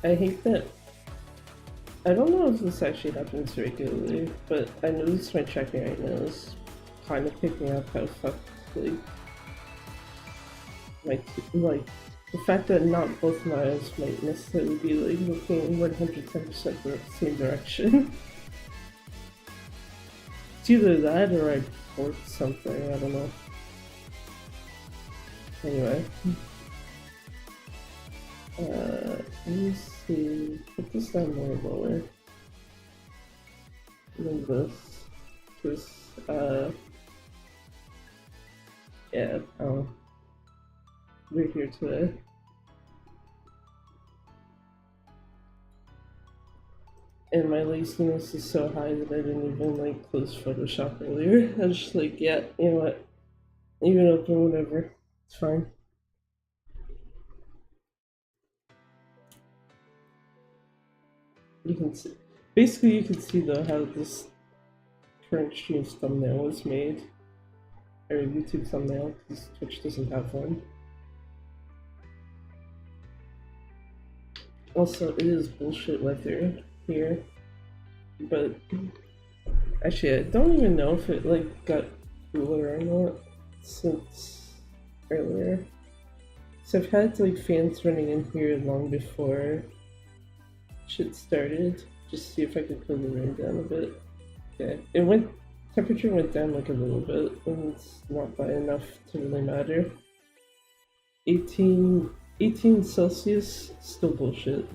I hate that. I don't know if this actually happens regularly, but I notice my tracking right now is kind of picking up how fucked, like, the fact that not both my eyes might necessarily be, like, looking 110% the same direction. It's either that or I forked something, I don't know. Anyway. Let me see. Put this down more lower than this. Because, yeah, we're here today. And my laziness is so high that I didn't even, like, close Photoshop earlier. I was just like, yeah, you know what? Even open whatever. It's fine. You can see. Basically, you can see, though, how this current stream's thumbnail was made. Or YouTube thumbnail, because Twitch doesn't have one. Also, it is bullshit weather here. But actually, I don't even know if it like got cooler or not since earlier. So I've had like fans running in here long before shit started, just to see if I could cool the room down a bit. Yeah, temperature went down like a little bit, and it's not by enough to really matter. 18 Celsius, still bullshit.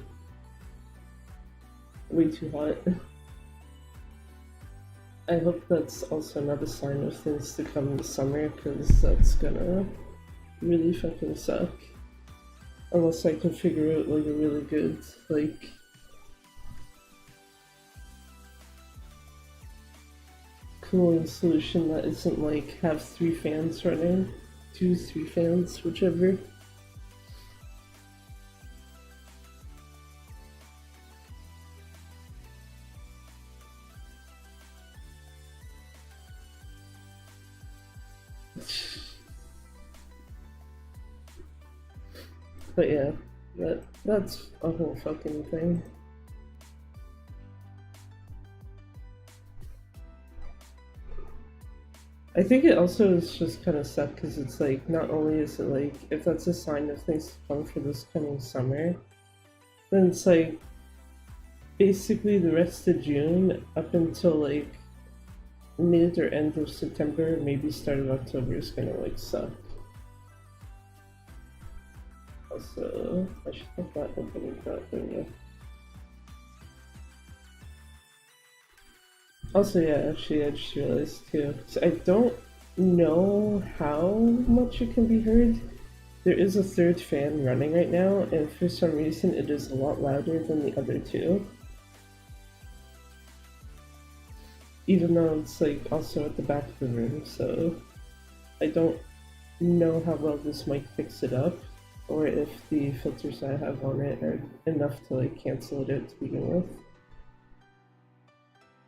Way too hot. I hope that's also not a sign of things to come this summer, because that's gonna really fucking suck. Unless I can figure out like a really good, like, cooling solution that isn't like have 3 fans running. 2, 3 fans, whichever. But yeah, that's a whole fucking thing. I think it also is just kind of suck because it's like, not only is it like, if that's a sign of things to come for this coming summer, then it's like, basically the rest of June up until like mid or end of September, maybe start of October is gonna like suck. Also, I should have that opening that window. Also, yeah, actually, I just realized too. So I don't know how much it can be heard. There is a 3rd fan running right now, and for some reason, it is a lot louder than the other 2. Even though it's like also at the back of the room, so I don't know how well this mic picks it up, or if the filters I have on it are enough to like cancel it out to begin with.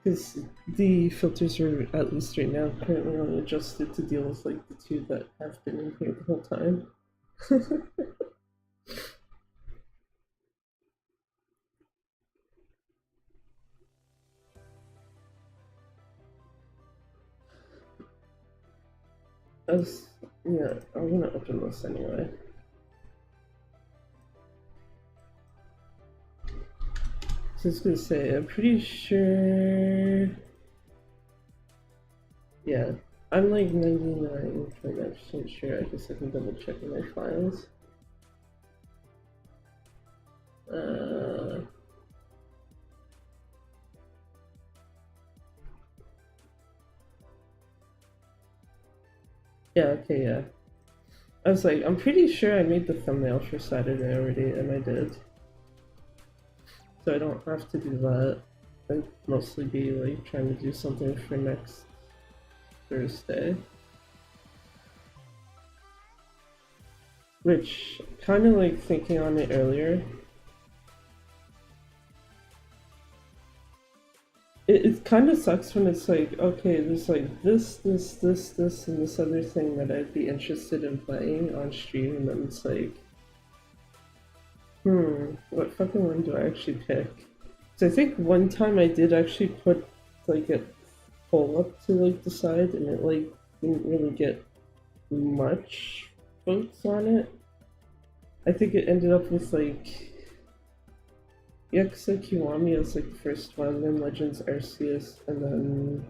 Because the filters are, at least right now, currently only adjusted to deal with like the 2 that have been in here the whole time. Yeah, I'm gonna open this anyway. So I was gonna say, I'm pretty sure. Yeah, I'm like 99.9% sure. I guess I can double check in my files. Yeah, okay, yeah. I was like, I'm pretty sure I made the thumbnail for Saturday already, and I did. So I don't have to do that. I'd mostly be like trying to do something for next Thursday. Which, kind of like thinking on it earlier, it kind of sucks when it's like, okay, there's like this, and this other thing that I'd be interested in playing on stream, and then it's like, What fucking one do I actually pick? So I think one time I did actually put like a poll up to like decide, and it like didn't really get much votes on it. I think it ended up with like Yakuza Kiwami as like the first one, then Legends Arceus, and then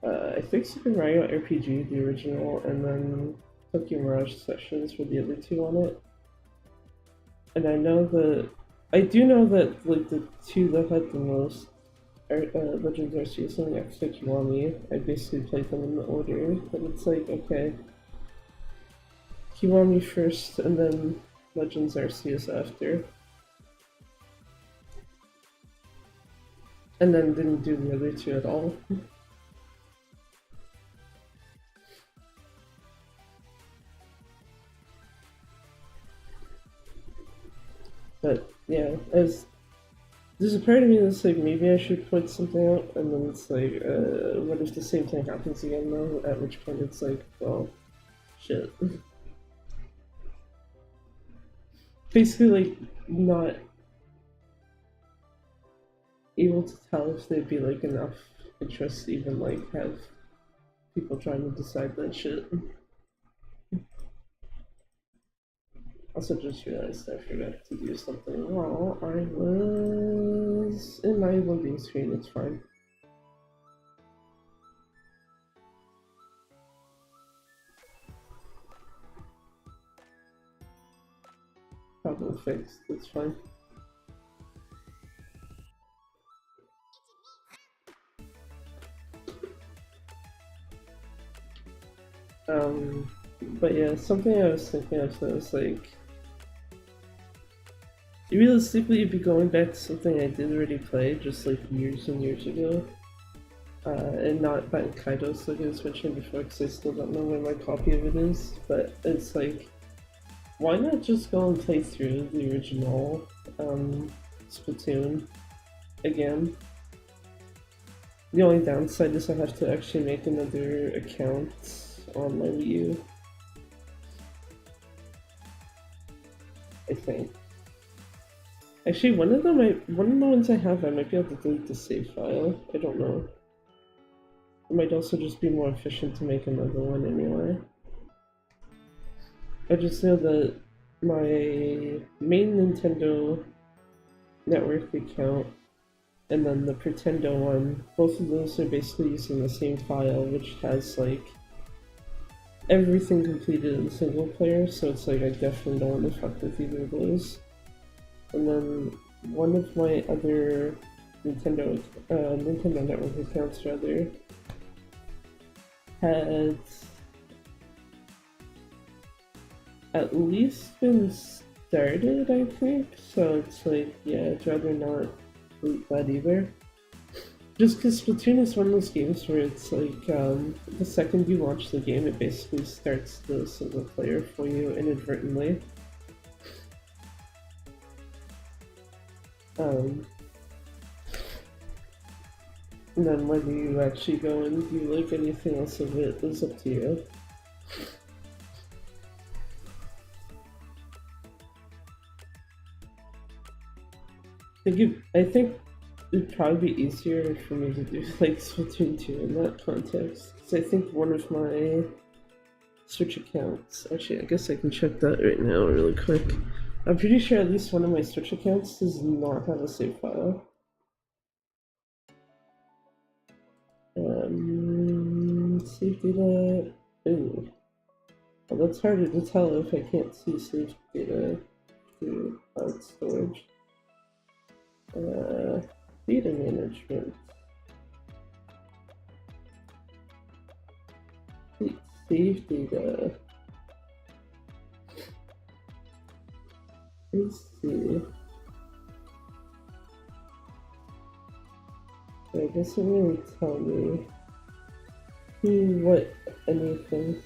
I think Super Mario RPG, the original, and then Tokyo Mirage Sessions were the other two on it. And I do know that like the two that had the most Legends Arceus and Yakuza Kiwami, I basically played them in the order, but it's like, okay, Kiwami first, and then Legends Arceus after. And then didn't do the other two at all. But yeah, as there's a part of me that's like maybe I should put something out, and then it's like, what if the same thing happens again though? At which point it's like, well, shit. Basically, like not able to tell if there'd be like enough interest to even like have people trying to decide that shit. Also, just realized I forgot to do something while I was in my loading screen. It's fine. Problem fixed. It's fine. But yeah, something I was thinking of that was like, realistically, you'd be going back to something I did already play just like years and years ago. And not buying Kaidos like I was mentioning before because I still don't know where my copy of it is. But it's like, why not just go and play through the original Splatoon again? The only downside is I have to actually make another account on my Wii U, I think. Actually, one of the ones I have, I might be able to delete the save file. I don't know. It might also just be more efficient to make another one anyway. I just know that my main Nintendo network account and then the Pretendo one, both of those are basically using the same file, which has like everything completed in single player, so it's like I definitely don't want to fuck with either of those. And then one of my other Nintendo Network accounts rather had at least been started, I think. So it's like, yeah, I'd rather not root that either. Just because Splatoon is one of those games where it's like, the second you launch the game, it basically starts the single player for you inadvertently. And then whether you actually go and do like anything else of it is up to you. I think it'd probably be easier for me to do like Splatoon 2 in that context. Because I think one of my Switch accounts, actually, I guess I can check that right now really quick. I'm pretty sure at least one of my Switch accounts does not have a save file. Save data. Ooh. Well, that's harder to tell if I can't see save data through cloud storage. Data management. Save data. Let's see. I guess it really tell me what anything.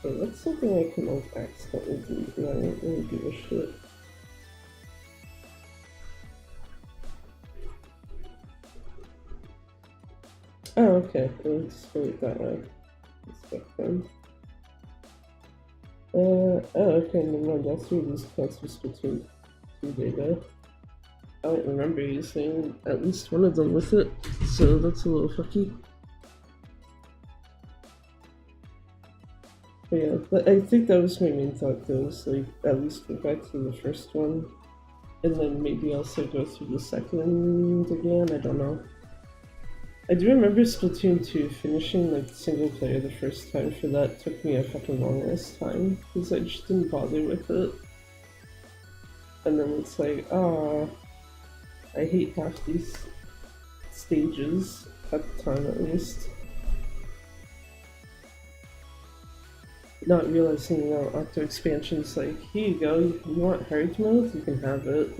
Okay, that's something I can like accidentally delete and I don't really give a shit. Oh, okay, let's delete that way. Let's then. Oh, okay, never mind. That's through these transfers between two data. I don't remember using at least one of them with it, so that's a little fucky. But yeah, but I think that was my main thought though, is like at least go back to the first one, and then maybe also go through the second again, I don't know. I do remember Splatoon 2 finishing like single player the first time for that took me a fucking long ass time, because I just didn't bother with it. And then it's like, ah, I hate half these stages, at the time at least. Not realizing, you know, Octo Expansion's like, here you go, you want hard mode? You can have it.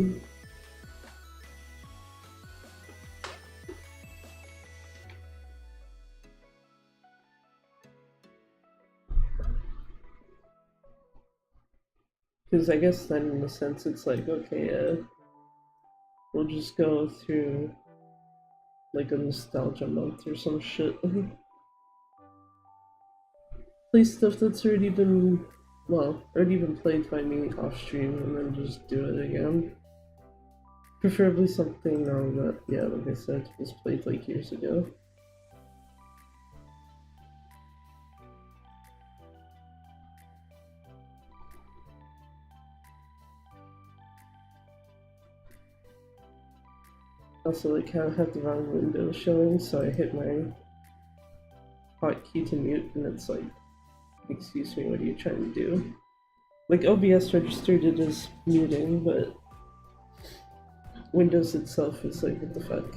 Because I guess then in a sense it's like, okay, we'll just go through like a nostalgia month or some shit. Play stuff that's already been, well, already been played by me off stream and then just do it again. Preferably something that, yeah, like I said, was played like years ago. Also, like, I have the wrong window showing, so I hit my hotkey to mute, and it's like, excuse me, what are you trying to do? Like, OBS registered it as muting, but Windows itself is like, what the fuck?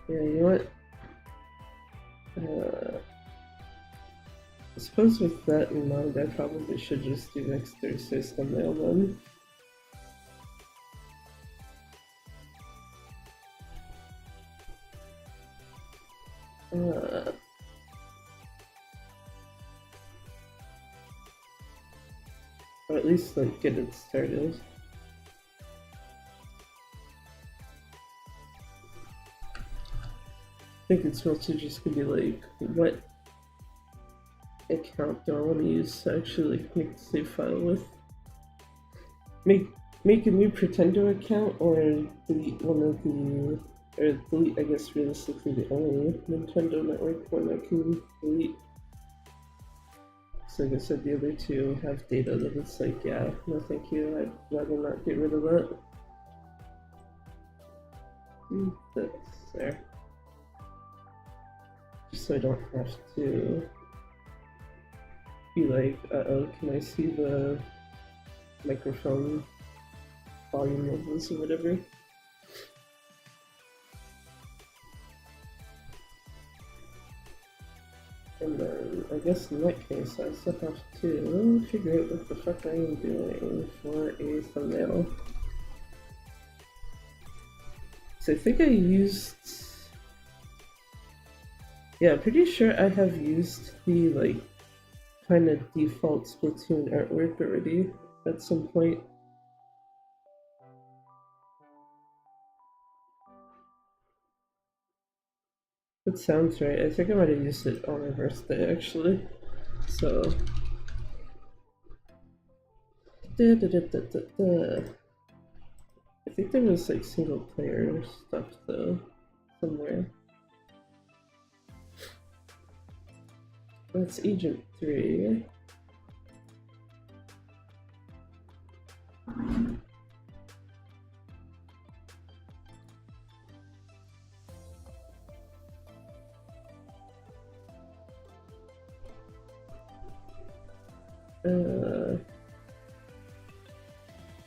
Yeah, you know what? I suppose with that in mind, I probably should just do next Thursday's thumbnail then. Or at least like get it started. I think it's mostly just gonna be like, what account do I want to use to actually like make the save file with? Make a new Pretender account or delete one of the, or delete, I guess realistically the only Nintendo Network one I can delete. So like I said, the other two have data that it's like, yeah, no thank you, I'd rather not get rid of that. That's there. Just so I don't have to be like, uh-oh, can I see the microphone volume levels or whatever? And then, I guess in that case, I still have to figure out what the fuck I am doing for a thumbnail. So I think I used... Yeah, pretty sure I have used the, like, kind of default Splatoon artwork already at some point. That sounds right. I think I might have used it on my birthday, actually. So... I think there was, like, single player stuff, though, somewhere. That's Agent 3.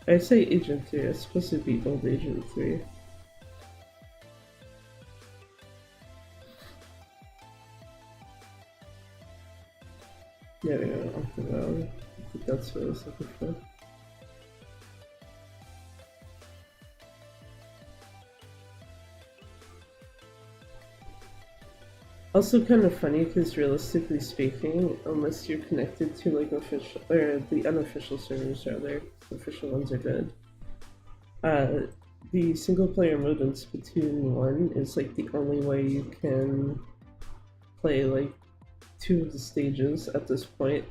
I say Agent 3, it's supposed to be old Agent 3. Yeah, off the ground. I think that's what I was looking for. Also kind of funny because realistically speaking, unless you're connected to like official or the unofficial servers rather, the official ones are good. Uh, the single player mode in Splatoon 1 is like the only way you can play like two of the stages at this point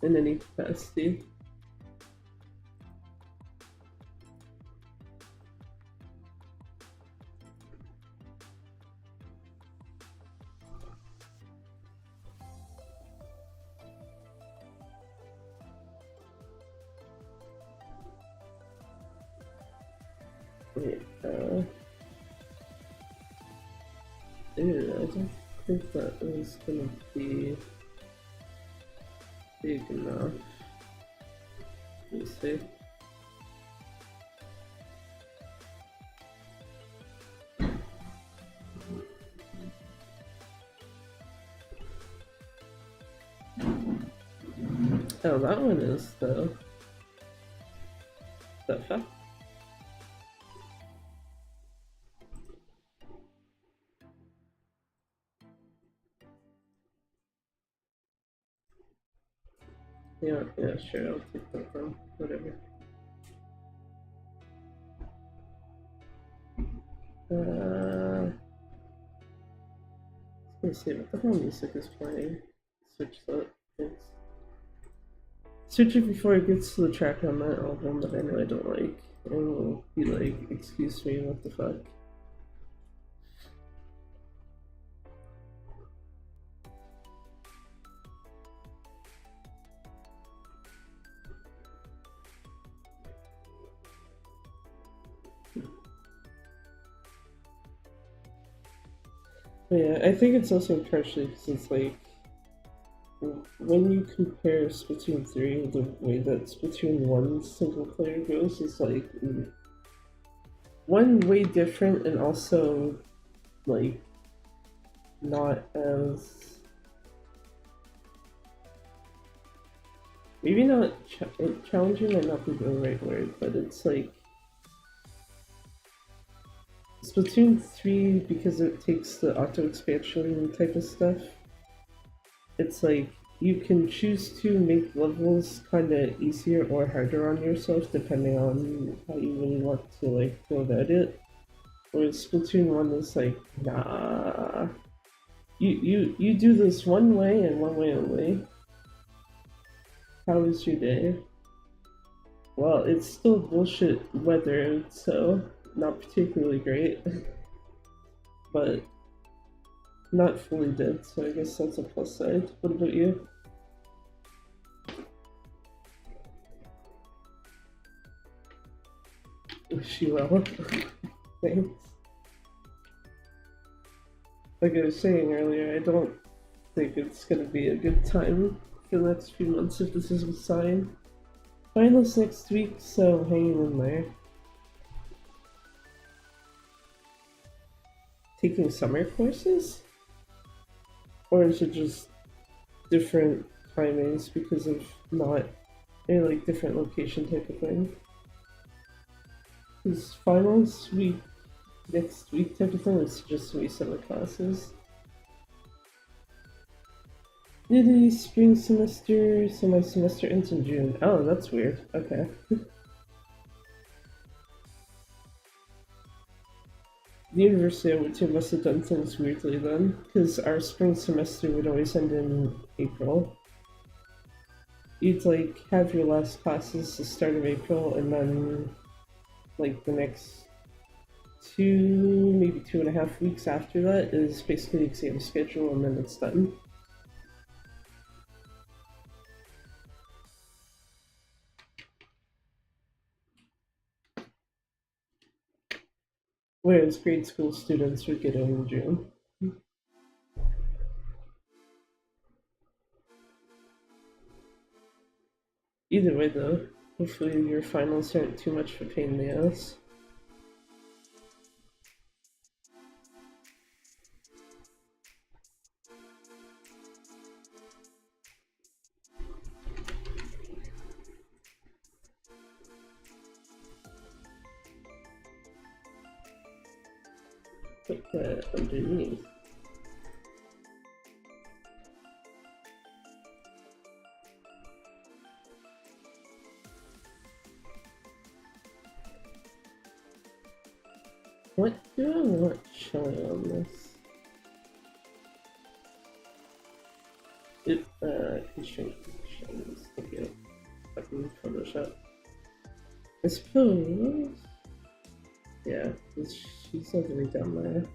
in any capacity. Wait, ew, I don't think that was gonna be big enough. Let me see. Oh, that one is though. That fact? Yeah, yeah, sure, I'll take that then. Whatever. Let's see what the hell music is playing. Switch that. Thanks. Switch it before it gets to the track on that album that I know I don't like. And we'll be like, excuse me, what the fuck? Yeah, I think it's also partially because it's like when you compare Splatoon 3, the way that Splatoon 1 single player goes is like one way different and also like not as maybe not challenging might not be the right word, but it's like Splatoon 3 because it takes the auto expansion type of stuff. It's like you can choose to make levels kind of easier or harder on yourself depending on how you really want to like go about it. Whereas Splatoon 1 is like, nah. You do this one way and one way only. How was your day? Well, it's still bullshit weather, so not particularly great. But not fully dead, so I guess that's a plus side. What about you? Wish you well. Thanks. Like I was saying earlier, I don't think it's gonna be a good time for the next few months if this is a sign. Finals next week, so hanging in there. Taking summer courses? Or is it just different timings because of not like different location type of thing? Is finals week next week type of thing? It's just we summer classes. Literally spring semester, so my semester ends in June. Oh, that's weird. Okay. The university I went to must have done things weirdly then, because our spring semester would always end in April. You'd like have your last classes the start of April, and then like the next maybe 2.5 weeks after that is basically exam schedule, and then it's done. Whereas grade school students would get it in June. Either way though, hopefully your finals aren't too much of a pain in the ass. Put that underneath. What do I want showing on this? Constraint conditions. Okay, fucking Photoshop. I suppose. Yeah, she's already down there.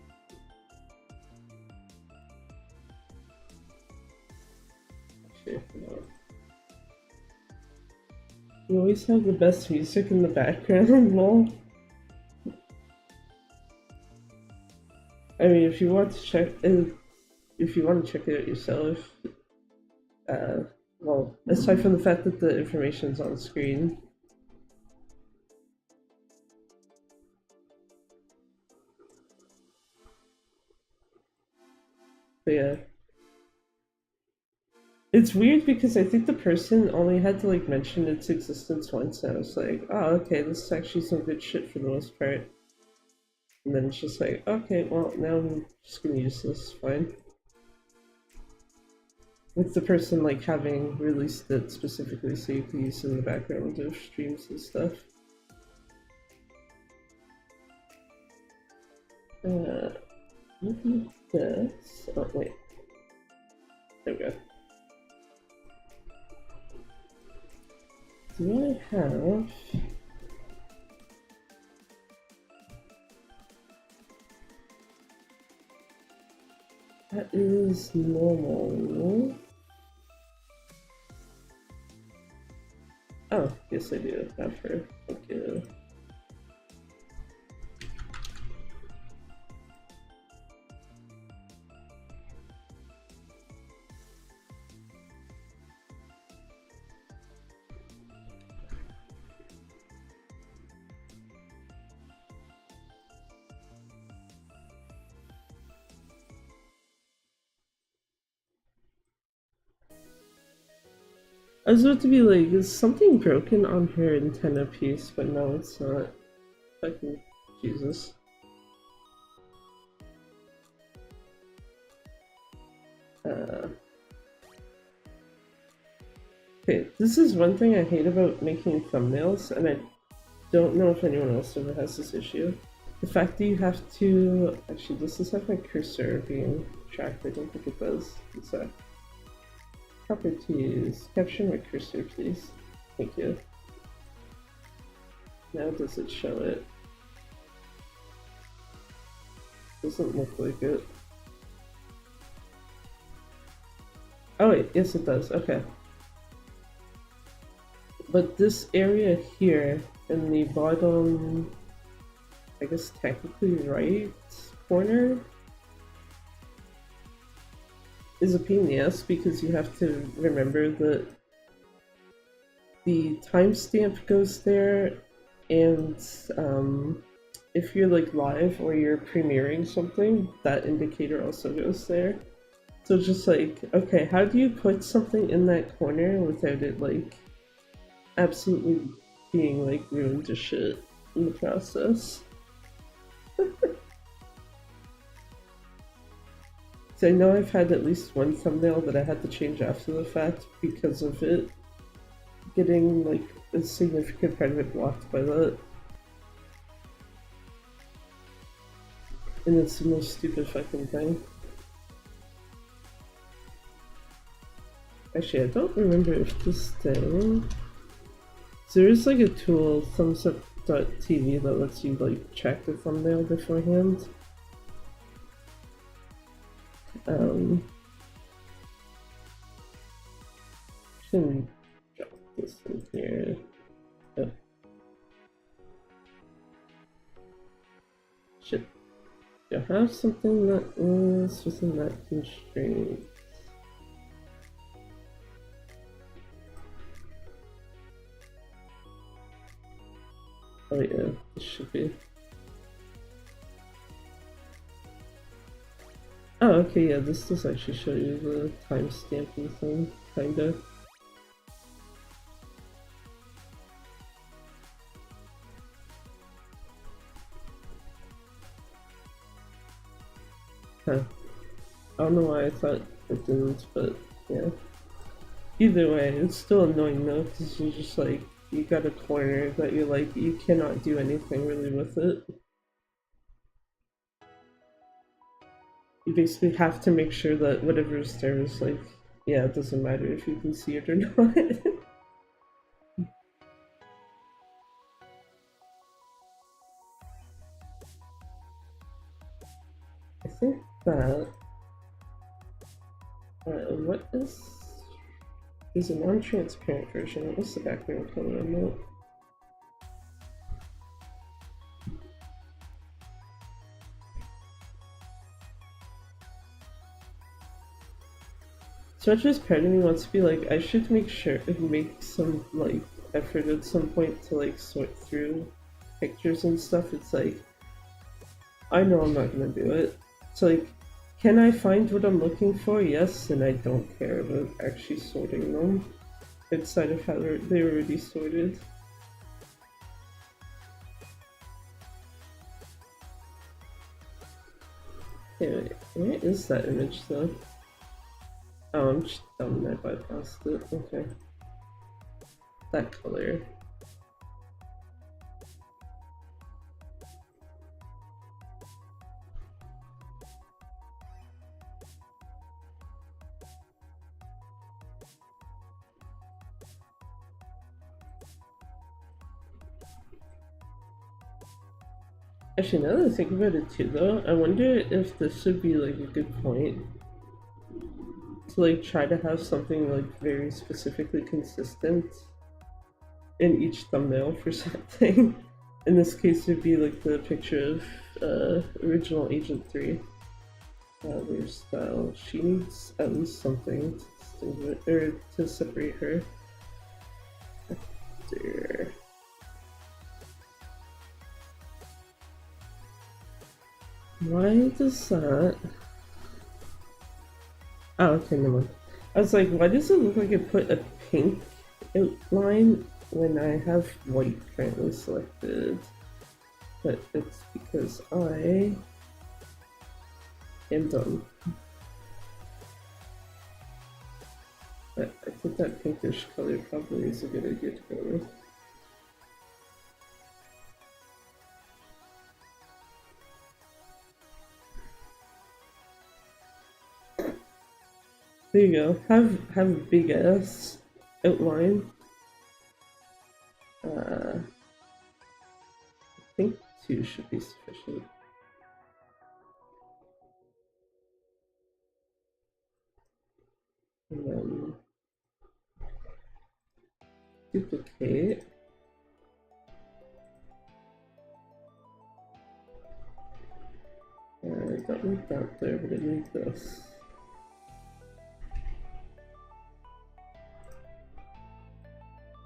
Actually, no. You always have the best music in the background, lol. I mean, if you want to check, if you want to check it out yourself, well, aside from the fact that the information's on screen. But yeah. It's weird because I think the person only had to like mention its existence once, and I was like, oh, okay, this is actually some good shit for the most part. And then it's just like, okay, well, now I'm just gonna use this, fine. With the person like having released it specifically so you can use it in the background of streams and stuff. Maybe this. Oh, wait. There we go. Do I have. That is normal. Oh, yes I do have her. Thank you. I was about to be like, is something broken on her antenna piece? But no, it's not. Fucking Jesus. Okay, this is one thing I hate about making thumbnails, and I don't know if anyone else ever has this issue. The fact that you have to... Actually, does this have my cursor being tracked? I don't think it does. It's properties. Capture my cursor, please. Thank you. Now does it show it? Doesn't look like it. Oh wait, yes it does, okay. But this area here in the bottom, I guess technically right corner, is a pain in the ass because you have to remember that the timestamp goes there, and if you're like live or you're premiering something, that indicator also goes there. So it's just like, okay, how do you put something in that corner without it like absolutely being like ruined to shit in the process? So I know I've had at least one thumbnail that I had to change after the fact because of it getting like a significant part of it blocked by that. And it's the most stupid fucking thing. Actually, I don't remember if this thing... So there is like a tool, thumbsup.tv, that lets you like check the thumbnail beforehand. Can drop this in here. Oh. Shit. Do I have something that is within that constraint? Oh yeah, this should be. Oh, okay, yeah, this does actually show you the timestamping thing, kinda. Huh. I don't know why I thought it didn't, but yeah. Either way, it's still annoying though, because you're just like, you got a corner that you're like, you cannot do anything really with it. you basically have to make sure that whatever's there is like, yeah, it doesn't matter if you can see it or not. I think that. What is. There's a non-transparent version. What's the background color on that? So much as part of me wants to be like, I should make some like effort at some point to like sort through pictures and stuff. It's like, I know I'm not gonna do it. It's like, can I find what I'm looking for? Yes, and I don't care about actually sorting them outside of how they're already sorted. Yeah, where is that image though? Oh, I'm just dumb, I bypassed it. Okay. That color. Actually, now that I think about it too, though, I wonder if this would be like a good point to like try to have something like very specifically consistent in each thumbnail for something. In this case, it'd be like the picture of original Agent 3. Their style. She needs at least something to separate her. There. Why does that? Oh, okay, never mind. I was like, why does it look like it put a pink outline when I have white currently selected? But it's because I am dumb. But I think that pinkish color probably is a good idea to go with. There you go. Have a big ass outline. I think 2 should be sufficient. And then duplicate. I don't need that there, but I need this.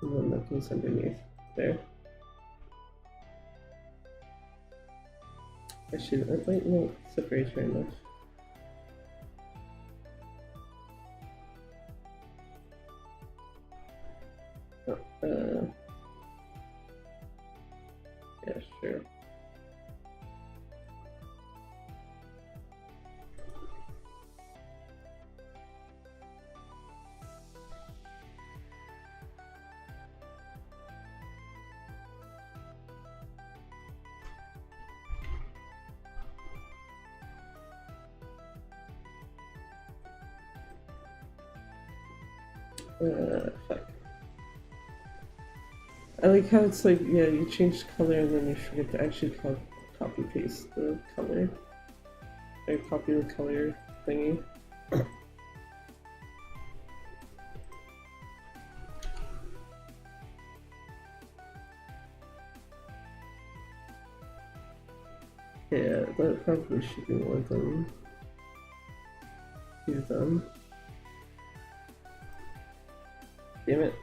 And then that goes underneath there. Actually, that might not separate her enough. Oh, yeah, sure. Fuck. I like how it's like, yeah, you change color and then you forget to actually copy paste the color. Or copy the color thingy. Yeah, that probably should be more than 2 done. Damn it.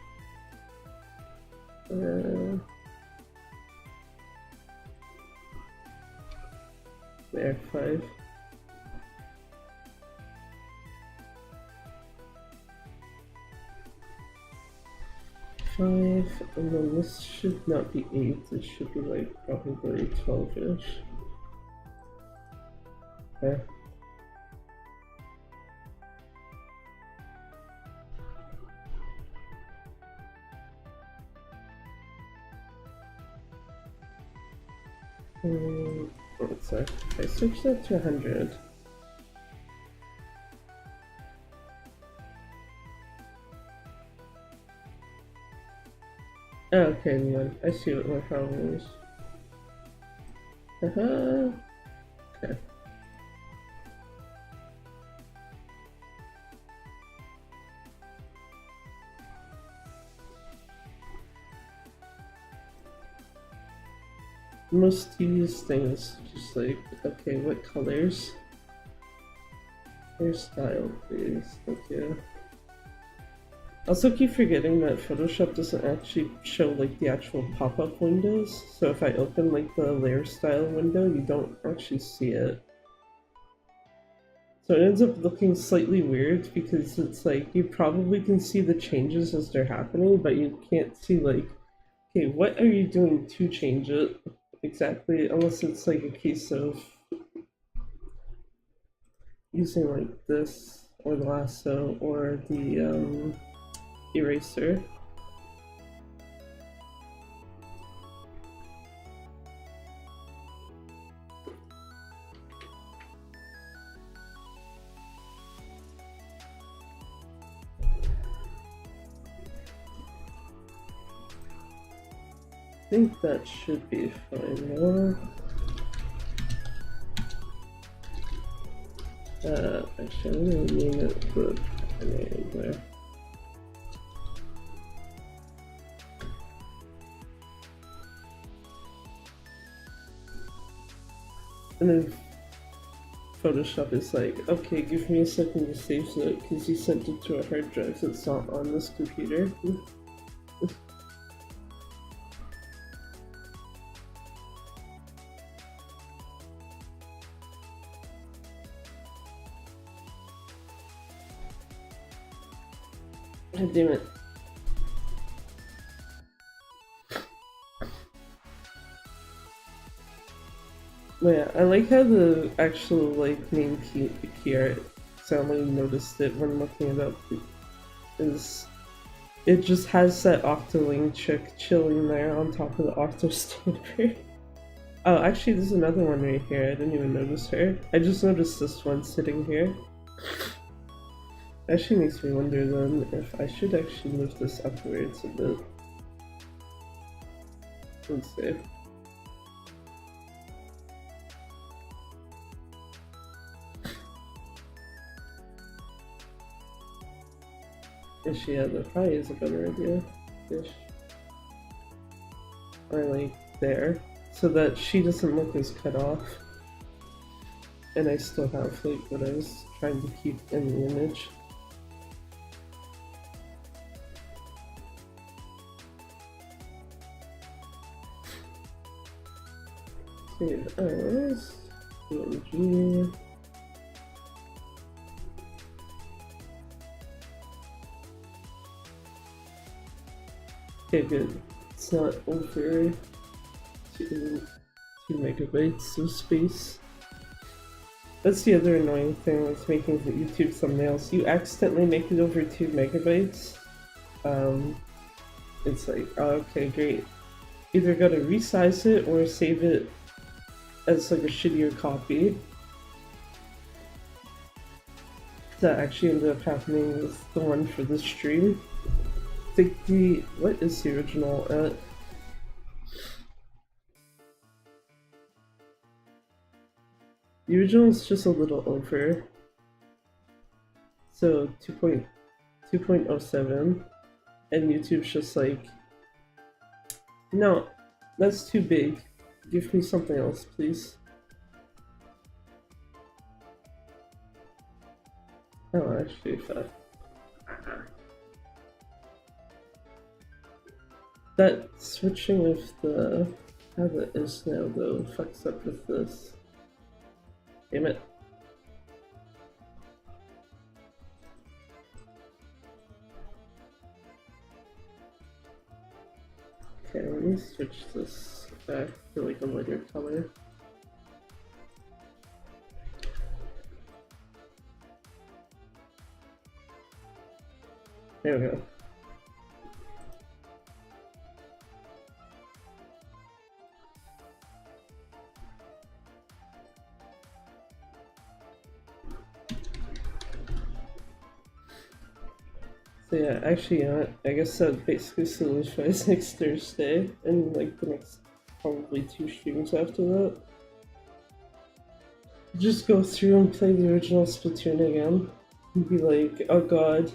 There, 5. And then this should not be 8, it should be like probably 12-ish. Okay. Sorry, I switched that to 100. Oh, okay, then I see what my problem is. Okay. Most tedious thing is just like, okay, what colors? Hairstyle, please. Thank you. Also keep forgetting that Photoshop doesn't actually show like the actual pop-up windows. So if I open like the layer style window, you don't actually see it. So it ends up looking slightly weird because it's like you probably can see the changes as they're happening, but you can't see like, okay, what are you doing to change it exactly, unless it's like a case of using like this or the lasso or the eraser. I think that should be fine now. Actually, I'm gonna name it the name there. And then Photoshop is like, okay, give me a second to save it because you sent it to a hard drive that's not on this computer. God damn it. But yeah, I like how the actual like main key art, so I only noticed it when looking it up, is it just has that Octoling chick chilling there on top of the Octo standard. Oh, actually, there's another one right here. I didn't even notice her. I just noticed this one sitting here. Actually makes me wonder then if I should actually move this upwards a bit. Let's see. Yeah, that probably is a better idea. Ish. Or like there. So that she doesn't look as cut off. And I still have like what I was trying to keep in the image. Save as PNG. Okay, good. It's not over 2 megabytes of space. That's the other annoying thing with making the YouTube thumbnails. You accidentally make it over 2 megabytes. It's like, oh, okay, great. Either gotta resize it or save it as like a shittier copy. That actually ended up happening with the one for this stream. I think what is the original at? The original is just a little over. So 2.07, and YouTube's just like, no, that's too big. Give me something else, please. Oh, actually, fuck. That switching of the how that is now though fucks up with this. Damn it. Okay, let me switch this back to like a lighter color. There we go. So yeah, actually, I guess that basically solidifies next Thursday and like the next probably 2 streams after that. Just go through and play the original Splatoon again and be like, oh god,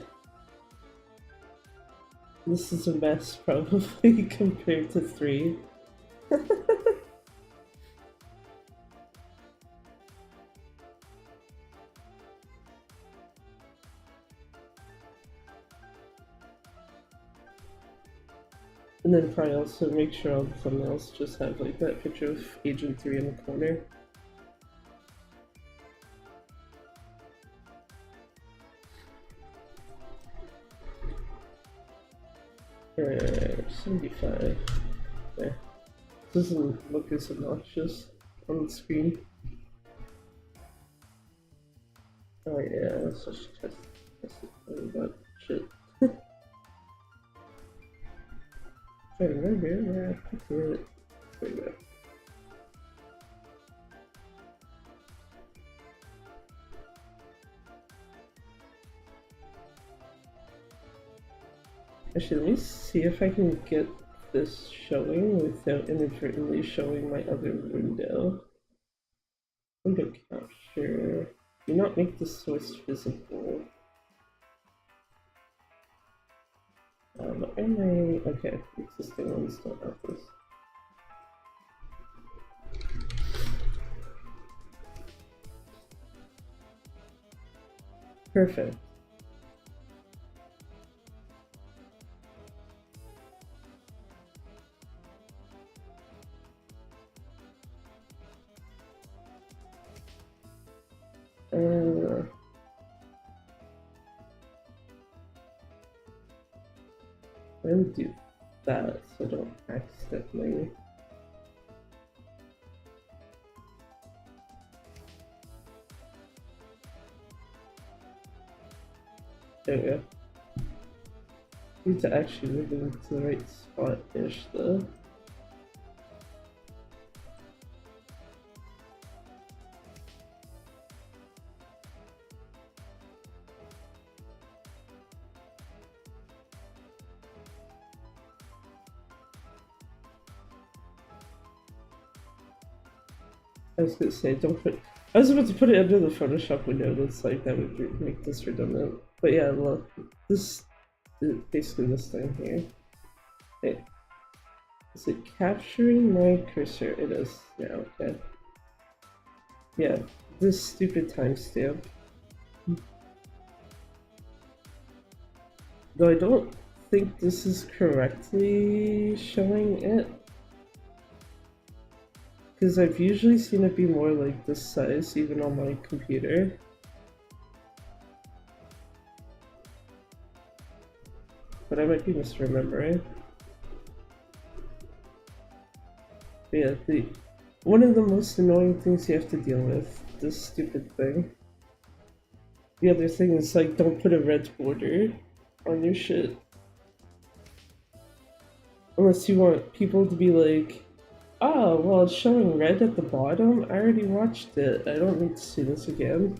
this is a mess probably compared to 3. And then probably also make sure all the thumbnails just have like that picture of Agent 3 in the corner. Alright, 75. There. Doesn't look as obnoxious on the screen. Oh yeah, let's just test that shit. Right here, yeah, there we go. Actually, let me see if I can get this showing without inadvertently showing my other window. Window capture. Do not make the source visible. Am I... Okay, existing ones don't have this. Perfect. I'm gonna do that so I don't accidentally. There we go. Need to actually move into the right spot-ish though. I was gonna say, don't put. I was about to put it under the Photoshop window. That's like that would make this redundant. But yeah, look, this basically this thing here. Hey, is it capturing my cursor? It is. Yeah. Okay. Yeah, this stupid timestamp. Though I don't think this is correctly showing it. Because I've usually seen it be more like this size, even on my computer. But I might be misremembering. But yeah, one of the most annoying things you have to deal with, this stupid thing. The other thing is like, don't put a red border on your shit. Unless you want people to be like, oh, well, it's showing red at the bottom. I already watched it. I don't need to see this again.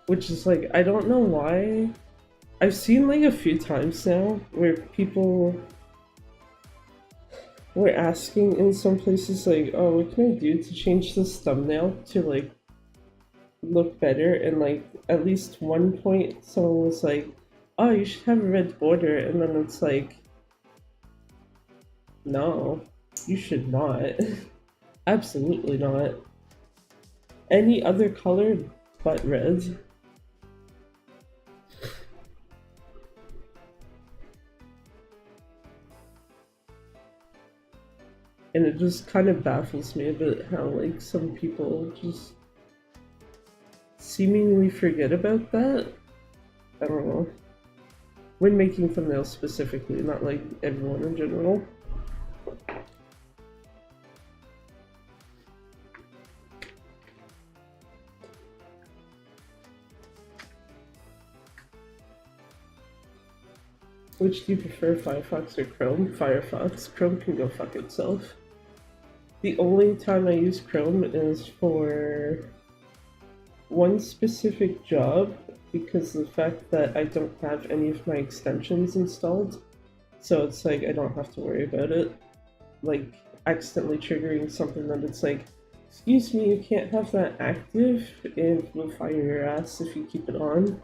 Which is like, I don't know why. I've seen like a few times now where people were asking in some places like, oh, what can I do to change this thumbnail to like look better? And like at least one point someone was like, oh, you should have a red border. And then it's like, no, you should not. Absolutely not. Any other color but red. And it just kind of baffles me a bit how like some people just seemingly forget about that. I don't know. When making thumbnails specifically, not like everyone in general. Which do you prefer, Firefox or Chrome? Firefox. Chrome can go fuck itself. The only time I use Chrome is for one specific job because of the fact that I don't have any of my extensions installed. So it's like I don't have to worry about it. Like accidentally triggering something that it's like, excuse me, you can't have that active and we'll fire your ass if you keep it on.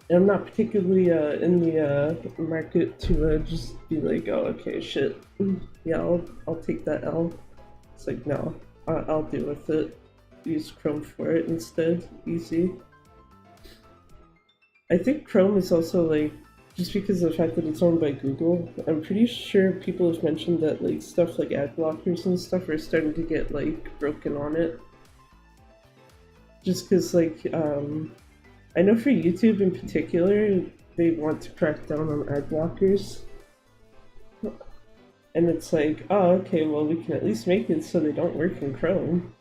I'm not particularly in the market to just be like, oh, okay, shit. Yeah, I'll take that L. It's like, no, I'll deal with it. Use Chrome for it instead. Easy. I think Chrome is also like, just because of the fact that it's owned by Google, I'm pretty sure people have mentioned that like stuff like ad blockers and stuff are starting to get like broken on it. Just because like, I know for YouTube in particular, they want to crack down on ad blockers. And it's like, oh, okay, well, we can at least make it so they don't work in Chrome.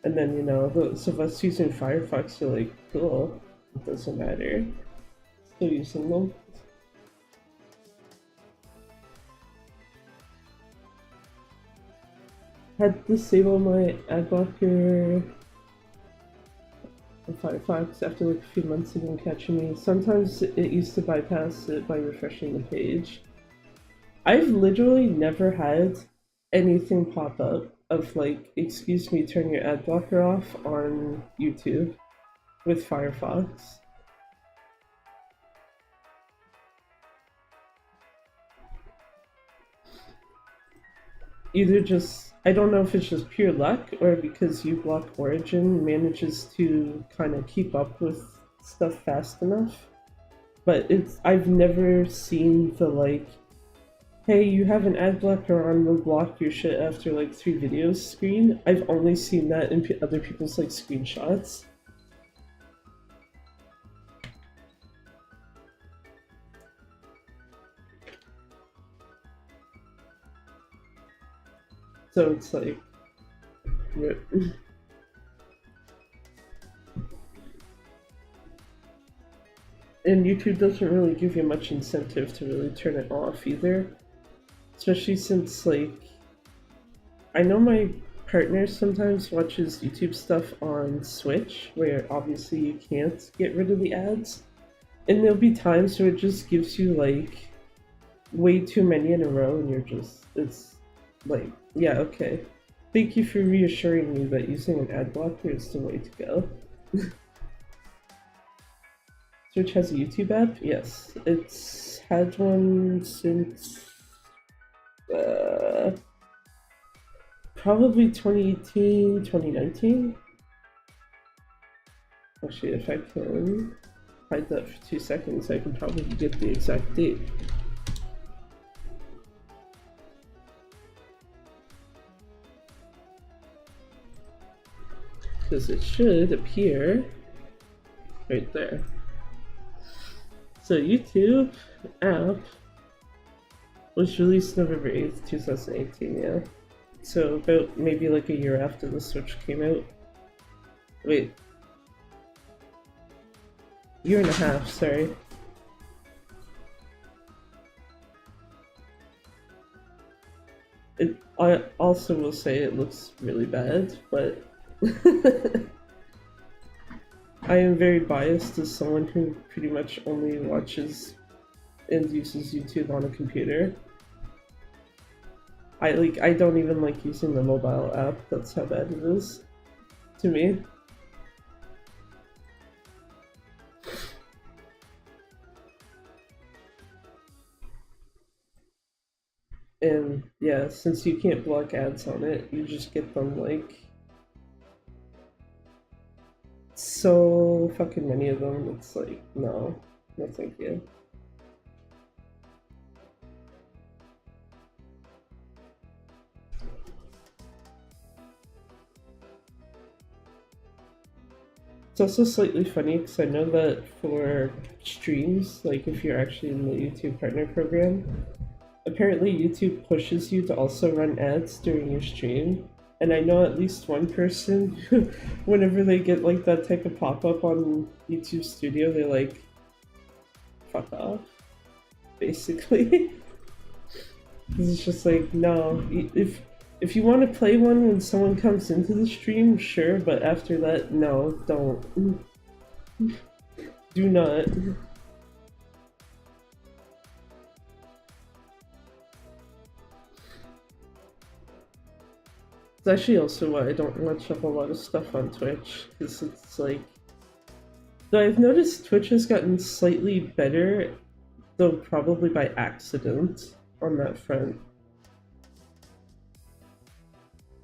And then, you know, those of us using Firefox are like, cool, it doesn't matter. Still using them. Had to disable my ad blocker on Firefox after like a few months of them catching me. Sometimes it used to bypass it by refreshing the page. I've literally never had anything pop up of like, excuse me, turn your ad blocker off on YouTube with Firefox. Either just, I don't know if it's just pure luck or because uBlock Origin manages to kind of keep up with stuff fast enough. But I've never seen the like, hey, you have an ad blocker on, we'll block your shit after like 3 videos screen. I've only seen that in other people's like screenshots. So it's like, rip. And YouTube doesn't really give you much incentive to really turn it off either. Especially since, like, I know my partner sometimes watches YouTube stuff on Switch, where obviously you can't get rid of the ads. And there'll be times where it just gives you, like, way too many in a row, and you're just, it's like, yeah, okay. Thank you for reassuring me that using an ad blocker is the way to go. Switch has a YouTube app? Yes. It's had one since probably 2018, 2019. Actually, if I can hide that for 2 seconds, I can probably get the exact date. Because it should appear right there. So YouTube app was released November 8th, 2018, yeah. So about maybe like a year after the Switch came out. Wait. Year and a half, sorry. I also will say it looks really bad, but I am very biased as someone who pretty much only watches and uses YouTube on a computer. I don't even like using the mobile app, that's how bad it is to me. And yeah, since you can't block ads on it, you just get them like so fucking many of them. It's like, no thank you. It's also slightly funny because I know that for streams, like if you're actually in the YouTube partner program, apparently YouTube pushes you to also run ads during your stream. And I know at least one person, whenever they get like that type of pop-up on YouTube Studio, they're like, fuck off, basically. It's just like, no, If you want to play one when someone comes into the stream, sure, but after that, no, don't. Do not. It's actually also why I don't watch a whole lot of stuff on Twitch, because it's like... Though I've noticed Twitch has gotten slightly better, though probably by accident, on that front.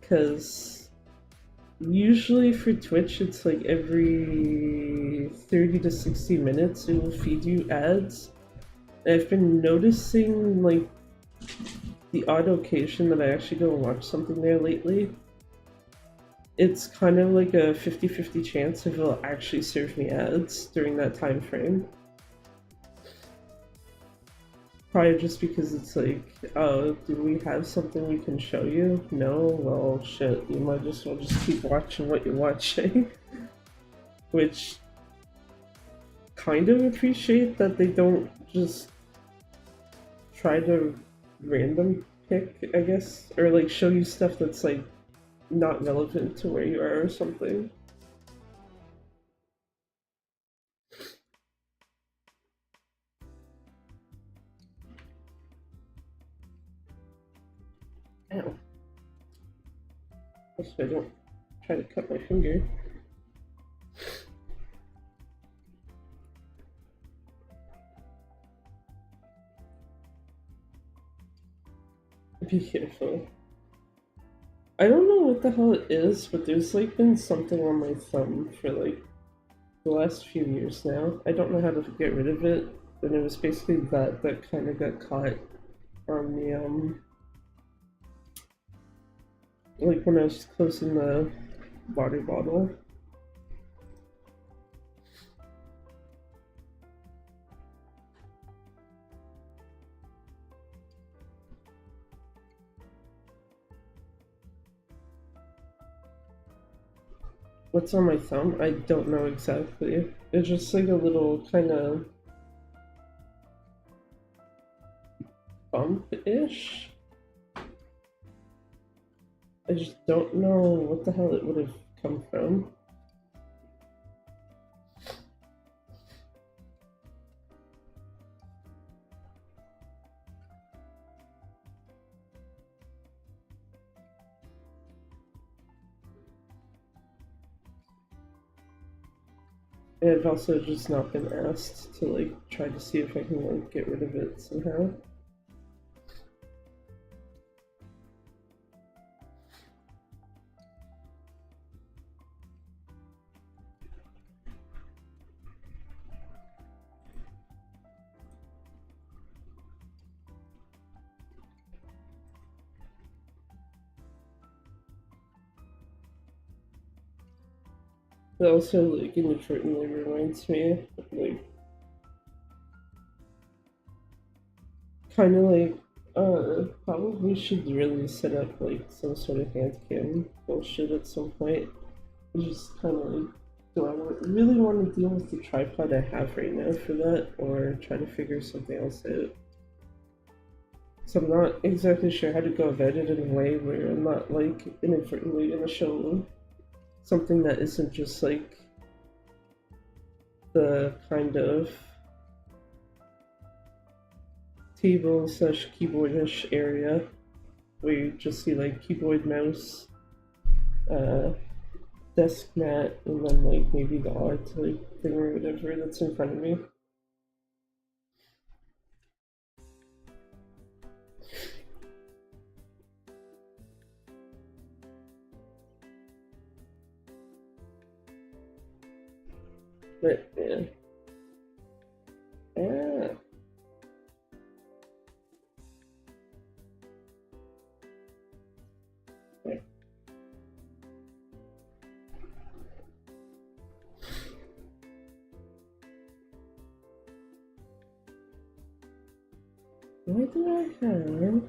Because usually for Twitch, it's like every 30 to 60 minutes it will feed you ads. And I've been noticing like the odd occasion that I actually go and watch something there lately. It's kind of like a 50-50 chance if it'll actually serve me ads during that time frame. Probably just because it's like, oh, do we have something we can show you? No? Well, shit, you might as well just keep watching what you're watching. Which, kind of appreciate that they don't just try to random pick, I guess, or like show you stuff that's like not relevant to where you are or something. Ow. So I don't try to cut my finger. Be careful. I don't know what the hell it is, but there's like been something on my thumb for like the last few years now. I don't know how to get rid of it, and it was basically that kind of got caught on the like when I was closing the water bottle. What's on my thumb? I don't know exactly. It's just like a little kind of bump-ish. I just don't know what the hell it would have come from. And I've also just not been asked to like try to see if I can like get rid of it somehow. It also like inadvertently reminds me of like kind of like probably should really set up like some sort of hand cam bullshit at some point. Just kind of like, do I really want to deal with the tripod I have right now for that, or try to figure something else out? So I'm not exactly sure how to go about it in a way where I'm not like inadvertently gonna show something that isn't just like the kind of table slash keyboardish area where you just see like keyboard, mouse, desk mat, and then like maybe the art like thing or whatever that's in front of me. But yeah. Yeah. What do I have?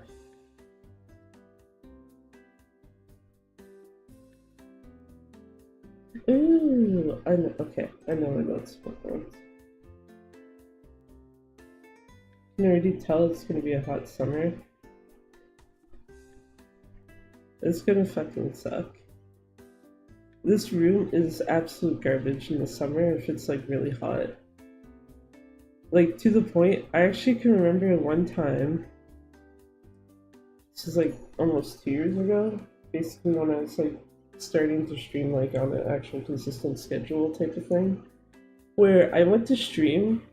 Ooh, I know. Okay, I know where that's from. You can already tell it's gonna be a hot summer. It's gonna fucking suck. This room is absolute garbage in the summer if it's like really hot. Like to the point, I actually can remember one time, this is like almost 2 years ago, basically when I was like starting to stream like on an actual consistent schedule type of thing, where I went to stream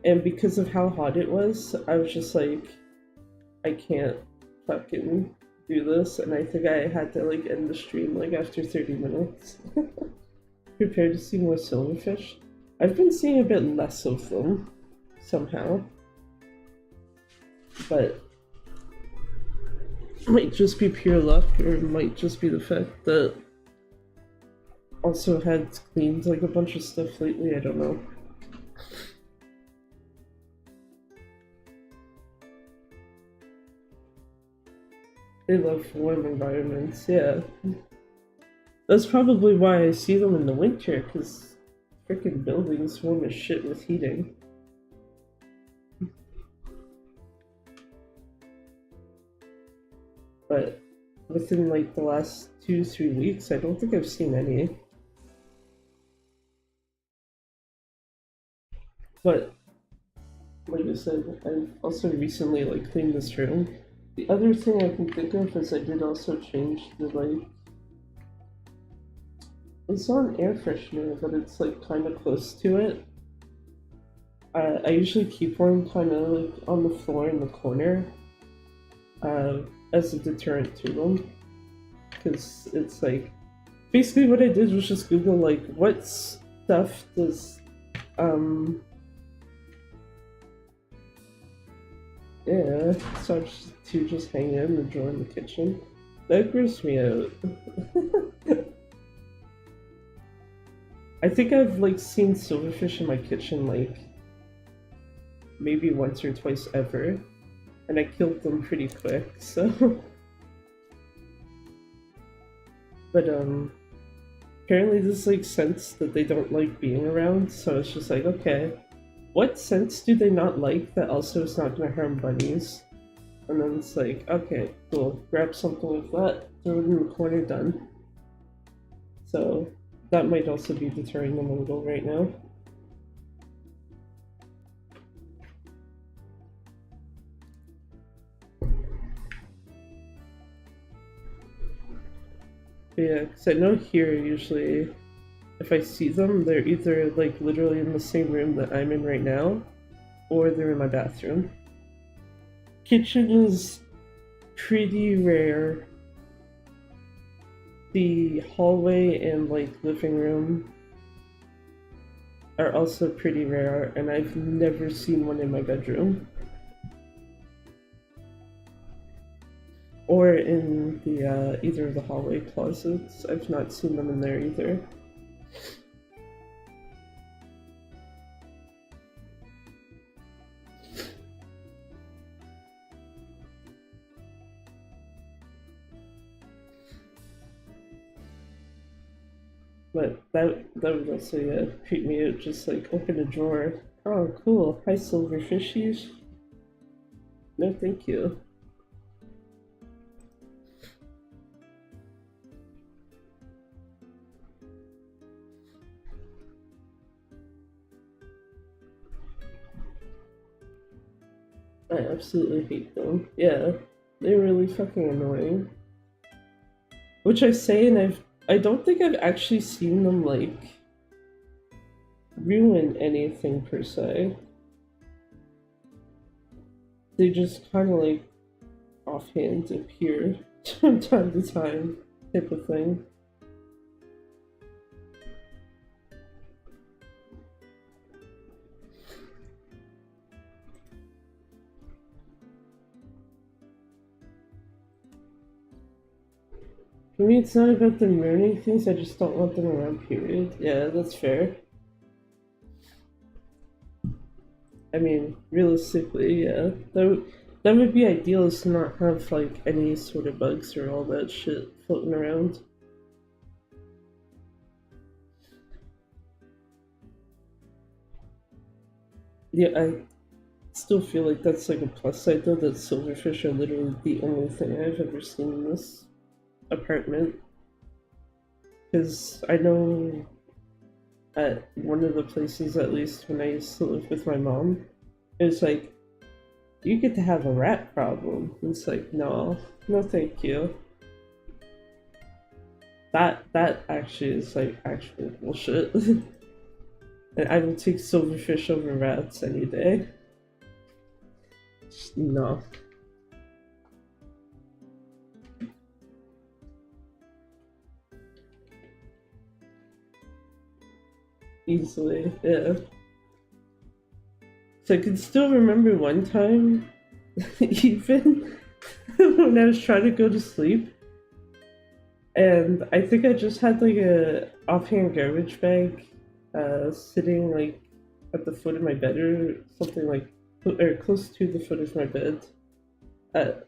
and because of how hot it was, I was just like, I can't fucking do this, and I think I had to like end the stream like after 30 minutes. Prepare to see more silverfish. I've been seeing a bit less of them somehow, but it might just be pure luck, or it might just be the fact that also had cleaned like a bunch of stuff lately. I don't know. They love warm environments, yeah. That's probably why I see them in the winter, because freaking buildings warm as shit with heating. But within like the last 2-3 weeks, I don't think I've seen any. But like I said, I've also recently like cleaned this room. The other thing I can think of is I did also change the like, it's not an air freshener, but it's like kind of close to it. I usually keep one kind of like on the floor in the corner, as a deterrent to them, because it's like basically what I did was just Google like what stuff does yeah, starts to just hang in the drawer in the kitchen. That grossed me out. I think I've like seen silverfish in my kitchen like maybe once or twice ever, and I killed them pretty quick, so but apparently this like sense that they don't like being around, so it's just like, okay, what sense do they not like that also is not gonna harm bunnies? And then it's like, okay, cool, grab something like that, throw it in the corner, done. So that might also be deterring them a little right now. But yeah, because I know here usually if I see them, they're either like literally in the same room that I'm in right now, or they're in my bathroom. Kitchen is pretty rare. The hallway and like living room are also pretty rare, and I've never seen one in my bedroom. Or in the either of the hallway closets. I've not seen them in there either. But that would also creep me out. Just like open a drawer. Oh, cool. Hi, silver fishies. No, thank you. I absolutely hate them. Yeah, they're really fucking annoying. Which I say, and I don't think I've actually seen them like ruin anything per se. They just kind of like offhand appear from time to time, type of thing. For me, it's not about them ruining things, I just don't want them around, period. Yeah, that's fair. I mean, realistically, yeah. That would be ideal, is to not have, like, any sort of bugs or all that shit floating around. Yeah, I still feel like that's like a plus side though, that silverfish are literally the only thing I've ever seen in this. apartment. Because I know at one of the places, at least when I used to live with my mom, it was like, you get to have a rat problem. It's like, no, no, thank you. That actually is like actual bullshit. And I will take silverfish over rats any day. No. Easily, yeah. So I can still remember one time, even when I was trying to go to sleep, and I think I just had like a offhand garbage bag sitting like at the foot of my bed or something like, or close to the foot of my bed at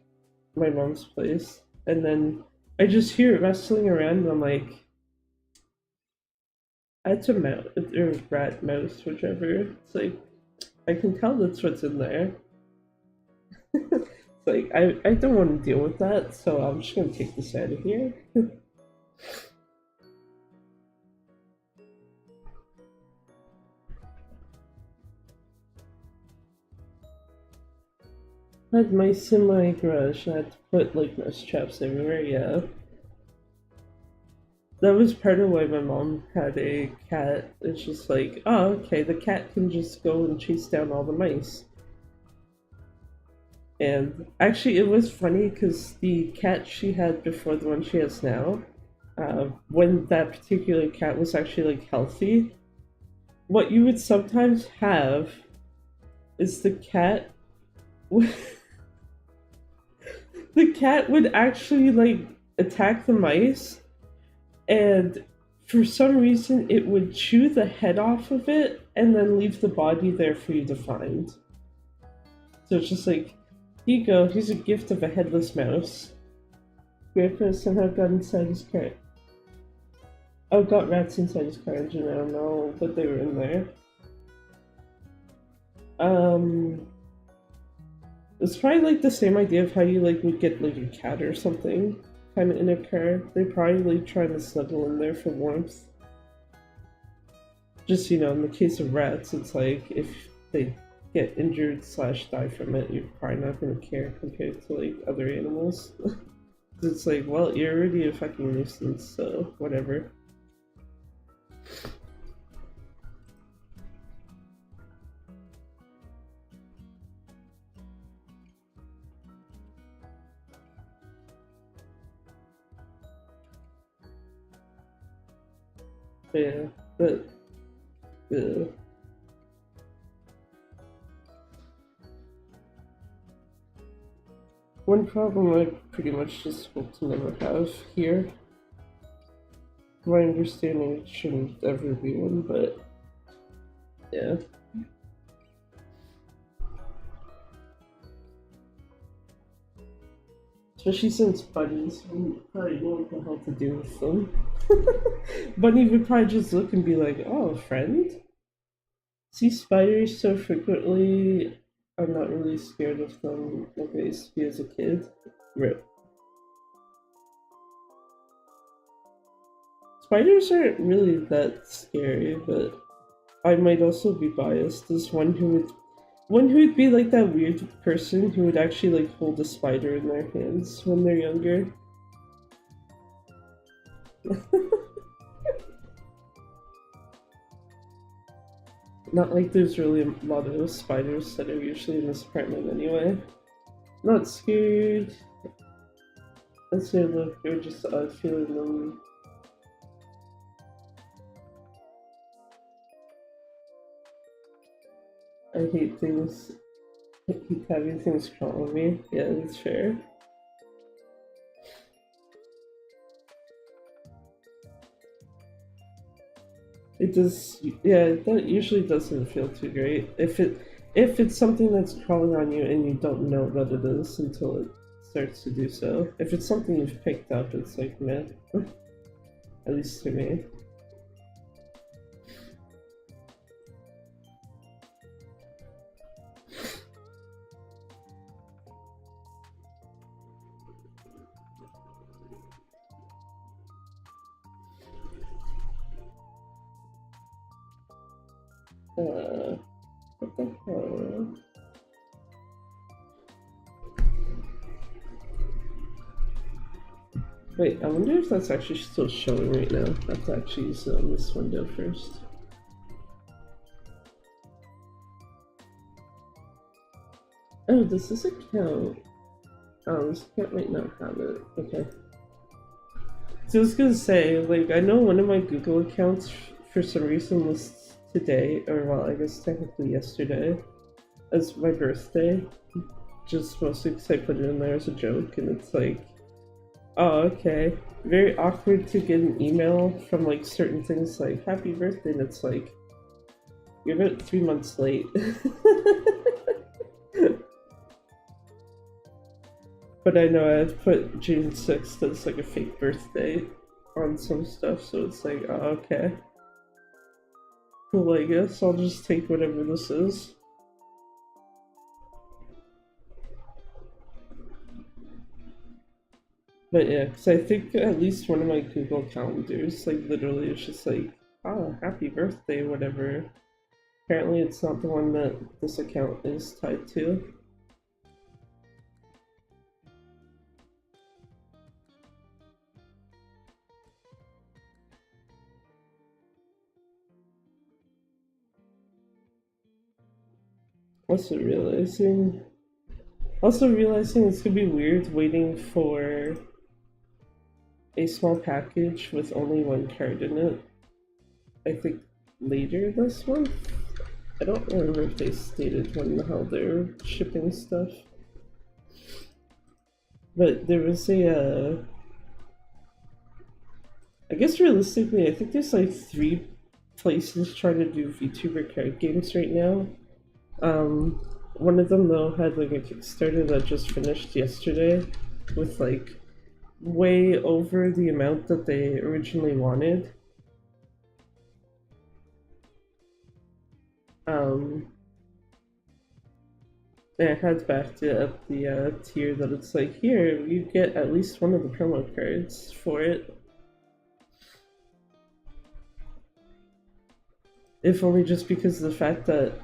my mom's place. And then I just hear it rustling around and I'm like, it's a mouse, or rat, mouse, whichever. It's like, I can tell that's what's in there. It's like, I don't want to deal with that, so I'm just gonna take this out of here. I had mice in my garage and I had to put like mouse traps everywhere, yeah. That was part of why my mom had a cat. It's just like, oh, okay, the cat can just go and chase down all the mice. And actually, it was funny because the cat she had before the one she has now, when that particular cat was actually like healthy, what you would sometimes have is the cat. The cat would actually like attack the mice, and for some reason, it would chew the head off of it and then leave the body there for you to find. So it's just like, here you go, here's a gift of a headless mouse. Grandpa somehow got inside his car. Oh, got rats inside his car engine. I don't know, but they were in there. It's probably like the same idea of how you like would get like a cat or something kind of in a car. They probably like trying to snuggle in there for warmth. Just, in the case of rats, it's like if they get injured slash die from it, you're probably not gonna care compared to like other animals. It's like, well, you're already a fucking nuisance, so whatever. Yeah, but one problem I pretty much just hope to never have here. My understanding, it shouldn't ever be one, but yeah. Especially since bunnies, we probably know what the hell to do with them. Bunny would probably just look and be like, oh, friend? See spiders so frequently, I'm not really scared of them like I used to be as a kid. Rip. Spiders aren't really that scary, but I might also be biased as one who would be like that weird person who would actually like hold a spider in their hands when they're younger. Not like there's really a lot of those spiders that are usually in this apartment anyway. Not scared. Let's say look, they're just feeling them. I hate things. I hate having things crawl on me. Yeah, that's fair. It does, yeah, that usually doesn't feel too great. If it's something that's crawling on you and you don't know what it is until it starts to do so. If it's something you've picked up, it's like meh. At least to me. What the hell? Wait, I wonder if that's actually still showing right now. I have to actually use it on this window first. Oh, does this account? Oh, this account might not have it. Okay. So I was gonna say, like, I know one of my Google accounts for some reason lists today, or well, I guess technically yesterday, as my birthday. Just mostly because I put it in there as a joke, and it's like, oh, okay. Very awkward to get an email from like certain things like happy birthday, and it's like, you're about 3 months late. But I know I've put June 6th as like a fake birthday on some stuff, so it's like, oh, okay. Cool, I guess. I'll just take whatever this is. But yeah, because I think at least one of my Google calendars, like literally, it's just like, oh, happy birthday, whatever. Apparently, it's not the one that this account is tied to. Also realizing it's gonna be weird waiting for a small package with only one card in it. I think later this month. I don't remember if they stated when the hell they're shipping stuff. But there was I guess realistically, I think there's like 3 places trying to do VTuber card games right now. One of them though had like a Kickstarter that just finished yesterday with like way over the amount that they originally wanted. And I had backed it up the tier that it's like, here, you get at least one of the promo cards for it. If only just because of the fact that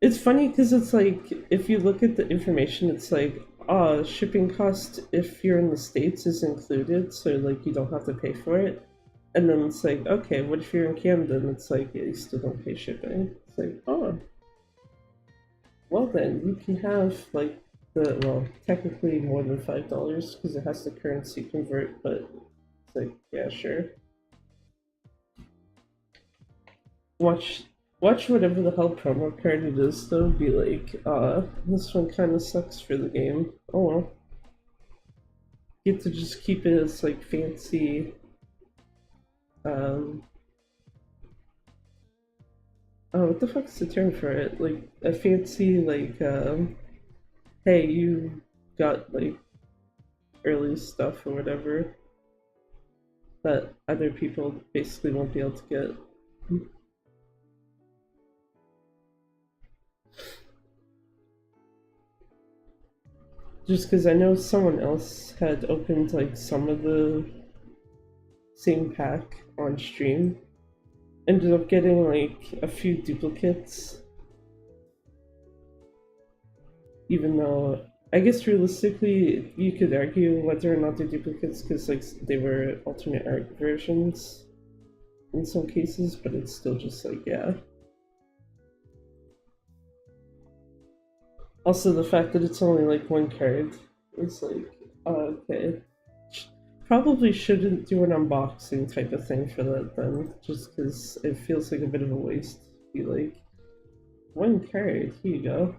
it's funny because it's like if you look at the information, it's like, oh, shipping cost if you're in the States is included, so like you don't have to pay for it. And then it's like, okay, what if you're in Canada? And it's like, yeah, you still don't pay shipping. It's like, oh, well then you can have like well, technically more than $5 because it has to currency convert, but it's like, yeah, sure. Watch whatever the hell promo card it is though be like, this one kinda sucks for the game. Oh well. You get to just keep it as like fancy oh, what the fuck's the term for it? Like a fancy like hey, you got like early stuff or whatever that other people basically won't be able to get. Just because I know someone else had opened like some of the same pack on stream, ended up getting like a few duplicates, even though I guess realistically you could argue whether or not they're duplicates because like they were alternate art versions in some cases, but it's still just like, yeah. Also, the fact that it's only like one card is like, oh, okay. Probably shouldn't do an unboxing type of thing for that then, just because it feels like a bit of a waste. Be like, one card, here you go.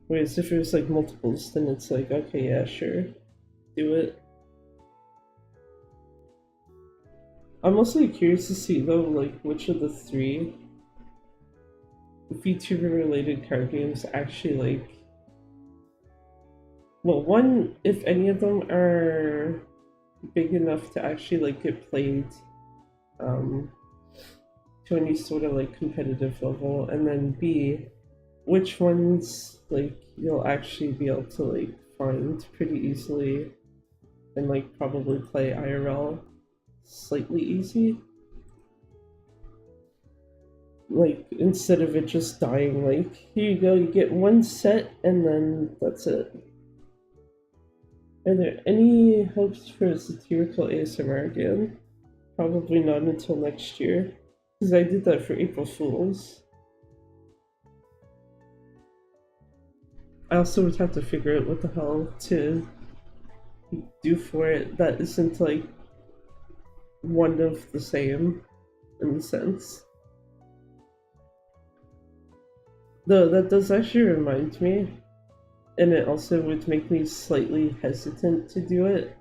Whereas if it was like multiples, then it's like, okay, yeah, sure, do it. I'm mostly curious to see though, like, which of the 3 VTuber related card games actually like, well, one, if any of them are big enough to actually like get played to any sort of like competitive level, and then B, which ones like you'll actually be able to like find pretty easily and like probably play IRL slightly easy. Like, instead of it just dying, like, here you go, you get one set and then that's it. Are there any hopes for satirical ASMR again? Probably not until next year, because I did that for April Fools. I also would have to figure out what the hell to do for it that isn't like one of the same in a sense. Though that does actually remind me, and it also would make me slightly hesitant to do it.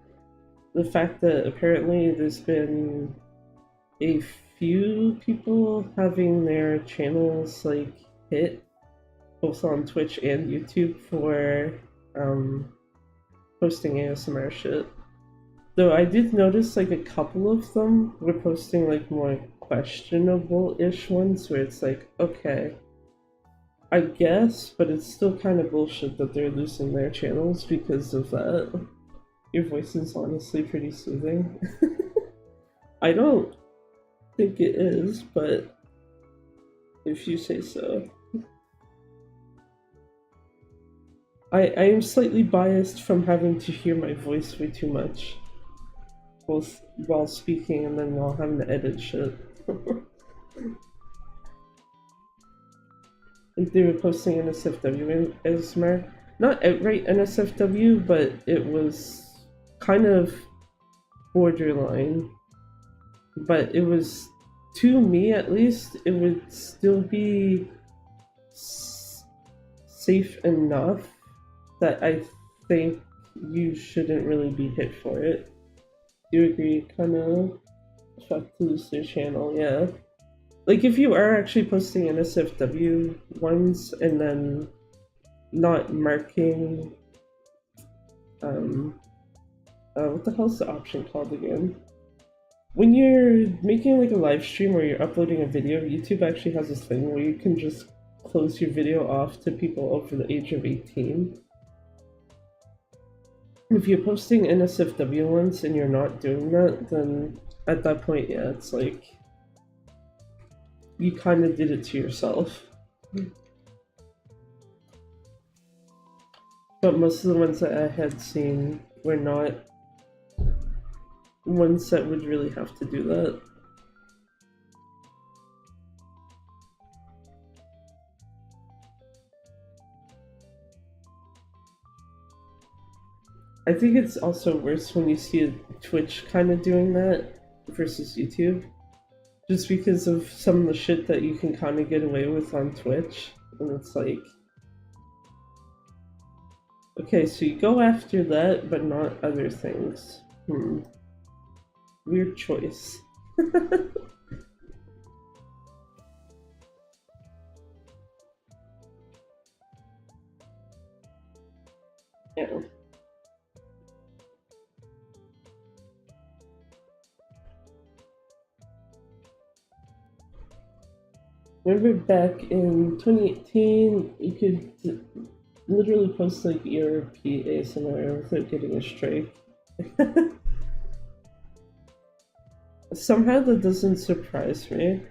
The fact that apparently there's been a few people having their channels like hit both on Twitch and YouTube for posting ASMR shit. Though I did notice like a couple of them were posting like more questionable-ish ones where it's like, okay, I guess, but it's still kind of bullshit that they're losing their channels because of that. Your voice is honestly pretty soothing. I don't think it is, but if you say so. I am slightly biased from having to hear my voice way too much, both while speaking and then while having to edit shit. Like they were posting NSFW ASMR. Not outright NSFW, but it was kind of borderline. But it was, to me at least, it would still be safe enough that I think you shouldn't really be hit for it. Do you agree? Kind of fuck to lose their channel, yeah. Like if you are actually posting NSFW ones and then not marking, what the hell's the option called again? When you're making like a live stream or you're uploading a video, YouTube actually has this thing where you can just close your video off to people over the age of 18. If you're posting NSFW ones and you're not doing that, then at that point, yeah, it's like you kind of did it to yourself. But most of the ones that I had seen were not ones that would really have to do that. I think it's also worse when you see Twitch kind of doing that versus YouTube. Just because of some of the shit that you can kind of get away with on Twitch. And it's like, okay, so you go after that, but not other things. Weird choice. Yeah. Remember back in 2018, you could literally post like ERP ASMR without getting a strike. Somehow that doesn't surprise me.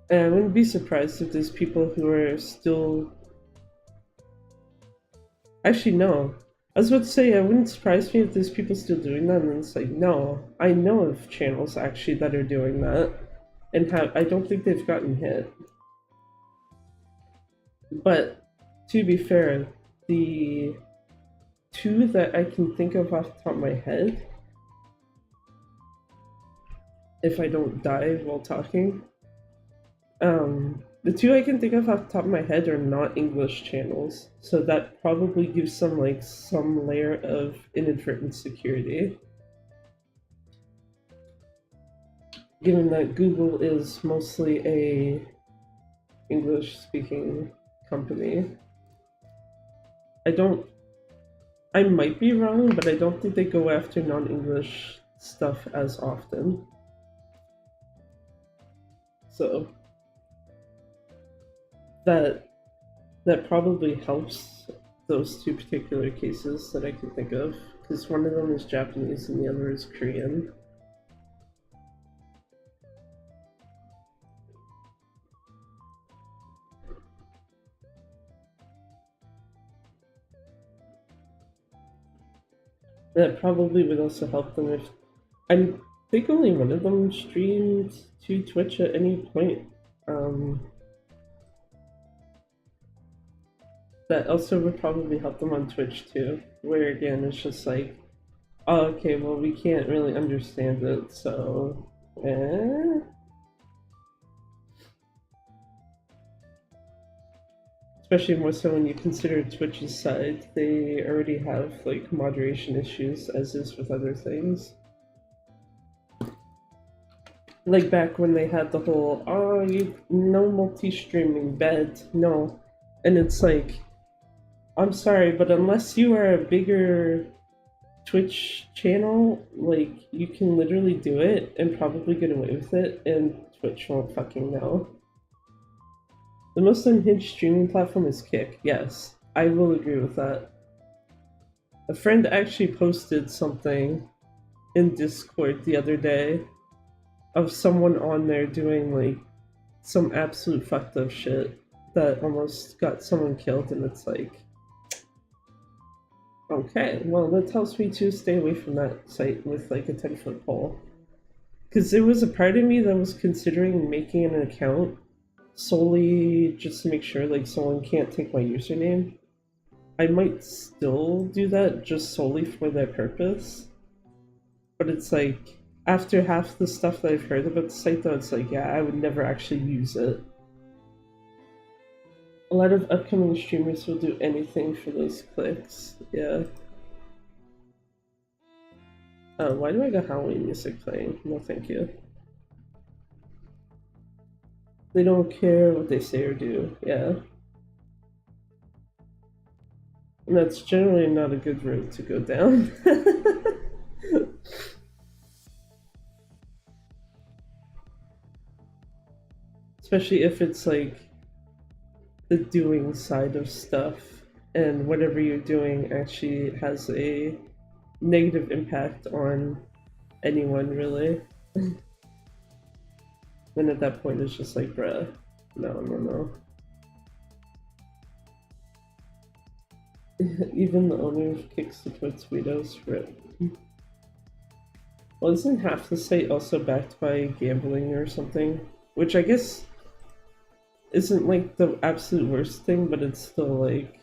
And I wouldn't be surprised if there's people who are still... Actually, no. I was about to say, it wouldn't surprise me if there's people still doing that, and it's like, no. I know of channels actually that are doing that, and I don't think they've gotten hit. But, to be fair, the two that I can think of off the top of my head, if I don't die while talking, the two I can think of off the top of my head are not English channels, so that probably gives some layer of inadvertent security. Given that Google is mostly a English-speaking company. I might be wrong, but I don't think they go after non-English stuff as often. So that probably helps those two particular cases that I can think of, because one of them is Japanese and the other is Korean. That probably would also help them if I think only one of them streamed to Twitch at any point. Um, that also would probably help them on Twitch too, where again it's just like, oh, okay, well we can't really understand it, so eh. Especially more so when you consider Twitch's side, they already have like moderation issues, as is with other things. Like back when they had the whole, oh, you no multi-streaming bed, no, and it's like, I'm sorry, but unless you are a bigger Twitch channel, like you can literally do it and probably get away with it, and Twitch won't fucking know. The most unhinged streaming platform is Kick. Yes, I will agree with that. A friend actually posted something in Discord the other day of someone on there doing like some absolute fucked up shit that almost got someone killed, and it's like, okay, well, that tells me to stay away from that site with like a 10-foot pole. Because there was a part of me that was considering making an account solely just to make sure like someone can't take my username. I might still do that just solely for that purpose. But it's like, after half the stuff that I've heard about the site though, it's like, yeah, I would never actually use it. A lot of upcoming streamers will do anything for those clicks, yeah. Why do I got Halloween music playing? No thank you. They don't care what they say or do, yeah. And that's generally not a good road to go down. Especially if it's like the doing side of stuff, and whatever you're doing actually has a negative impact on anyone, really. Then at that point, it's just like, bruh, no. Even the owner kicks the Twitch Sweetos for it. Well, isn't half the site also backed by gambling or something? Which I guess isn't like the absolute worst thing, but it's still like,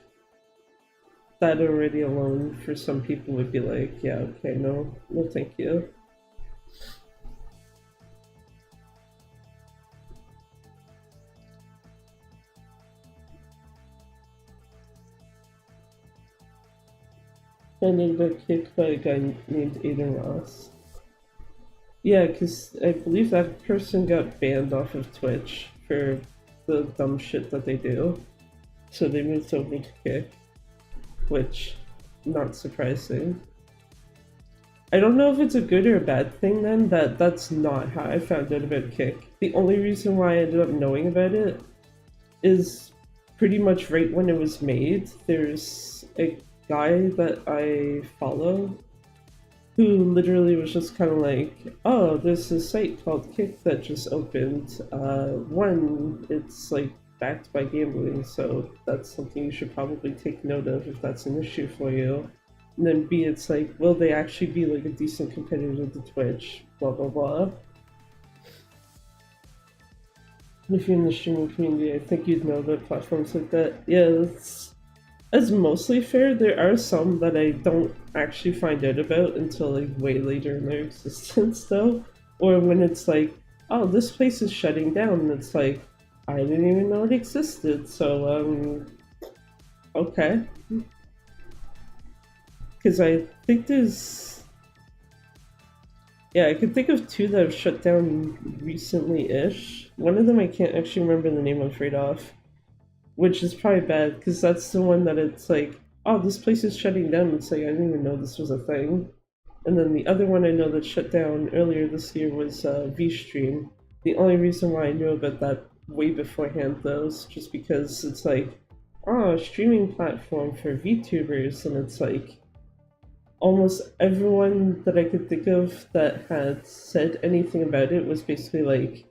that already alone for some people would be like, yeah, okay, no thank you. And then got kicked by a guy named Aiden Ross. Yeah, because I believe that person got banned off of Twitch for the dumb shit that they do. So they moved over to Kick, which, not surprising. I don't know if it's a good or a bad thing then, that's not how I found out about Kick. The only reason why I ended up knowing about it is pretty much right when it was made. There's a guy that I follow who literally was just kind of like, oh, there's a site called Kick that just opened. One, it's like backed by gambling, so that's something you should probably take note of if that's an issue for you. And then B, it's like, will they actually be like a decent competitor to Twitch? Blah blah blah. If you're in the streaming community, I think you'd know that platforms like that. Yeah, that's mostly fair. There are some that I don't actually find out about until like way later in their existence though. Or when it's like, oh, this place is shutting down, and it's like, I didn't even know it existed, so okay. Because I think there's, yeah, I could think of two that have shut down recently-ish. One of them I can't actually remember the name of right off, which is probably bad, because that's the one that it's like, oh, this place is shutting down. It's like, I didn't even know this was a thing. And then the other one I know that shut down earlier this year was VStream. The only reason why I knew about that way beforehand, though, is just because it's like, oh, a streaming platform for VTubers, and it's like, almost everyone that I could think of that had said anything about it was basically like,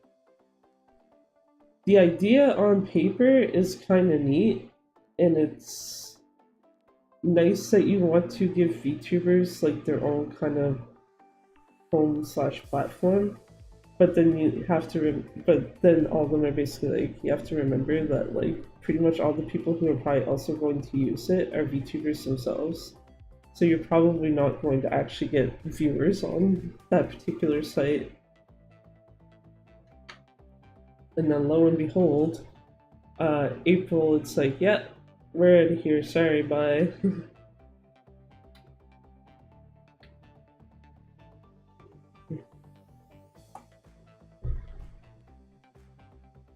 the idea on paper is kind of neat, and it's nice that you want to give VTubers like their own kind of home slash platform, but then you have to but then all of them are basically like you have to remember that like pretty much all the people who are probably also going to use it are VTubers themselves. So you're probably not going to actually get viewers on that particular site. And then lo and behold, April, it's like, yeah, we're out of here. Sorry, bye.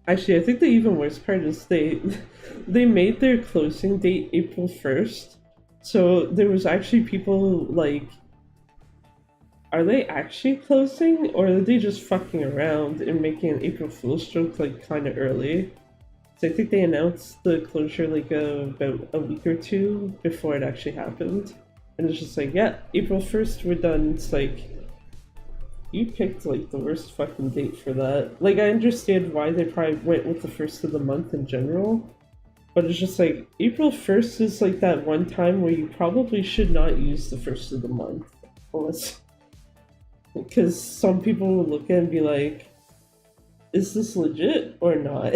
Actually, I think the even worse part is they made their closing date April 1st. So there was actually people like, are they actually closing or are they just fucking around and making an April Fool's joke like kind of early? So I think they announced the closure like about a week or two before it actually happened. And it's just like, yeah, April 1st, we're done. It's like, you picked like the worst fucking date for that. Like, I understand why they probably went with the first of the month in general, but it's just like, April 1st is like that one time where you probably should not use the first of the month. Unless, because some people will look at it and be like, is this legit or not?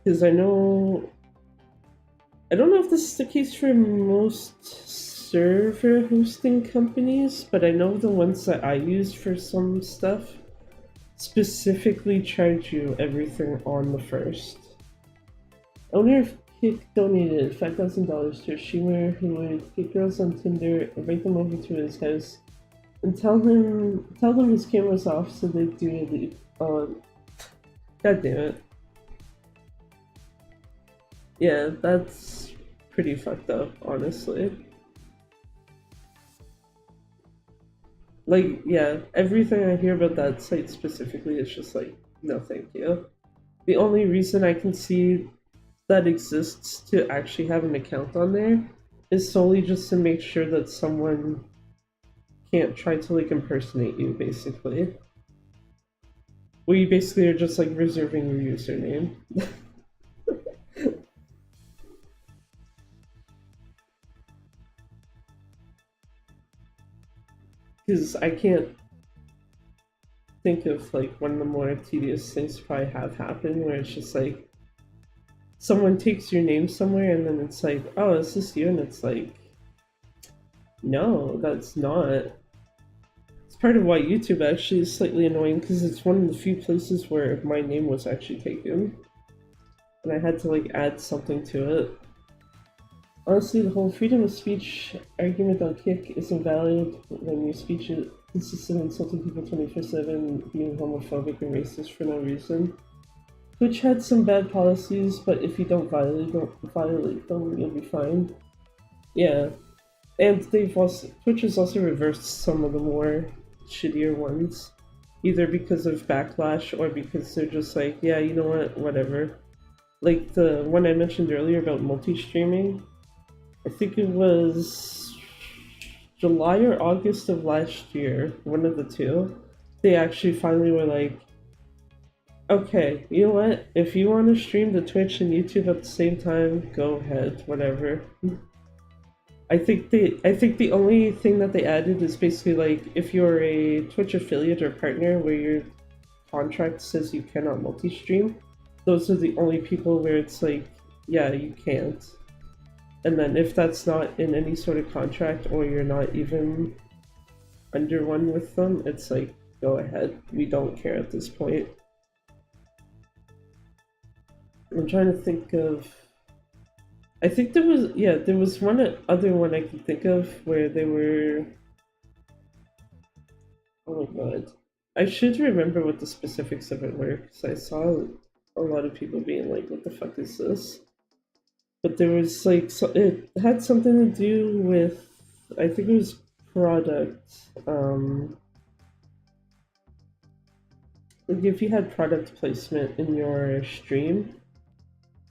Because I don't know if this is the case for most server hosting companies, but I know the ones that I use for some stuff specifically charge you everything on the first. I wonder if Kick donated $5,000 to a streamer who would get girls on Tinder, invite them over to his house, and tell them his camera's off so they do it. God damn it. Yeah, that's pretty fucked up, honestly. Like, yeah, everything I hear about that site specifically is just like, no, thank you. The only reason I can see that exists to actually have an account on there is solely just to make sure that someone can't try to like impersonate you, basically. Where you basically are just like reserving your username. Because I can't think of like one of the more tedious things to probably have happened where it's just like someone takes your name somewhere and then it's like, oh, is this you? And it's like, no, that's not. It's part of why YouTube actually is slightly annoying because it's one of the few places where my name was actually taken. And I had to like add something to it. Honestly, the whole freedom of speech argument on Kick is invalid when your speech is consists of insulting people 24/7, being homophobic and racist for no reason. Twitch had some bad policies, but if you don't violate them, you'll be fine. Yeah, and Twitch has also reversed some of the more shittier ones, either because of backlash or because they're just like, yeah, you know what, whatever. Like the one I mentioned earlier about multi-streaming, I think it was July or August of last year, one of the two, they actually finally were like, okay, you know what? If you want to stream to Twitch and YouTube at the same time, go ahead, whatever. I think the only thing that they added is basically like if you're a Twitch affiliate or partner where your contract says you cannot multi-stream, those are the only people where it's like, yeah, you can't. And then if that's not in any sort of contract or you're not even under one with them, it's like, go ahead. We don't care at this point. I'm trying to think of. I think there was one other one I can think of where they were. Oh my god. I should remember what the specifics of it were because I saw a lot of people being like, what the fuck is this? But there was like it had something to do with I think it was product. Like if you had product placement in your stream,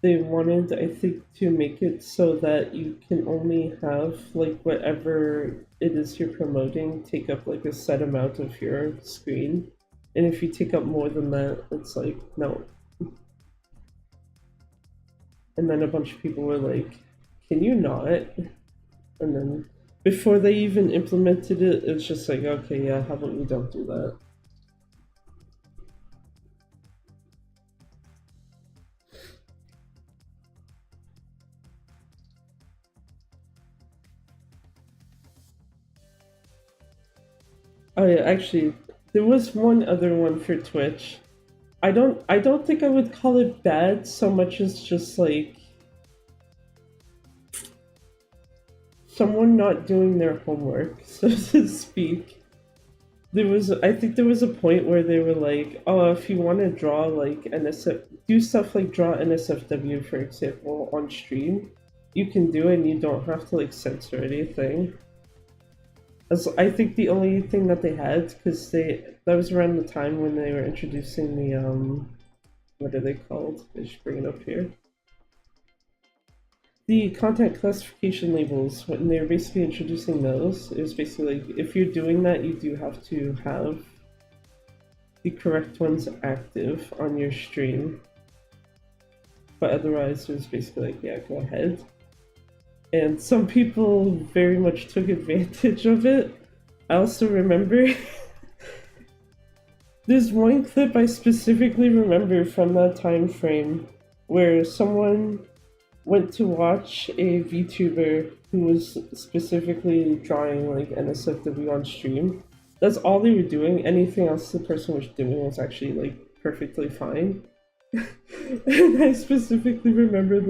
they wanted I think to make it so that you can only have like whatever it is you're promoting take up like a set amount of your screen And if you take up more than that, it's like, no. And then a bunch of people were like, can you not? And then before they even implemented it, it's just like, okay, yeah, how about we don't do that? Oh yeah, actually, there was one other one for Twitch. I don't think I would call it bad so much as just like someone not doing their homework, so to speak. I think there was a point where they were like, oh, if you want to draw like NSF, do stuff like draw NSFW, for example, on stream, you can do it and you don't have to like censor anything. As I think the only thing that they had, because that was around the time when they were introducing the what are they called? I should bring it up here. The content classification labels, when they're basically introducing those, it was basically like, if you're doing that, you do have to have the correct ones active on your stream. But otherwise, it was basically like, yeah, go ahead. And some people very much took advantage of it. I also remember there's one clip I specifically remember from that time frame where someone went to watch a VTuber who was specifically drawing like NSFW on stream. That's all they were doing. Anything else the person was doing was actually like perfectly fine. And I specifically remember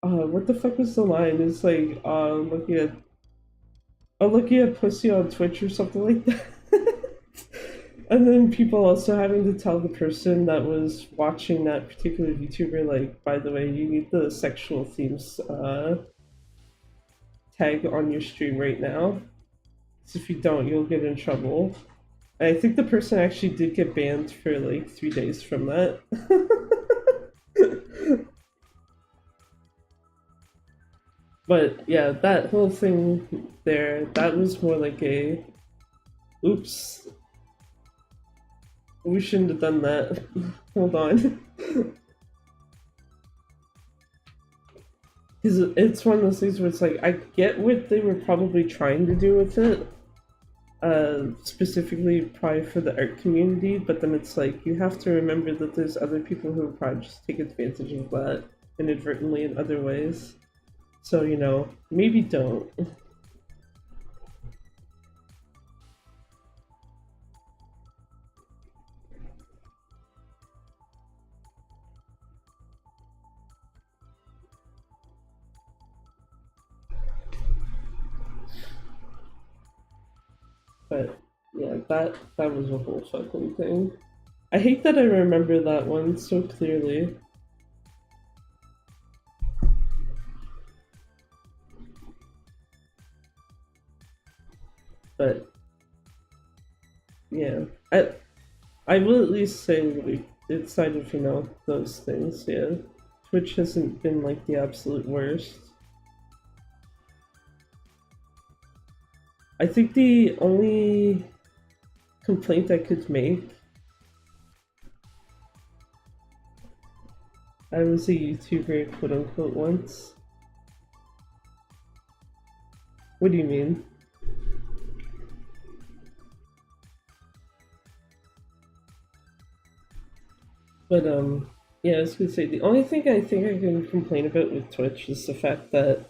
what the fuck was the line? It's like looking at pussy on Twitch or something like that. And then people also having to tell the person that was watching that particular VTuber, like, by the way, you need the sexual themes tag on your stream right now. So if you don't, you'll get in trouble. And I think the person actually did get banned for like 3 days from that. But yeah, that whole thing there, that was more like a oops, we shouldn't have done that. Hold on. Because it's one of those things where it's like, I get what they were probably trying to do with it, specifically probably for the art community, but then it's like, you have to remember that there's other people who will probably just take advantage of that inadvertently in other ways. So, you know, maybe don't. But yeah, that was a whole fucking thing. I hate that I remember that one so clearly. But yeah, I will at least say, like, outside of, you know, those things, yeah, Twitch hasn't been like the absolute worst. I think the only complaint I could make, I was a YouTuber, quote unquote, once. What do you mean? But yeah, I was gonna say the only thing I think I can complain about with Twitch is the fact that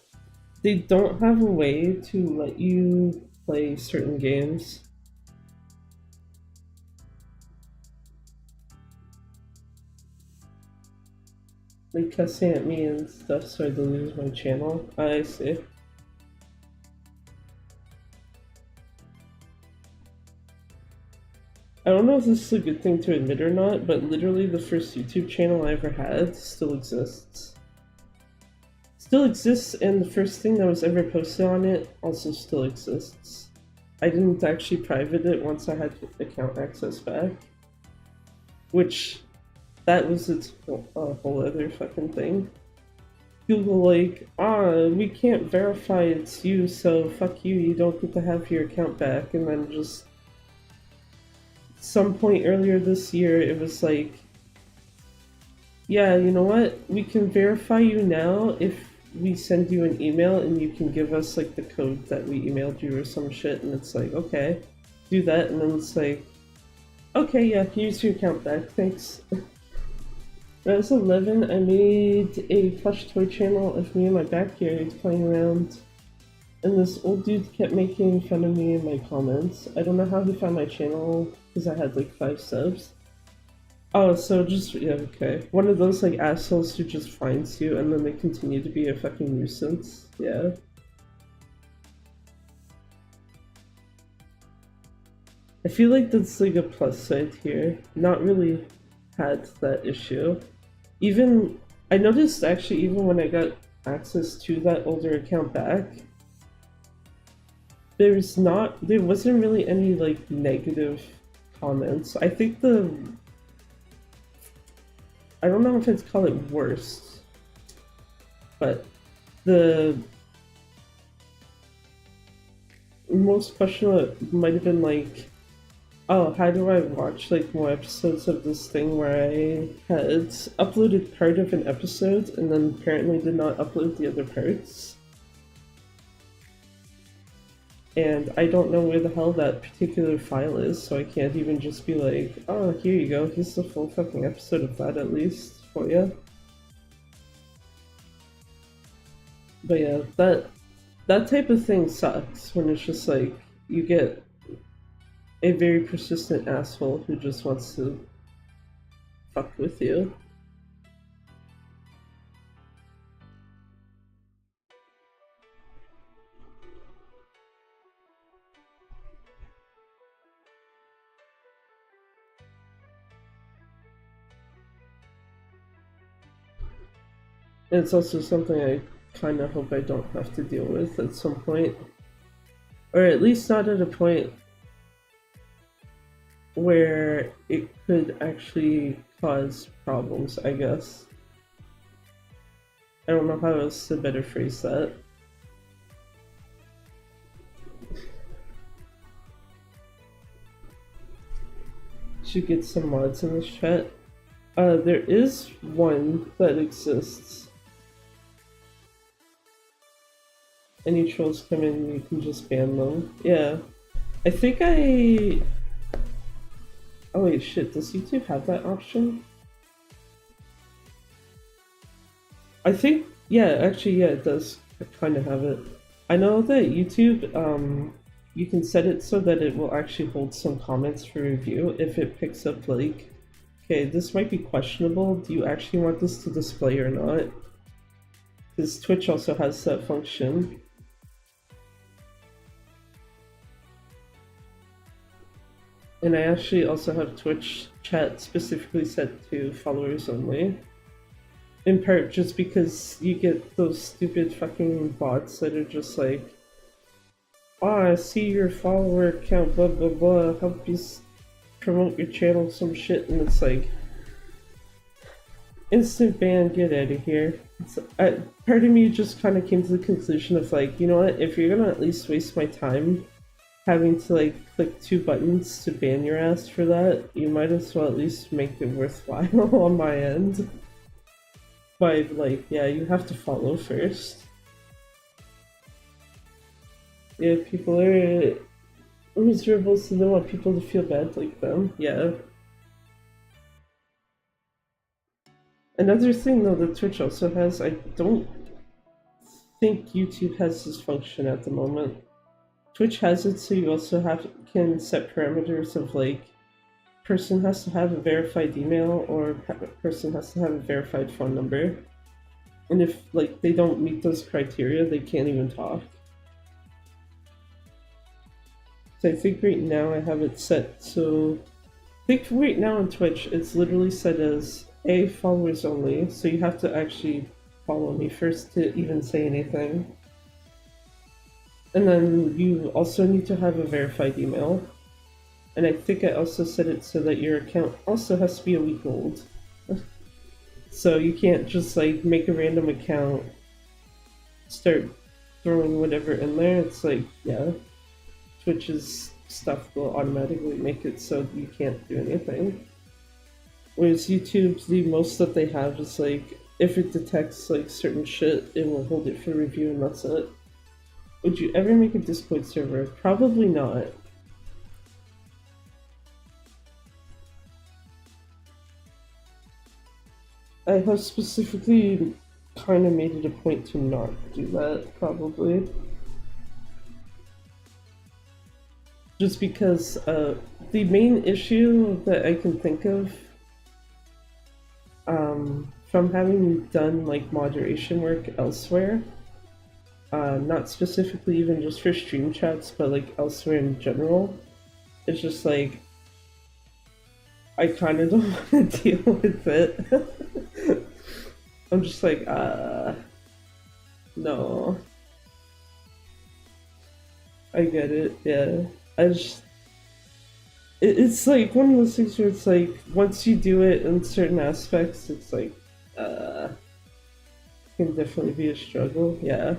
they don't have a way to let you play certain games. Like cussing at me and stuff, so I don't lose my channel. I see. I don't know if this is a good thing to admit or not, but literally the first YouTube channel I ever had still exists. Still exists, and the first thing that was ever posted on it also still exists. I didn't actually private it once I had account access back. Which, that was its whole other fucking thing. Google like, we can't verify it's you, so fuck you, you don't get to have your account back, and then just some point earlier this year, it was like, yeah, you know what? We can verify you now if we send you an email and you can give us like the code that we emailed you or some shit. And it's like, okay, do that. And then it's like, okay, yeah, use your account back. Thanks. When I was 11, I made a plush toy channel of me in my backyard playing around. And this old dude kept making fun of me in my comments. I don't know how he found my channel because I had like 5 subs. Oh, so just, yeah, okay. One of those like assholes who just finds you and then they continue to be a fucking nuisance. Yeah. I feel like that's like a plus side here. Not really had that issue. Even, I noticed actually even when I got access to that older account back, there wasn't really any like negative comments. I think I don't know if it's called it worst, but the most questionable might have been like, oh, how do I watch like more episodes of this thing where I had uploaded part of an episode and then apparently did not upload the other parts? And I don't know where the hell that particular file is, so I can't even just be like, oh, here you go, here's the full fucking episode of that at least for you. But yeah, that type of thing sucks when it's just like, you get a very persistent asshole who just wants to fuck with you. And it's also something I kind of hope I don't have to deal with at some point. Or at least not at a point where it could actually cause problems, I guess. I don't know how else to better phrase that. Should get some mods in this chat. There is one that exists. Any trolls come in, you can just ban them. Yeah. I think I... Oh wait, shit, does YouTube have that option? I think, yeah, actually, yeah, it does kind of have it. I know that YouTube, you can set it so that it will actually hold some comments for review if it picks up like, okay, this might be questionable, do you actually want this to display or not? Because Twitch also has that function. And I actually also have Twitch chat specifically set to followers only. In part just because you get those stupid fucking bots that are just like, oh, I see your follower count, blah blah blah, help you promote your channel, some shit, and it's like, instant ban, get out of here. Part of me just kind of came to the conclusion of like, you know what, if you're gonna at least waste my time having to like click 2 buttons to ban your ass for that, you might as well at least make it worthwhile on my end. But like, yeah, you have to follow first. Yeah, people are miserable, so they want people to feel bad like them. Yeah. Another thing though that Twitch also has, I don't think YouTube has this function at the moment. Twitch has it so you also can set parameters of like, person has to have a verified email or person has to have a verified phone number. And if like they don't meet those criteria, they can't even talk. So I think right now I have it set so, I think right now on Twitch it's literally set as followers only, so you have to actually follow me first to even say anything. And then you also need to have a verified email. And I think I also set it so that your account also has to be a week old. So you can't just like make a random account, start throwing whatever in there. It's like, yeah, Twitch is stuff will automatically make it so you can't do anything. Whereas YouTube, the most that they have is like if it detects like certain shit, it will hold it for review and that's it. Would you ever make a Discord server? Probably not. I have specifically kind of made it a point to not do that, probably. Just because the main issue that I can think of from having done like moderation work elsewhere, not specifically even just for stream chats, but like elsewhere in general, it's just like I kind of don't want to deal with it. I'm just like, no. I get it, yeah. I just, it's like one of those things where it's like, once you do it in certain aspects, it's like, it can definitely be a struggle, yeah.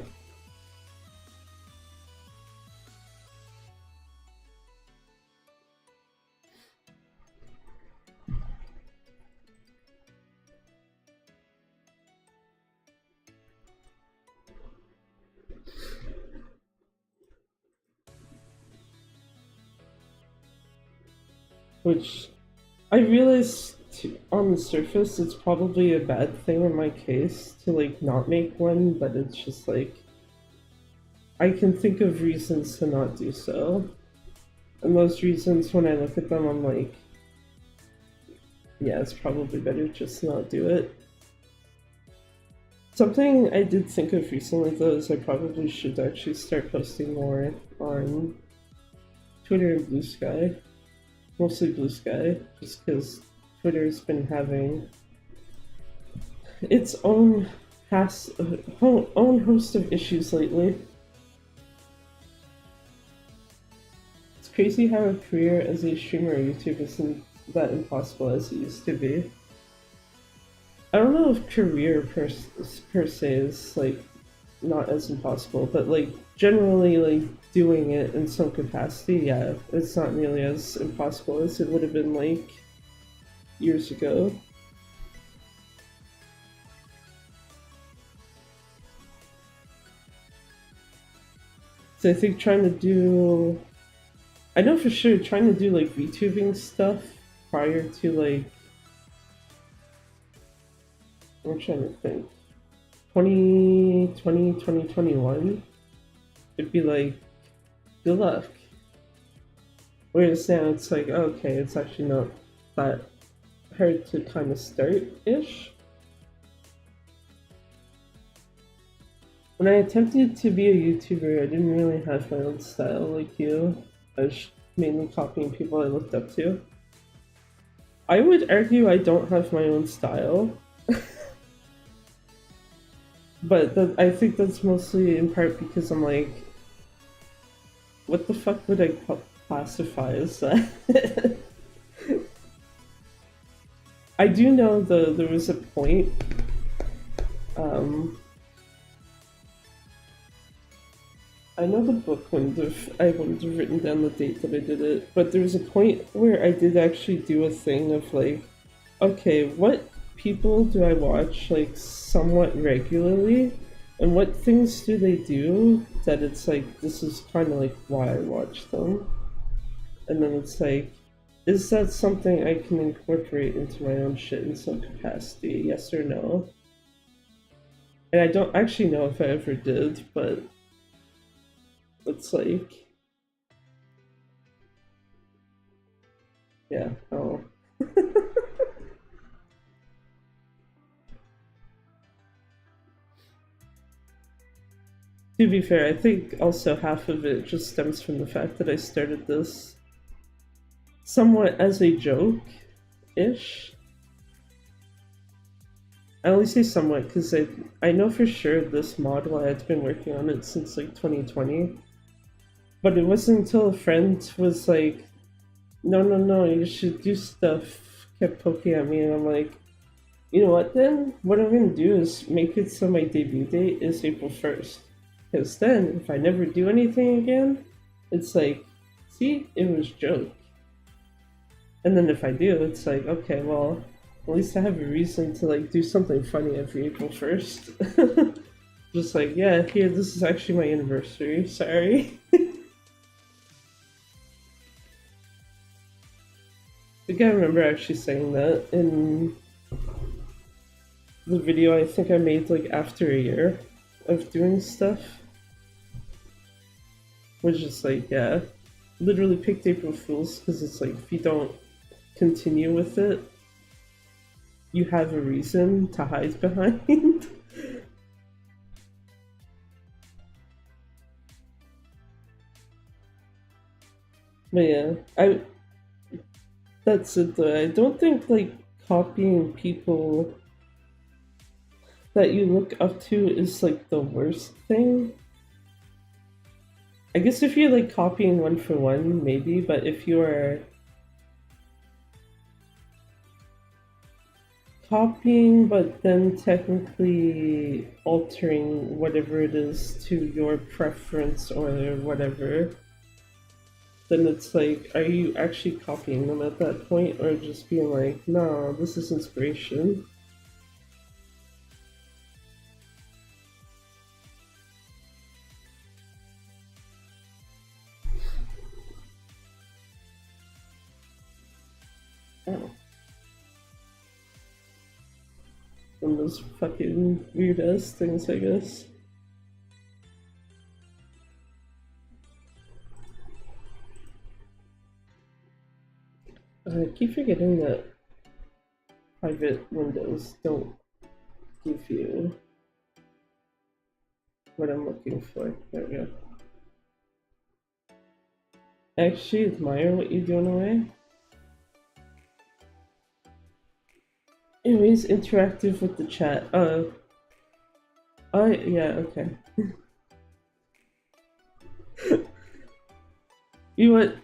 Which I realize on the surface it's probably a bad thing in my case to like not make one, but it's just like I can think of reasons to not do so. And those reasons, when I look at them, I'm like, yeah, it's probably better just not do it. Something I did think of recently though is I probably should actually start posting more on Twitter and Blue Sky. Mostly Blue Sky, just because Twitter's been having its own host of issues lately. It's crazy how a career as a streamer or YouTuber isn't that impossible as it used to be. I don't know if career per se is like not as impossible, but like generally like doing it in some capacity, yeah, it's not nearly as impossible as it would have been like years ago. So I think I know for sure trying to do like VTubing stuff prior to like, I'm trying to think, 2020, 2021, it'd be like, good luck. Whereas now it's like, okay, it's actually not that hard to kind of start-ish. When I attempted to be a YouTuber, I didn't really have my own style like you. I was mainly copying people I looked up to. I would argue I don't have my own style. But I think that's mostly in part because I'm like, what the fuck would I classify as that? I do know there was a point, I know the book I wouldn't have written down the date that I did it, but there was a point where I did actually do a thing of like, okay, what people do I watch like somewhat regularly, and what things do they do that it's like, this is kind of like why I watch them. And then it's like, is that something I can incorporate into my own shit in some capacity, yes or no? And I don't actually know if I ever did, but it's like, yeah, oh. To be fair, I think also half of it just stems from the fact that I started this somewhat as a joke-ish. I only say somewhat because I know for sure this model I had been working on it since like 2020. But it wasn't until a friend was like, no, you should do stuff, kept poking at me, and I'm like, you know what then? What I'm gonna do is make it so my debut date is April 1st. Because then, if I never do anything again, it's like, see, it was joke. And then if I do, it's like, okay, well, at least I have a reason to like do something funny every April 1st. Just like, yeah, here, this is actually my anniversary. Sorry. I think I remember actually saying that in the video I think I made like after a year of doing stuff. Which is like, yeah, literally picked April Fools because it's like if you don't continue with it, you have a reason to hide behind. But yeah, that's it though. I don't think like copying people that you look up to is like the worst thing. I guess if you're like copying one for one, maybe, but if you are copying but then technically altering whatever it is to your preference or whatever, then it's like, are you actually copying them at that point or just being like, no, this is inspiration? Oh. One of those fucking weird ass things, I guess. I keep forgetting that private windows don't give you what I'm looking for. There we go. I actually admire what you're doing away. Anyways, interactive with the chat. Oh, yeah, okay. You know what?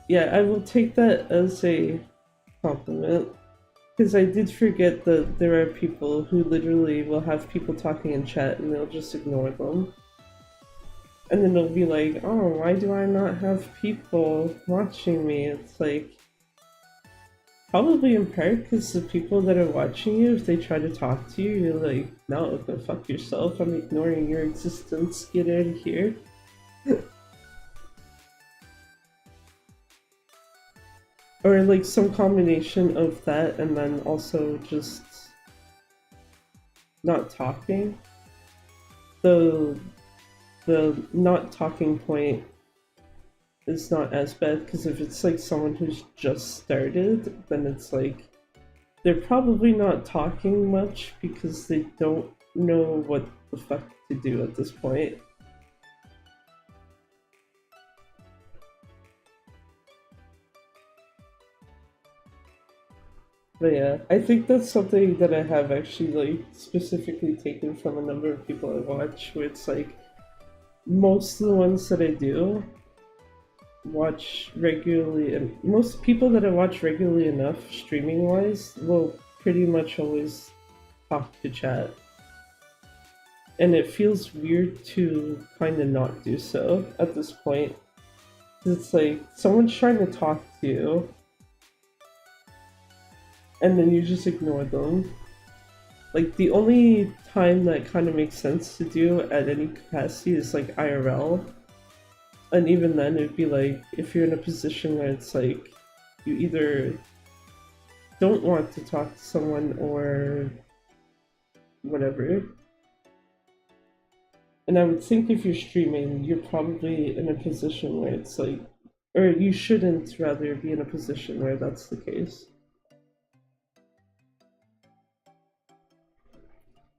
Yeah, I will take that as a compliment. Because I did forget that there are people who literally will have people talking in chat and they'll just ignore them. And then they'll be like, oh, why do I not have people watching me? It's like, probably in part because the people that are watching you, if they try to talk to you, you're like, no, go fuck yourself. I'm ignoring your existence. Get out of here. Or like some combination of that and then also just not talking. The not talking point is not as bad because if it's like someone who's just started, then it's like they're probably not talking much because they don't know what the fuck to do at this point. But yeah, I think that's something that I have actually like specifically taken from a number of people I watch, where it's like most of the ones that I do watch regularly, and most people that I watch regularly enough streaming wise will pretty much always talk to chat. And it feels weird to kind of not do so at this point. It's like someone's trying to talk to you and then you just ignore them. Like the only time that kind of makes sense to do at any capacity is like IRL. And even then it'd be like if you're in a position where it's like you either don't want to talk to someone or whatever. And I would think if you're streaming, you're probably in a position where it's like, or you shouldn't rather be in a position where that's the case.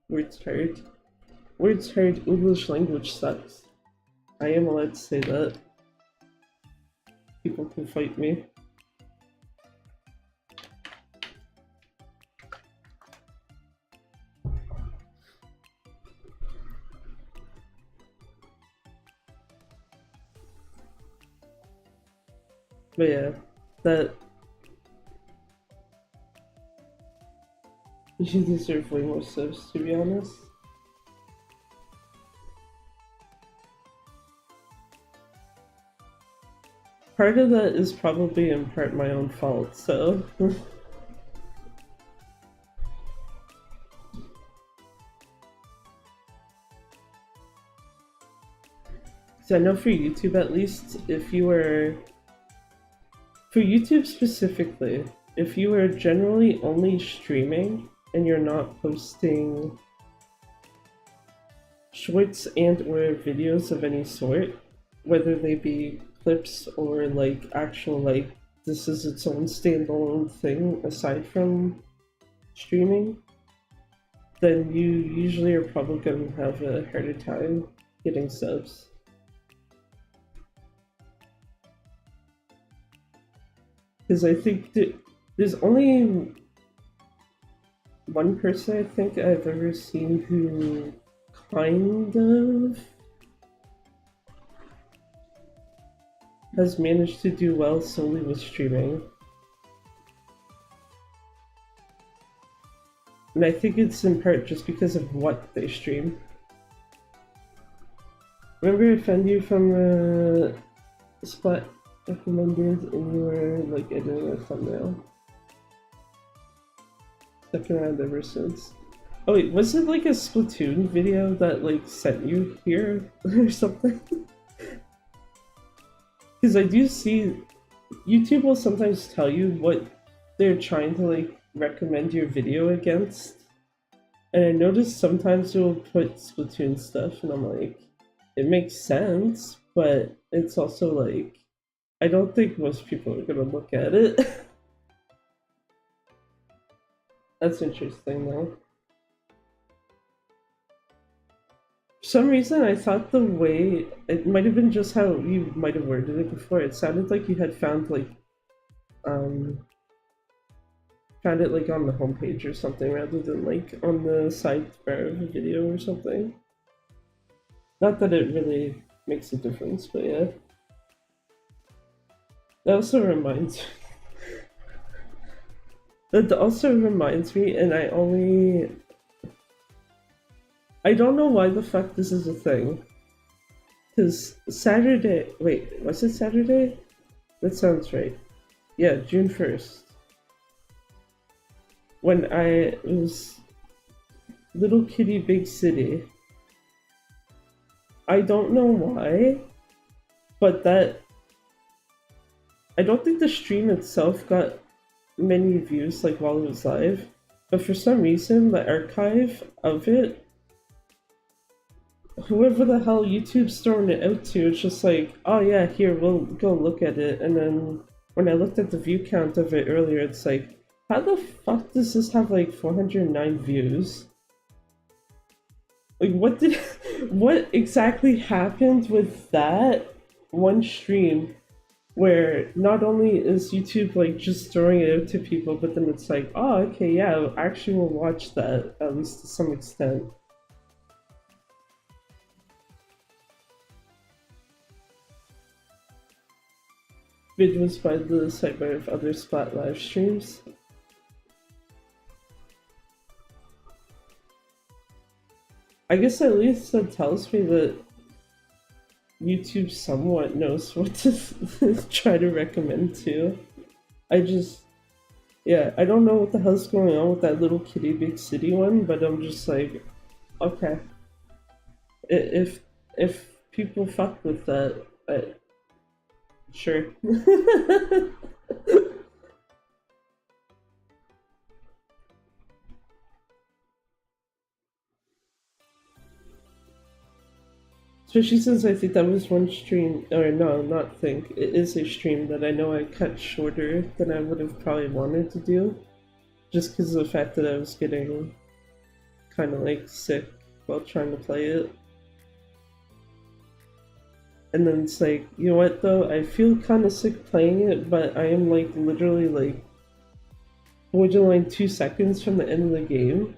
Words heard. Words heard, English language sucks. I am allowed to say that. People can fight me. But yeah, that you deserve way more subs, to be honest. part of that is probably in part my own fault, so. So I know for YouTube at least, if you were, for YouTube specifically, if you are generally only streaming and you're not posting shorts and or videos of any sort, whether they be clips or like actual like this is its own standalone thing aside from streaming, then you usually are probably going to have a harder time getting subs. Because I think there's only one person I think I've ever seen who kind of has managed to do well solely with streaming. And I think it's in part just because of what they stream. Remember I found you from the spot recommended and you were like editing a thumbnail? Stuck around ever since. Oh wait, was it like a Splatoon video that like sent you here or something? Because I do see YouTube will sometimes tell you what they're trying to like recommend your video against. And I noticed sometimes it will put Splatoon stuff and I'm like, it makes sense, but it's also like, I don't think most people are gonna look at it. That's interesting though. For some reason I thought the way, it might have been just how you might have worded it before, it sounded like you had found like, found it like on the homepage or something rather than like on the sidebar of a video or something. Not that it really makes a difference, but yeah. That also reminds me, and I don't know why the fuck this is a thing. Because Saturday, wait, was it Saturday? That sounds right. Yeah, June 1st. When I was Little Kitty Big City. I don't know why, but I don't think the stream itself got many views like while it was live, but for some reason the archive of it, whoever the hell YouTube's throwing it out to, it's just like, oh yeah, here, we'll go look at it. And then when I looked at the view count of it earlier, it's like, how the fuck does this have like 409 views? Like what exactly happened with that one stream where not only is YouTube like just throwing it out to people, but then it's like, oh okay, yeah, actually we'll watch that, at least to some extent. Vid was by the sidebar of other Splat live streams. I guess at least that tells me that YouTube somewhat knows what to try to recommend to. Yeah, I don't know what the hell's going on with that Little Kitty Big City one, but I'm just like, okay. If people fuck with that, sure. Especially since I think that was one stream, or no, not think, it is a stream that I know I cut shorter than I would have probably wanted to do. Just because of the fact that I was getting kind of like sick while trying to play it. And then it's like, you know what though, I feel kind of sick playing it, but I am like literally like borderline 2 seconds from the end of the game.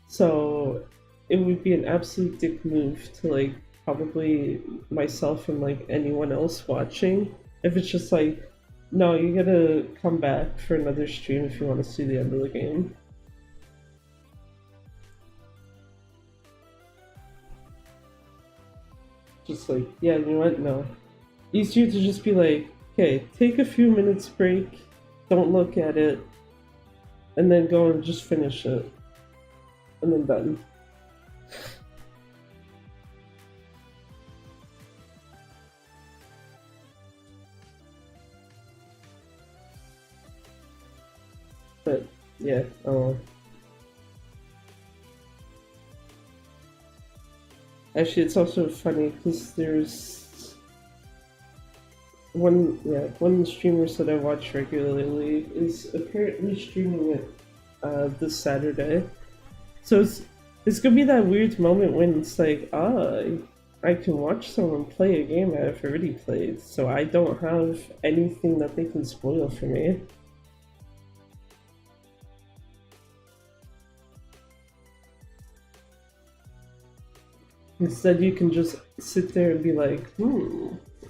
So it would be an absolute dick move to like probably myself and like anyone else watching if it's just like, no, you gotta come back for another stream if you want to see the end of the game. Just like, yeah, you know what, no. Easier to just be like, okay, take a few minutes break, don't look at it, and then go and just finish it. And then done. But yeah, actually, it's also funny because there's one of the streamers that I watch regularly is apparently streaming it this Saturday. So it's gonna be that weird moment when it's like, I can watch someone play a game I've already played, so I don't have anything that they can spoil for me. Instead, you can just sit there and be like,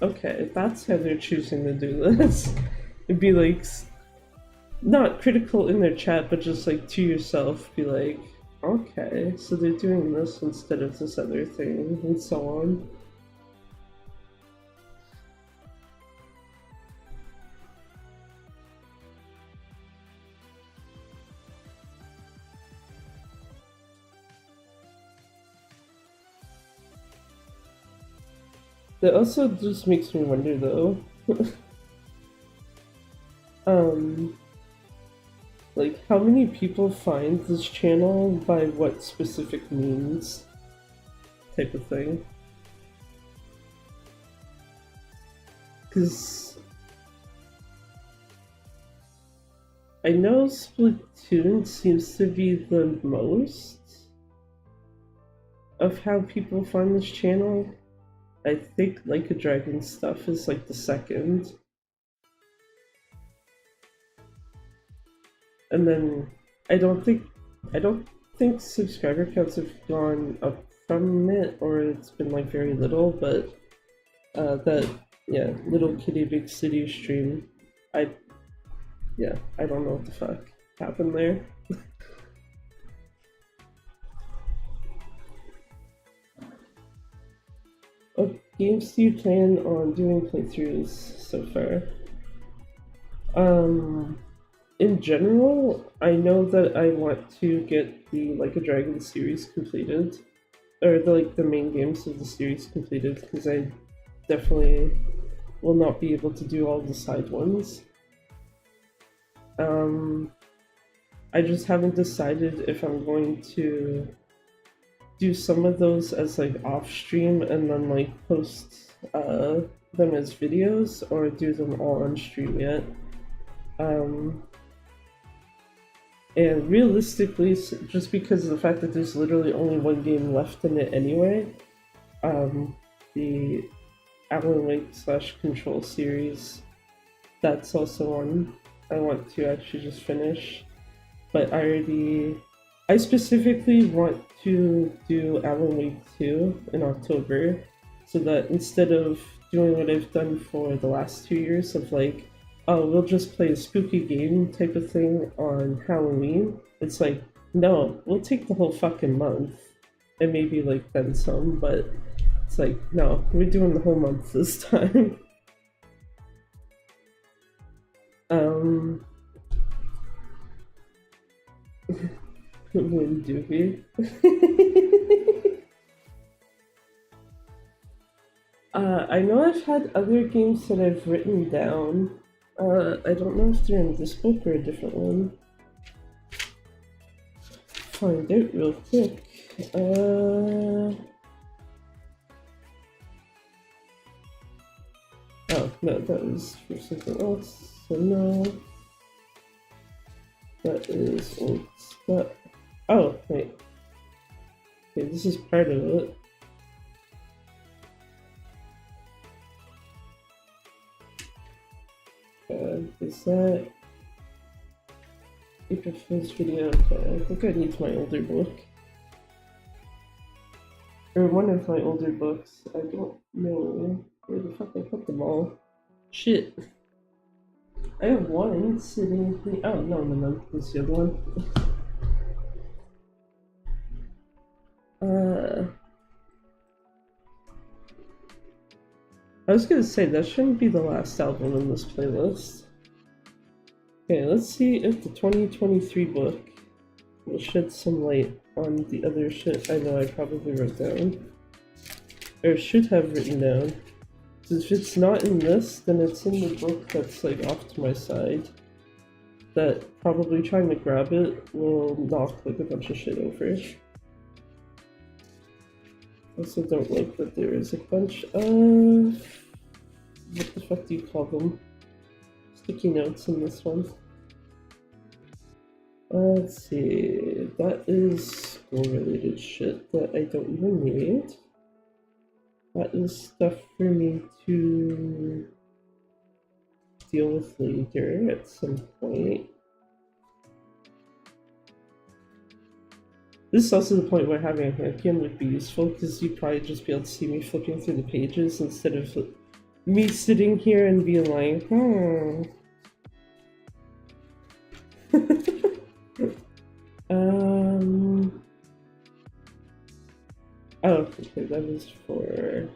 okay, that's how they're choosing to do this. It'd be like, not critical in their chat, but just like to yourself, be like, okay, so they're doing this instead of this other thing, and so on. That also just makes me wonder though. um, like how many people find this channel by what specific means, type of thing. Because I know Splatoon seems to be the most of how people find this channel. I think Like a Dragon stuff is like the second. And then I don't think subscriber counts have gone up from it, or it's been like very little, but that Little Kitty Big City stream, I don't know what the fuck happened there. What games do you plan on doing playthroughs so far? In general, I know that I want to get the Like a Dragon series completed, or the main games of the series completed, because I definitely will not be able to do all the side ones. I just haven't decided if I'm going to do some of those as like off stream and then like post them as videos, or do them all on stream yet. And realistically, just because of the fact that there's literally only one game left in it anyway, the Alan Wake / Control series, that's also one I want to actually just finish. But I specifically want to do Alan Wake 2 in October, so that instead of doing what I've done for the last 2 years of like, oh, we'll just play a spooky game type of thing on Halloween, it's like, no, we'll take the whole fucking month, and maybe like then some, but it's like, no, we're doing the whole month this time. When Doobie. I know I've had other games that I've written down. I don't know if they're in this book or a different one. Find out real quick. Oh, no, that was for something else, so no. That is old stuff. Oh, wait. Okay, this is part of it. Is that April Fool's video? Okay, I think I need my older book. Or one of my older books. I don't know where the fuck I put them all. Shit. I have one sitting. Oh, no, this is the other one. I was gonna say, that shouldn't be the last album in this playlist. Okay, let's see if the 2023 book will shed some light on the other shit I know I probably wrote down. Or should have written down. If it's not in this, then it's in the book that's like off to my side. That probably trying to grab it will knock like a bunch of shit over. Also don't like that there is a bunch of... what the fuck do you call them? Sticky notes in this one. Let's see, that is school related shit that I don't even need. That is stuff for me to deal with later at some point. This is also the point where having a handcam would be useful, because you'd probably just be able to see me flipping through the pages instead of me sitting here and being like, Oh, okay, that was for...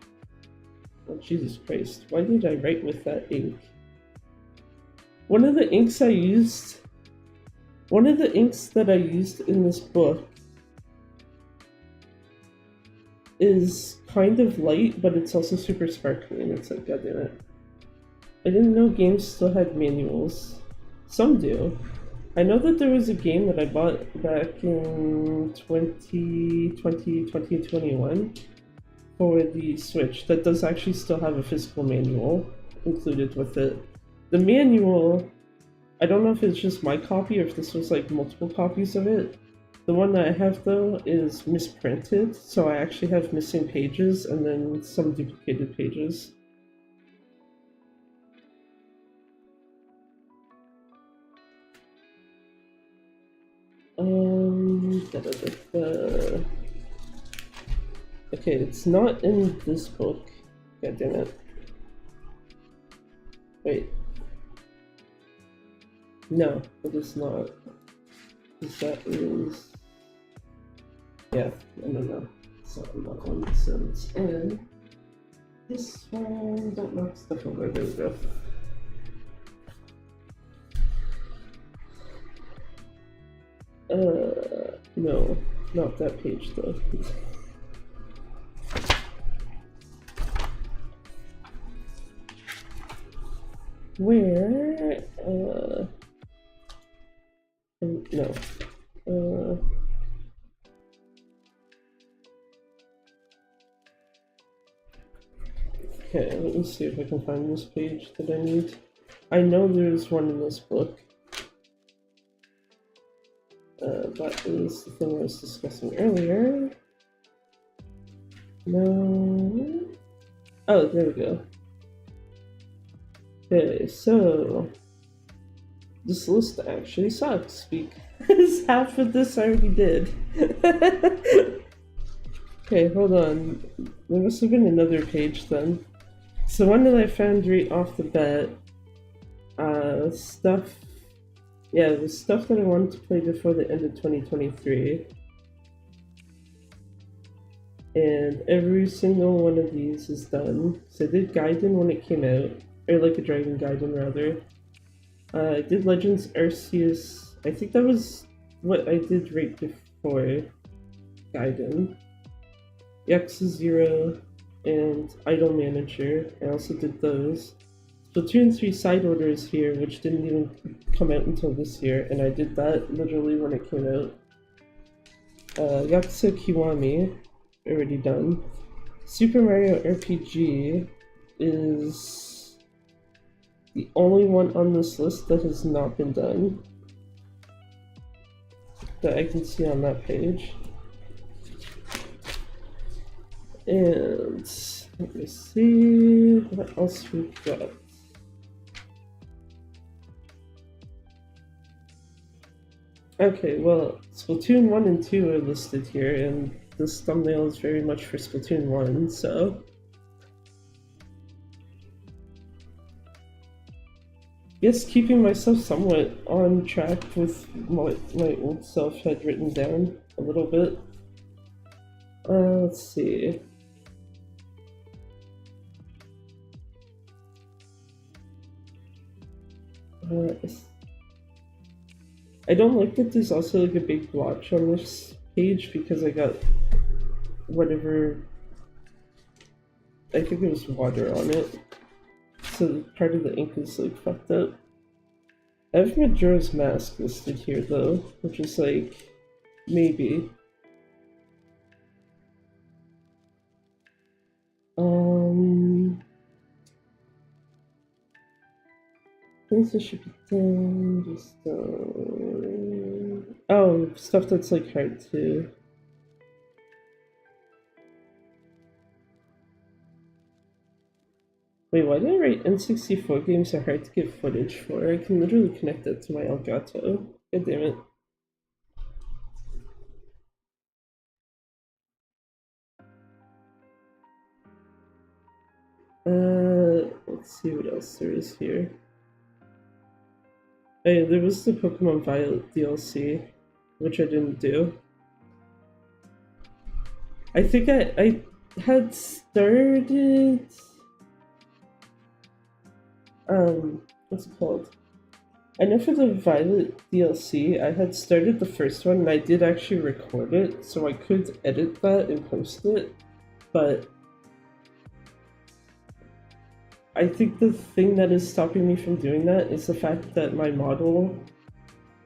oh, Jesus Christ, why did I write with that ink? One of the inks that I used in this book is kind of light, but it's also super sparkly, and it's like, goddamn it. I didn't know games still had manuals. Some do. I know that there was a game that I bought back in 2021 for the Switch that does actually still have a physical manual included with it. The manual, I don't know if it's just my copy or if this was like multiple copies of it. The one that I have though is misprinted, so I actually have missing pages and then some duplicated pages. Okay, it's not in this book. God damn it. Wait. No, it is not. Because that is... yeah, no. So that one, so it's in this one. Don't knock stuff over. There we go. No, not that page though. Where? No. Okay, let me see if I can find this page that I need. I know there's one in this book. That is the thing I was discussing earlier. No. Oh, there we go. Okay, so this list actually sucks because half of this I already did. Okay, hold on. There must have been another page then. So one that I found right off the bat, stuff. Yeah, it was stuff that I wanted to play before the end of 2023. And every single one of these is done. So I did Gaiden when it came out, or like a Dragon Gaiden rather. I did Legends Arceus. I think that was what I did right before Gaiden. Yakuza 0 and Idol Manager. I also did those. Splatoon 3 Side Order is here, which didn't even come out until this year, and I did that literally when it came out. Yakuza Kiwami, already done. Super Mario RPG is the only one on this list that has not been done that I can see on that page. And let me see what else we've got. Okay, well, Splatoon 1 and 2 are listed here, and this thumbnail is very much for Splatoon 1, so... yes, keeping myself somewhat on track with what my old self had written down a little bit. Let's see. Uh, I don't like that there's also like a big blotch on this page because I got whatever, I think it was water on it. So part of the ink is like fucked up. I have Majora's Mask listed here though, which is like, maybe. Things that should be done, just oh, stuff that's like hard to. Wait, why did I write N64 games are hard to get footage for? I can literally connect that to my Elgato. God damn it. Let's see what else there is here. Oh yeah, there was the Pokemon Violet DLC, which I didn't do. I think I had started what's it called? I know for the Violet DLC, I had started the first one and I did actually record it, so I could edit that and post it, but I think the thing that is stopping me from doing that is the fact that my model,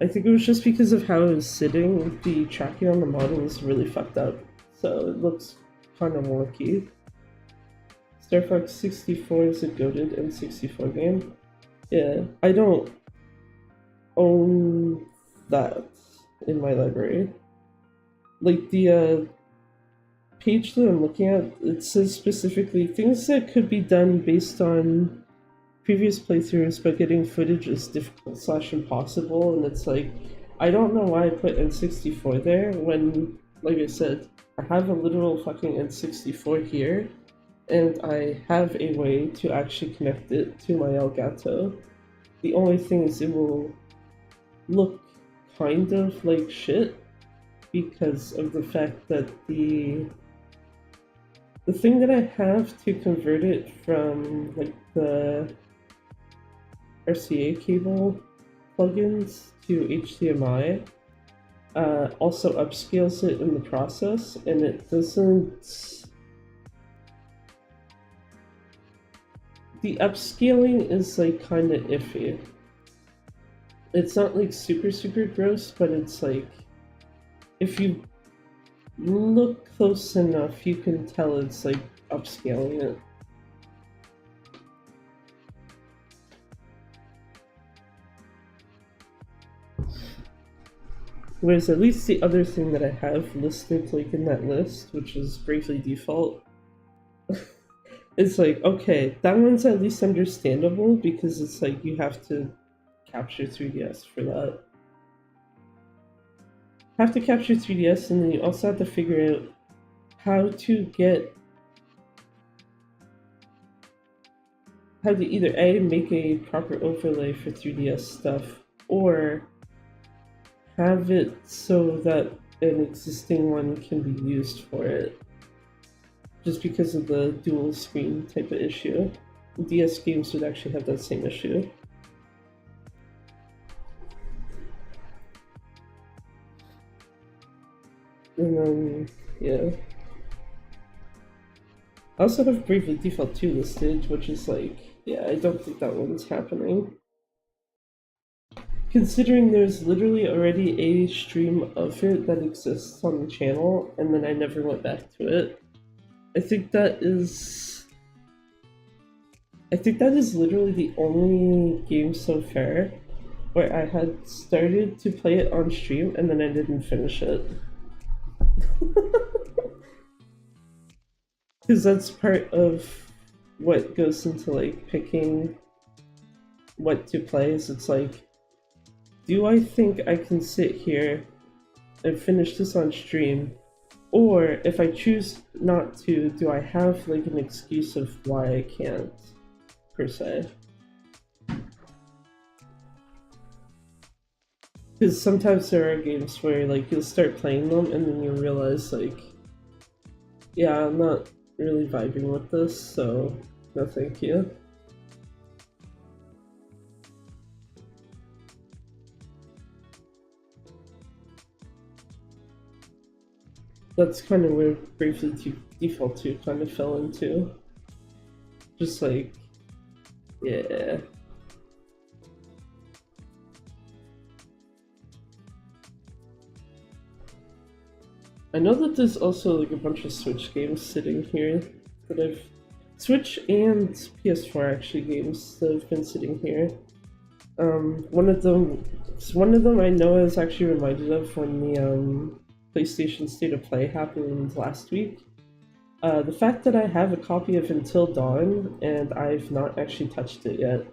I think it was just because of how it was sitting, the tracking on the model is really fucked up, so it looks kind of wonky. Star Fox 64 is a goated N64 game. Yeah, I don't own that in my library. Like the page that I'm looking at, it says specifically things that could be done based on previous playthroughs, but getting footage is difficult / impossible, and it's like, I don't know why I put N64 there when, like I said, I have a literal fucking N64 here, and I have a way to actually connect it to my Elgato. The only thing is it will look kind of like shit because of the fact that the thing that I have to convert it from like the RCA cable plugins to HDMI also upscales it in the process, and it doesn't. The upscaling is like kind of iffy. It's not like super gross, but it's like if you look close enough, you can tell it's like upscaling it. Whereas at least the other thing that I have listed like in that list, which is Bravely Default, it's like, okay, that one's at least understandable because it's like you have to capture 3DS for that. Have to capture 3DS, and then you also have to figure out how to either A, make a proper overlay for 3DS stuff, or have it so that an existing one can be used for it. Just because of the dual screen type of issue. DS games would actually have that same issue. And then, yeah. I also have Bravely Default 2 listed, which is like, yeah, I don't think that one's happening. Considering there's literally already a stream of it that exists on the channel, and then I never went back to it. I think that is literally the only game so far where I had started to play it on stream and then I didn't finish it. Because that's part of what goes into like picking what to play. Is it's like, do I think I can sit here and finish this on stream? Or if I choose not to, do I have like an excuse of why I can't, per se? Because sometimes there are games where like you'll start playing them and then you realize like, yeah, I'm not really vibing with this, so no thank you. That's kind of where Bravely Default 2 kind of fell into. Just like, yeah. I know that there's also like a bunch of Switch games sitting here that I've Switch and PS4 actually games that have been sitting here. One of them I know I was actually reminded of when the PlayStation State of Play happened last week. The fact that I have a copy of Until Dawn and I've not actually touched it yet.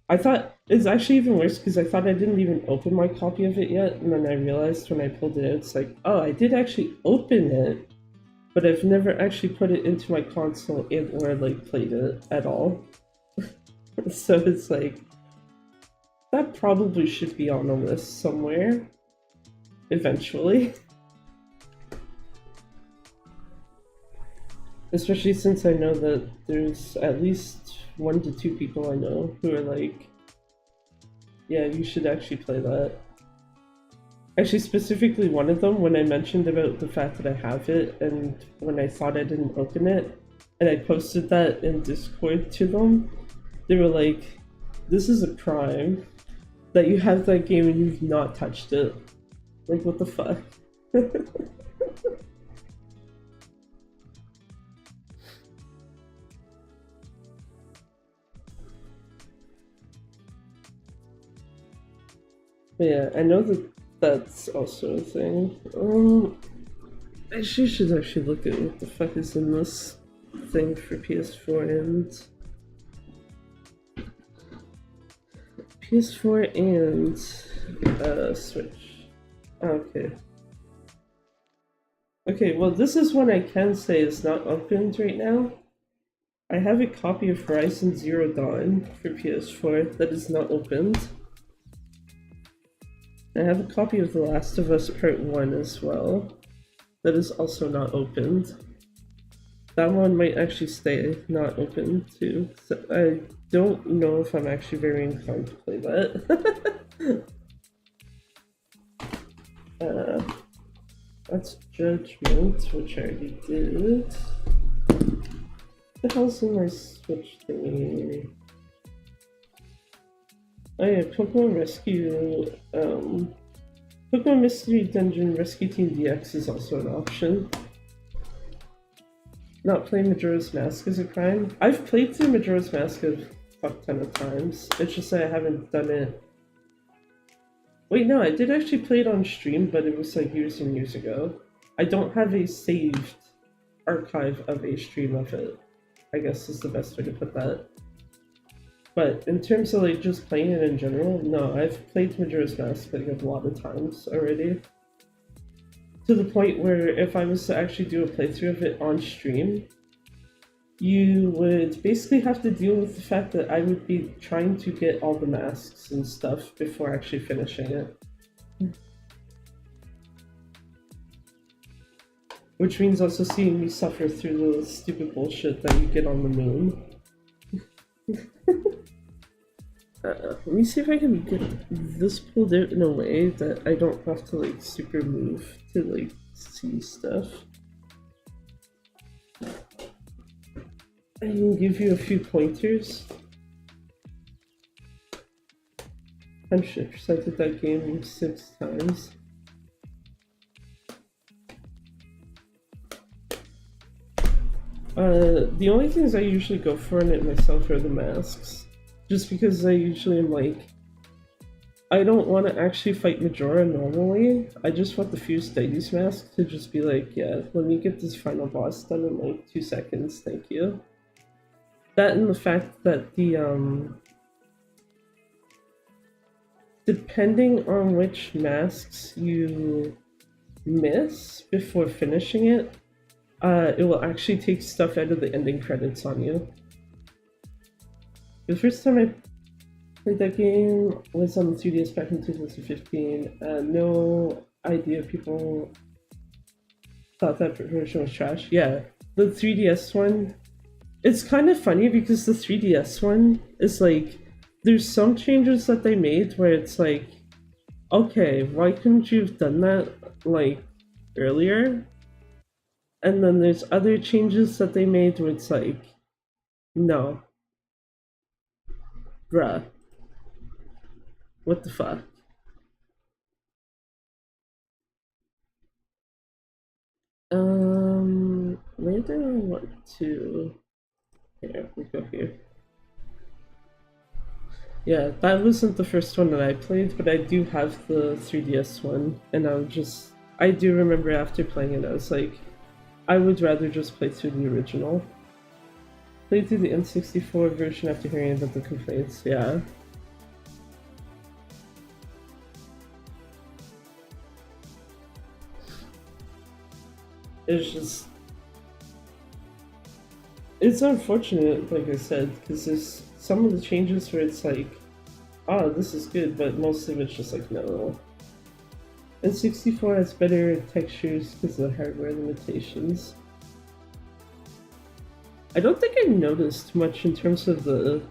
I thought it's actually even worse because I thought I didn't even open my copy of it yet, and then I realized when I pulled it out, it's like, oh, I did actually open it, but I've never actually put it into my console and or like played it at all. So it's like that probably should be on a list somewhere eventually. Especially since I know that there's at least 1 to 2 people I know who are like, yeah, you should actually play that. Actually, specifically one of them, when I mentioned about the fact that I have it, and when I thought I didn't open it, and I posted that in Discord to them, they were like, this is a crime that you have that game and you've not touched it. Like, what the fuck? Yeah, I know that that's also a thing. I should actually look at what the fuck is in this thing for PS4 and Switch. Okay. Okay, well this is one I can say is not opened right now. I have a copy of Horizon Zero Dawn for PS4 that is not opened. I have a copy of The Last of Us Part 1 as well that is also not opened. That one might actually stay not open too. So I don't know if I'm actually very inclined to play that. That's Judgment, which I already did. What the hell's in my Switch thingy? Oh yeah, Pokemon Rescue, Pokemon Mystery Dungeon Rescue Team DX is also an option. Not playing Majora's Mask is a crime. I've played through Majora's Mask a fuck ton of times. It's just that I haven't done it. Wait, no, I did actually play it on stream, but it was like years and years ago. I don't have a saved archive of a stream of it, I guess is the best way to put that. But in terms of like just playing it in general, no, I've played Majora's Mask like a lot of times already. To the point where if I was to actually do a playthrough of it on stream, you would basically have to deal with the fact that I would be trying to get all the masks and stuff before actually finishing it. Which means also seeing me suffer through the stupid bullshit that you get on the moon. Let me see if I can get this pulled out in a way that I don't have to like super move to like see stuff. I can give you a few pointers. I'm sure I did that game 6 times. The only things I usually go for in it myself are the masks. Just because I usually am like, I don't want to actually fight Majora normally. I just want the Fused Daity's mask to just be like, yeah, let me get this final boss done in like 2 seconds, thank you. That and the fact that the, depending on which masks you miss before finishing it, it will actually take stuff out of the ending credits on you. The first time I played that game was on the 3DS back in 2015. No idea people thought that version was trash. Yeah, the 3DS one, it's kind of funny because the 3DS one is like, there's some changes that they made where it's like, okay, why couldn't you have done that like earlier. And then there's other changes that they made where it's like, no, bruh, what the fuck? Where do I want to? Here, we go here. Yeah, that wasn't the first one that I played, but I do have the 3DS one, and I do remember after playing it, I was like, I would rather just play through the original. Play through the N64 version after hearing about the complaints, yeah. It's just, it's unfortunate, like I said, because there's some of the changes where it's like, oh, this is good, but most of it's just like, no. And 64 has better textures because of the hardware limitations. I don't think I noticed much in terms of the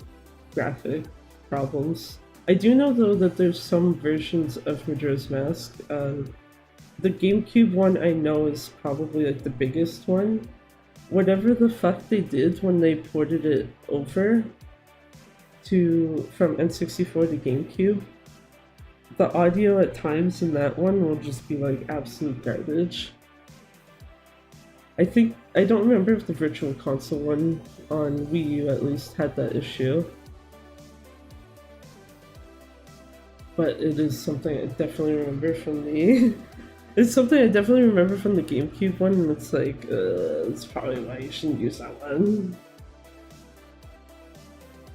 graphic problems. I do know though that there's some versions of Majora's Mask. The GameCube one I know is probably like the biggest one. Whatever the fuck they did when they ported it over from N64 to GameCube, the audio at times in that one will just be like absolute garbage. I don't remember if the Virtual Console one on Wii U at least had that issue. But it is something I definitely remember from the it's something I definitely remember from the GameCube one, and it's like, that's probably why you shouldn't use that one.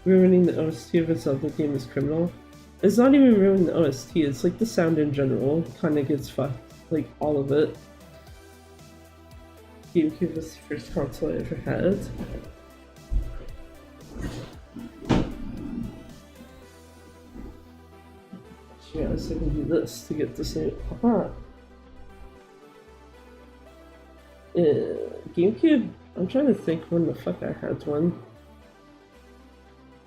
Ruining the OST of a Zelda game is criminal. It's not even ruining the OST, it's like the sound in general kinda gets fucked. Like, all of it. GameCube was the first console I ever had. Yeah, so I can do this to get the same. GameCube, I'm trying to think when the fuck I had one.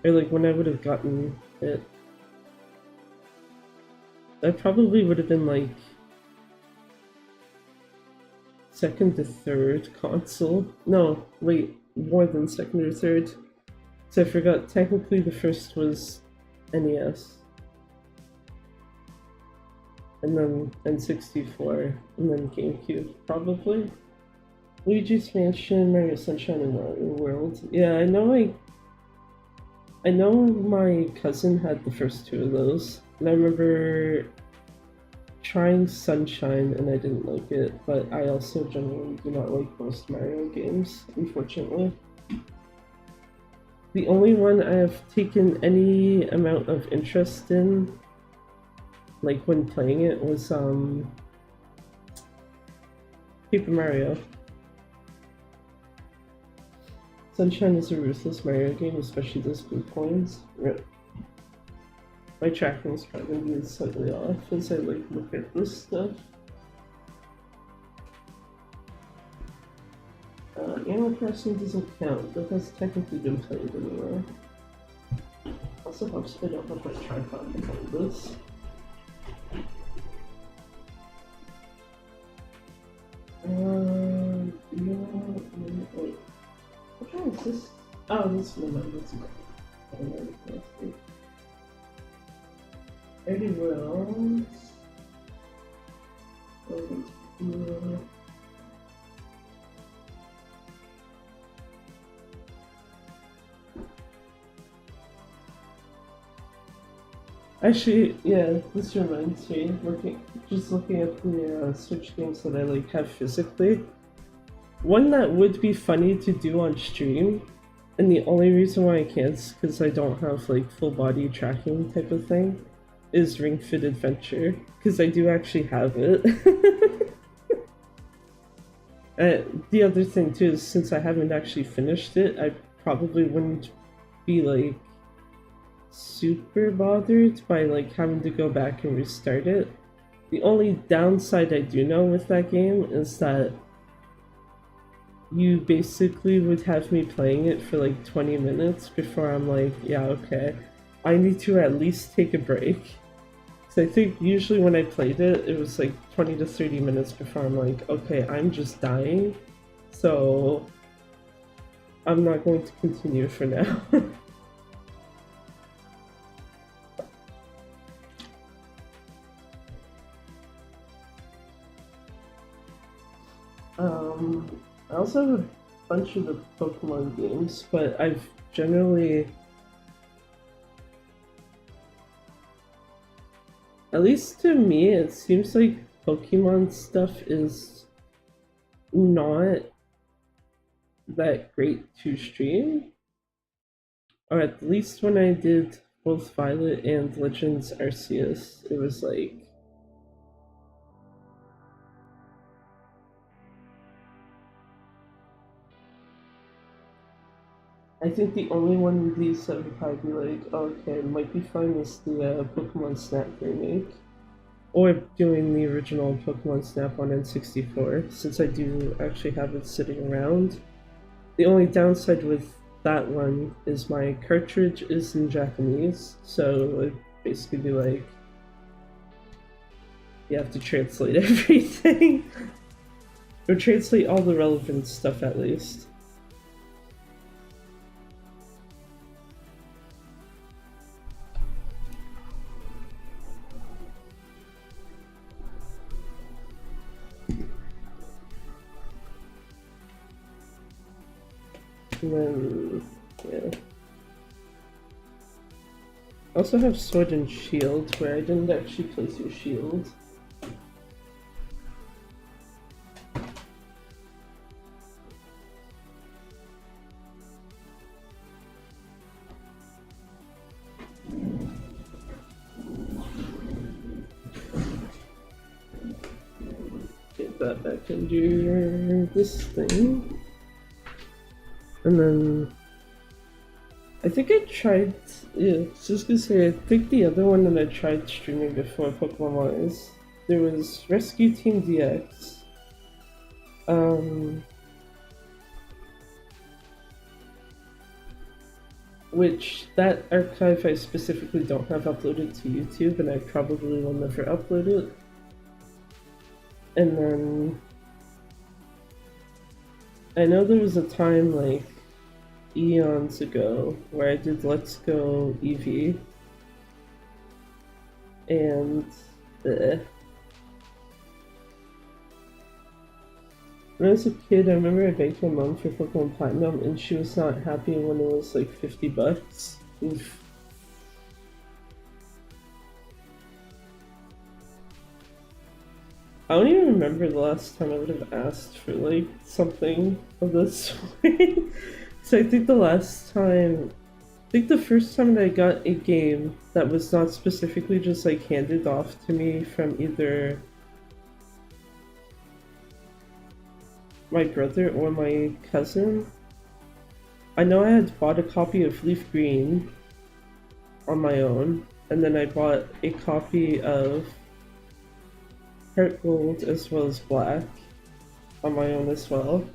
Or like when I would have gotten it. I probably would have been like second to third console. No, wait, more than second or third. So I forgot, technically the first was NES. And then N64, and then GameCube, probably. Luigi's Mansion, Mario Sunshine, and Mario World. Yeah, I know my cousin had the first two of those, and I remember trying Sunshine and I didn't like it, but I also generally do not like most Mario games, unfortunately. The only one I have taken any amount of interest in, like when playing it, was Paper Mario. Sunshine is a ruthless Mario game, especially those blue coins. Rip. My tracking is probably going to be slightly off as I like look at this stuff. Animal Crossing doesn't count, but that's technically been played anyway. Also helps I don't have my tripod behind this. Wait. What one is this? Oh, this one. That's good. Eddie Wells. Actually, yeah, this reminds me, just looking at the Switch games that I like have physically. One that would be funny to do on stream, and the only reason why I can't is because I don't have like full body tracking type of thing, is Ring Fit Adventure, because I do actually have it. The other thing too is, since I haven't actually finished it, I probably wouldn't be like super bothered by like having to go back and restart it. The only downside I do know with that game is that you basically would have me playing it for like 20 minutes before I'm like, yeah, okay, I need to at least take a break. So I think usually when I played it, it was like 20 to 30 minutes before I'm like, okay, I'm just dying, so I'm not going to continue for now. I also have a bunch of the Pokemon games, but I've generally, at least to me, it seems like Pokemon stuff is not that great to stream. Or at least when I did both Violet and Legends Arceus, it was like I think the only one of these that would probably be like, oh, okay, might be fun is the Pokemon Snap remake. Or doing the original Pokemon Snap on N64, since I do actually have it sitting around. The only downside with that one is my cartridge is in Japanese, so it'd basically be like, you have to translate everything. Or translate all the relevant stuff at least. And then, yeah. I also have Sword and Shield, where I didn't actually play through Shield. Get that back into this thing. And then I think I tried, yeah, just gonna say, I think the other one that I tried streaming before Pokemon Wise, there was Rescue Team DX. Which that archive I specifically don't have uploaded to YouTube, and I probably will never upload it. And then I know there was a time like eons ago where I did Let's Go Eevee, and when I was a kid, I remember I begged my mom for Pokemon Platinum, and she was not happy when it was like $50. Oof. I don't even remember the last time I would have asked for like something of this sort. So I think the first time that I got a game that was not specifically just like handed off to me from either my brother or my cousin, I know I had bought a copy of Leaf Green on my own, and then I bought a copy of Heart Gold as well as Black on my own as well.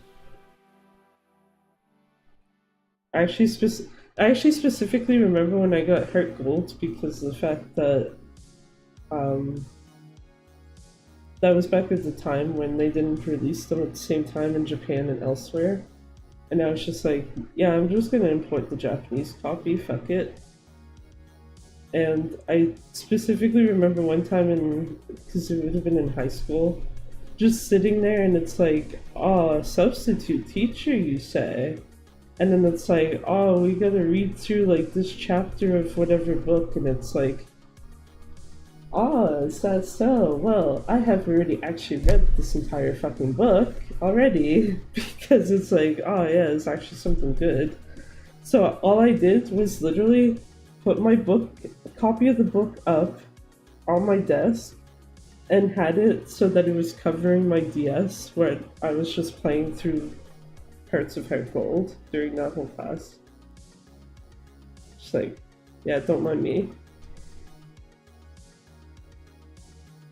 I actually specifically remember when I got Heart Gold because of the fact that um, that was back at the time when they didn't release them at the same time in Japan and elsewhere. And I was just like, yeah, I'm just gonna import the Japanese copy, fuck it. And I specifically remember one time because it would have been in high school, just sitting there and it's like, oh, substitute teacher, you say? And then it's like, oh, we gotta read through like this chapter of whatever book, and it's like, oh, is that so? Well, I have already actually read this entire fucking book already, because it's like, oh yeah, it's actually something good. So all I did was literally put my book, a copy of the book up on my desk, and had it so that it was covering my DS, where I was just playing through parts of Heart Gold during that whole class. Just like, yeah, don't mind me.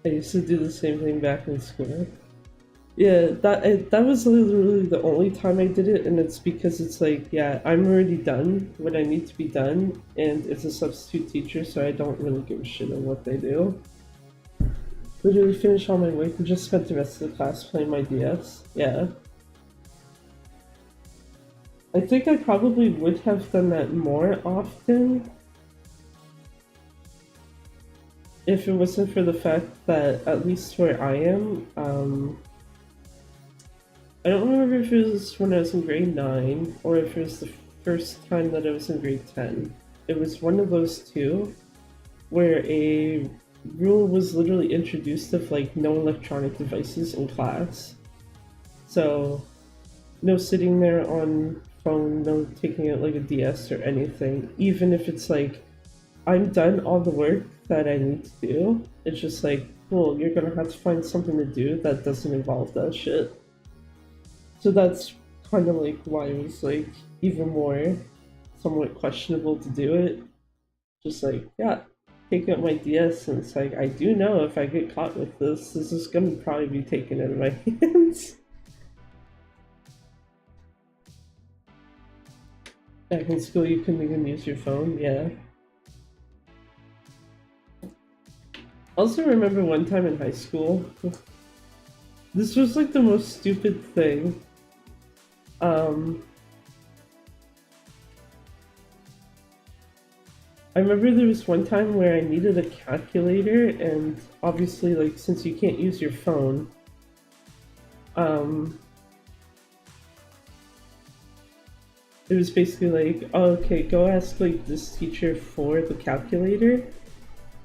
I used to do the same thing back in school. Yeah, that was literally the only time I did it, and it's because it's like, yeah, I'm already done when I need to be done, and it's a substitute teacher, so I don't really give a shit on what they do. Literally finish all my work and just spent the rest of the class playing my DS. Yeah. I think I probably would have done that more often if it wasn't for the fact that, at least where I am, I don't remember if it was when I was in grade 9 or if it was the first time that I was in grade 10. It was one of those two where a rule was literally introduced of like no electronic devices in class. So no sitting there on phone, no taking it like a DS or anything. Even if it's like I'm done all the work that I need to do, it's just like, cool, you're gonna have to find something to do that doesn't involve that shit. So that's kind of like why it was like even more somewhat questionable to do it. Just like, yeah, take out my DS, and it's like, I do know if I get caught with this is gonna probably be taken out of my hands. Back in school, you couldn't even use your phone, yeah. Also, remember one time in high school, this was like the most stupid thing. I remember there was one time where I needed a calculator, and obviously, like, since you can't use your phone, it was basically like, oh, okay, go ask like this teacher for the calculator.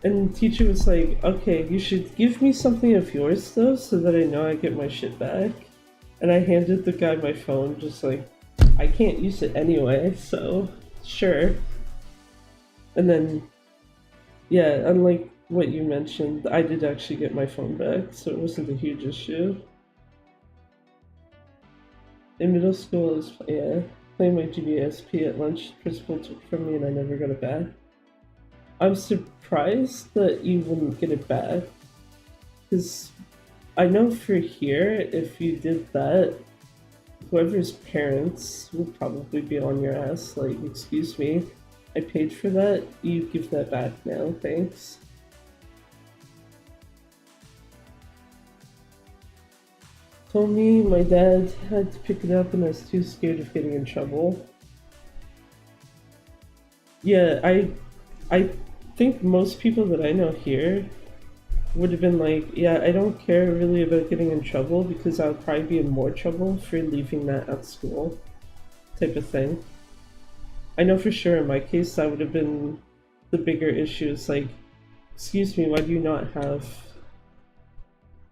And the teacher was like, okay, you should give me something of yours though, so that I know I get my shit back. And I handed the guy my phone, just like, I can't use it anyway, so sure. And then, yeah, unlike what you mentioned, I did actually get my phone back, so it wasn't a huge issue. In middle school, I was, yeah, playing my GBSP at lunch. Principal took it from me and I never got it back. I'm surprised that you wouldn't get it back, because I know for here, if you did that, whoever's parents would probably be on your ass, like, excuse me, I paid for that, you give that back now, thanks. Told me my dad had to pick it up and I was too scared of getting in trouble. Yeah, I think most people that I know here would have been like, yeah, I don't care really about getting in trouble because I would probably be in more trouble for leaving that at school, type of thing. I know for sure in my case that would have been the bigger issue. It's like, excuse me, why do you not have,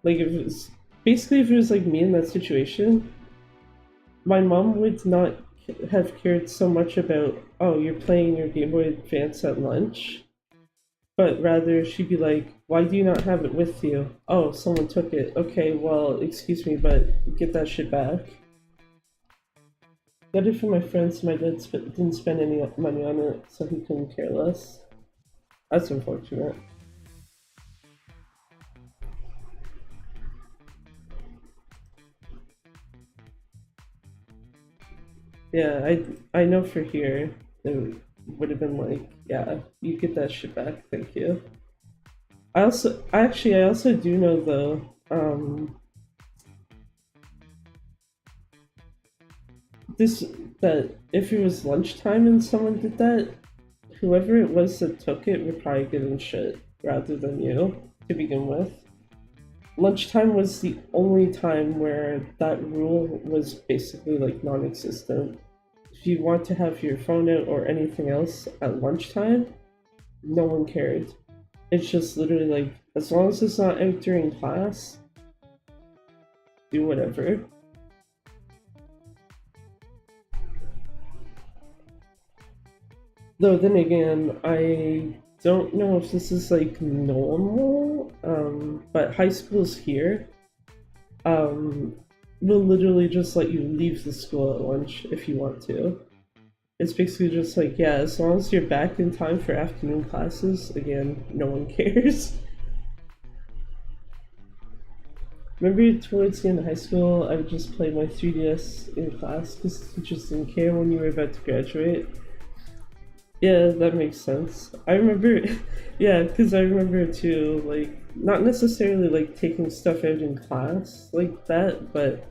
like, if it was basically, if it was like me in that situation, my mom would not have cared so much about, oh, you're playing your Game Boy Advance at lunch, but rather she'd be like, why do you not have it with you? Oh, someone took it. Okay, well, excuse me, but get that shit back. Got it from my friends. My dad didn't spend any money on it, so he couldn't care less. That's unfortunate. Yeah, I know for here it would have been like, yeah, you get that shit back, thank you. I also do know though, this that if it was lunchtime and someone did that, whoever it was that took it would probably get in shit rather than you to begin with. Lunchtime was the only time where that rule was basically like non-existent. If you want to have your phone out or anything else at lunchtime, no one cared. It's just literally like, as long as it's not out during class, do whatever. Though then again, I don't know if this is like normal, but high schools here will literally just let you leave the school at lunch if you want to. It's basically just like, yeah, as long as you're back in time for afternoon classes, again, no one cares. Remember towards the end of high school, I would just play my 3DS in class because teachers didn't care when you were about to graduate. Yeah, that makes sense. I remember, yeah, because I remember too, like, not necessarily like taking stuff out in class like that, but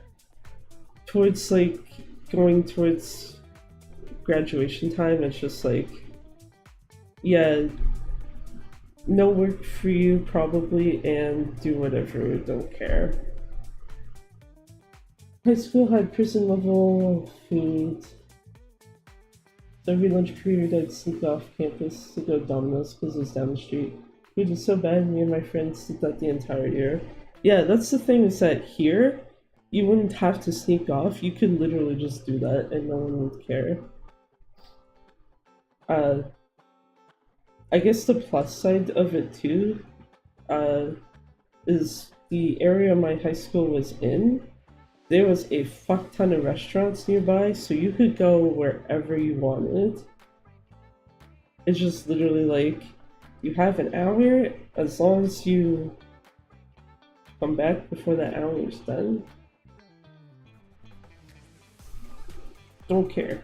towards like going towards graduation time, it's just like, yeah, no work for you probably, and do whatever, don't care. High school had prison level food. So every lunch period, I'd sneak off campus to go to Domino's because it was down the street. Food was so bad, me and my friends did that the entire year. Yeah, that's the thing is that here, you wouldn't have to sneak off. You could literally just do that and no one would care. Uh, I guess the plus side of it too uh, is the area my high school was in. There was a fuck ton of restaurants nearby, so you could go wherever you wanted. It's just literally like you have an hour as long as you come back before that hour is done. Don't care.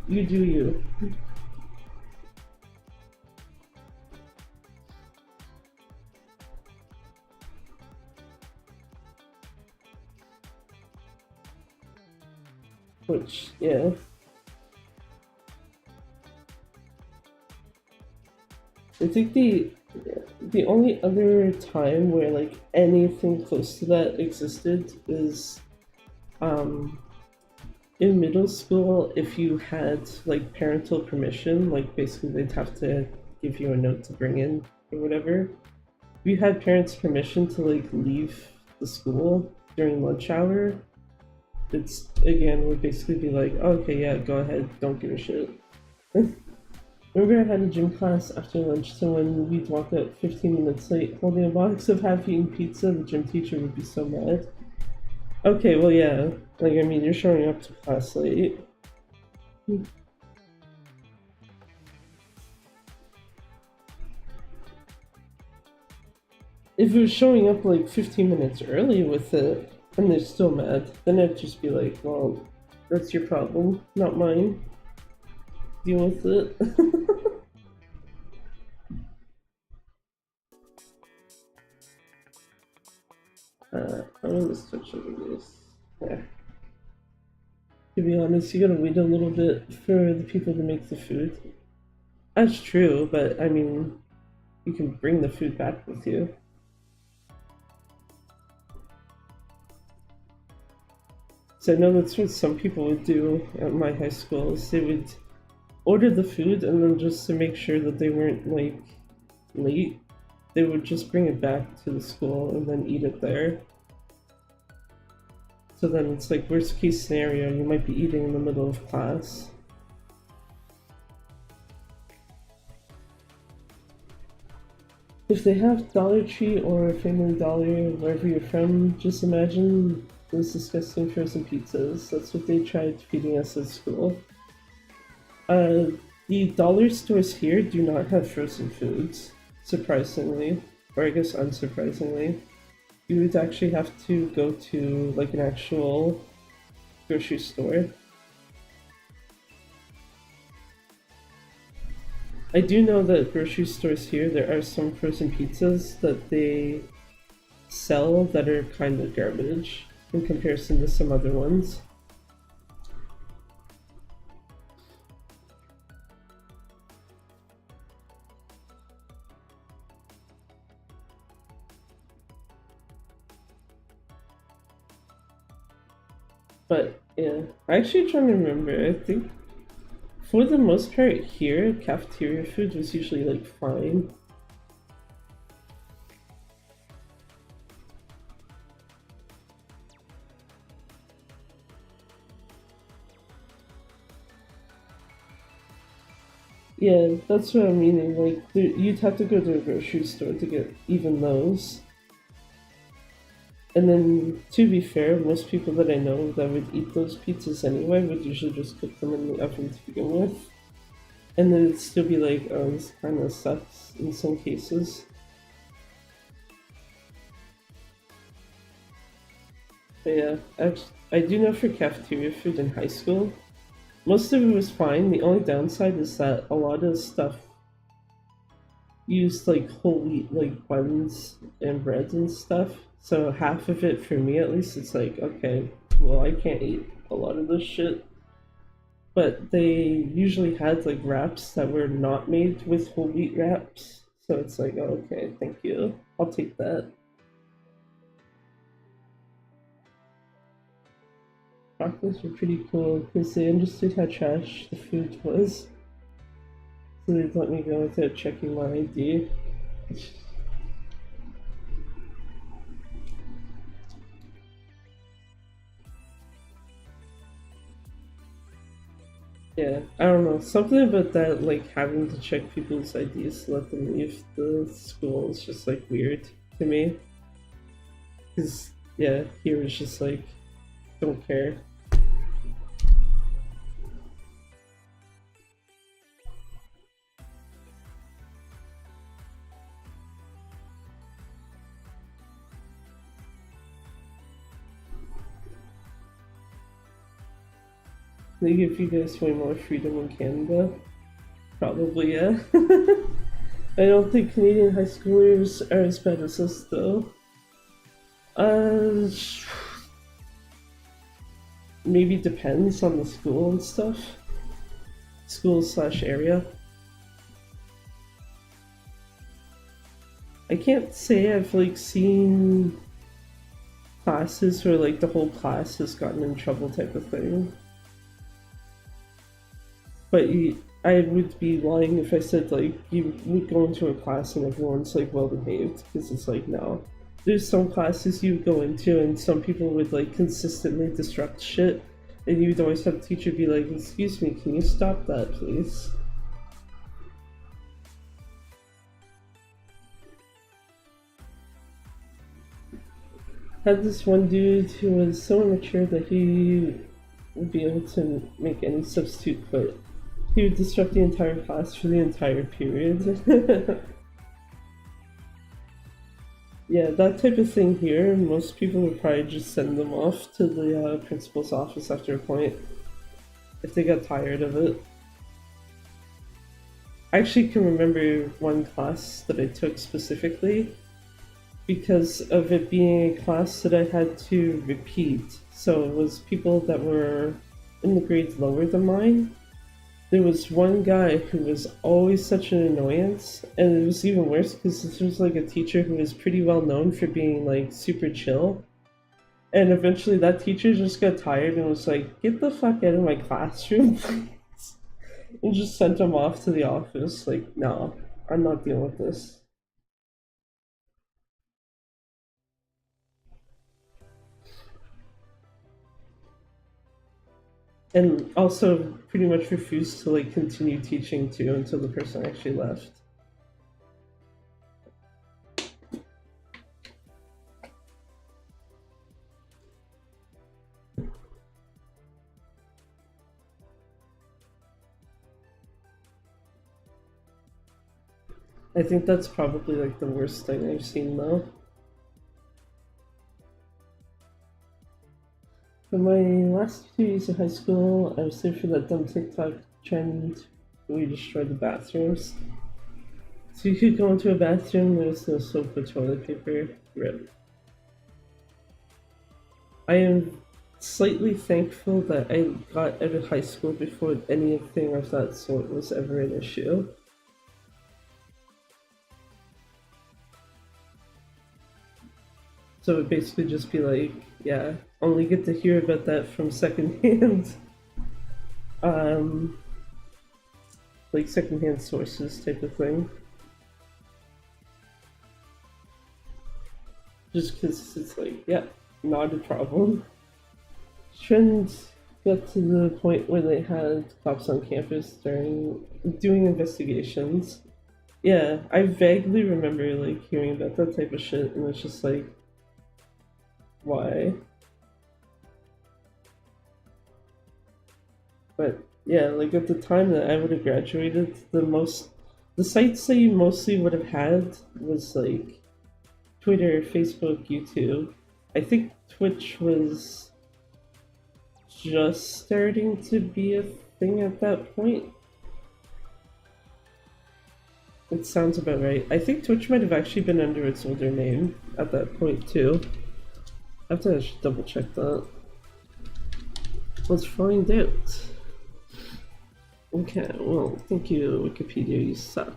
You do you. Which, yeah. I think the only other time where like anything close to that existed is um in middle school if you had like parental permission, like basically they'd have to give you a note to bring in or whatever. If you had parents' permission to like leave the school during lunch hour, it's again would basically be like, oh, okay, yeah, go ahead, don't give a shit. Remember I had a gym class after lunch, so when we'd walk up 15 minutes late holding a box of half-eaten pizza, the gym teacher would be so mad. Okay, well, yeah. Like, I mean, you're showing up to class late. If it was showing up like 15 minutes early with it, and they're still mad, then I'd just be like, well, that's your problem, not mine. Deal with it. I'm gonna switch over this. Yeah. To be honest, you gotta wait a little bit for the people to make the food. That's true, but I mean, you can bring the food back with you. So I know that's what some people would do at my high school, is they would order the food and then just to make sure that they weren't like late, they would just bring it back to the school and then eat it there. So then it's like worst case scenario, you might be eating in the middle of class. If they have Dollar Tree or Family Dollar wherever you're from, just imagine those disgusting frozen pizzas. That's what they tried feeding us at school. Uh, the dollar stores here do not have frozen foods, surprisingly, or I guess unsurprisingly. You would actually have to go to like an actual grocery store. I do know that grocery stores here, there are some frozen pizzas that they sell that are kind of garbage in comparison to some other ones. But yeah, I actually trying to remember. I think for the most part here, cafeteria food was usually like fine. Yeah, that's what I'm meaning. Like, you'd have to go to a grocery store to get even those. And then, to be fair, most people that I know that would eat those pizzas anyway would usually just cook them in the oven to begin with. And then it'd still be like, oh, this kind of sucks in some cases. But yeah, I do know for cafeteria food in high school, most of it was fine. The only downside is that a lot of stuff used like whole wheat like buns and breads and stuff. So half of it for me at least it's like, okay, well I can't eat a lot of this shit. But they usually had like wraps that were not made with whole wheat wraps. So it's like, oh, okay, thank you. I'll take that. Chocolates were pretty cool because they understood how trash the food was. So they'd let me go without checking my ID. Yeah, I don't know. Something about that, like having to check people's IDs to let them leave the school is just like weird to me. Because, yeah, here it's just like, don't care. They give you guys way more freedom in Canada. Probably, yeah. I don't think Canadian high schoolers are as bad as us, though. Uh, Maybe depends on the school and stuff. School slash area. I can't say I've like seen classes where like the whole class has gotten in trouble type of thing. But I would be lying if I said like you would go into a class and everyone's like well behaved, because it's like no. There's some classes you would go into and some people would like consistently disrupt shit, and you would always have the teacher be like, "Excuse me, can you stop that, please?" Had this one dude who was so immature that he would be able to make any substitute quit. He would disrupt the entire class for the entire period. Yeah, that type of thing here, most people would probably just send them off to the principal's office after a point if they got tired of it. I actually can remember one class that I took specifically because of it being a class that I had to repeat. So it was people that were in the grades lower than mine. There was one guy who was always such an annoyance, and it was even worse because this was like a teacher who was pretty well known for being like super chill. And eventually that teacher just got tired and was like, "Get the fuck out of my classroom, please." And just sent him off to the office. Like, no, I'm not dealing with this. And also pretty much refused to like continue teaching too until the person actually left. I think that's probably like the worst thing I've seen though. For my last 2 years of high school, I was there for that dumb TikTok trend where we destroyed the bathrooms. So you could go into a bathroom, there's no soap or toilet paper. Rip. I am slightly thankful that I got out of high school before anything of that sort was ever an issue. So it would basically just be like, yeah, only get to hear about that from secondhand, um, like secondhand sources type of thing. Just because it's like, yeah, not a problem. Trends got to the point where they had cops on campus during doing investigations. Yeah, I vaguely remember like hearing about that type of shit, and it's just like, why? But yeah, like at the time that I would have graduated, the sites that you mostly would have had was like Twitter, Facebook, YouTube. I think Twitch was just starting to be a thing at that point. It sounds about right. I think Twitch might have actually been under its older name at that point too. I have to double check that. Let's find out. Okay, well, thank you, Wikipedia, you suck.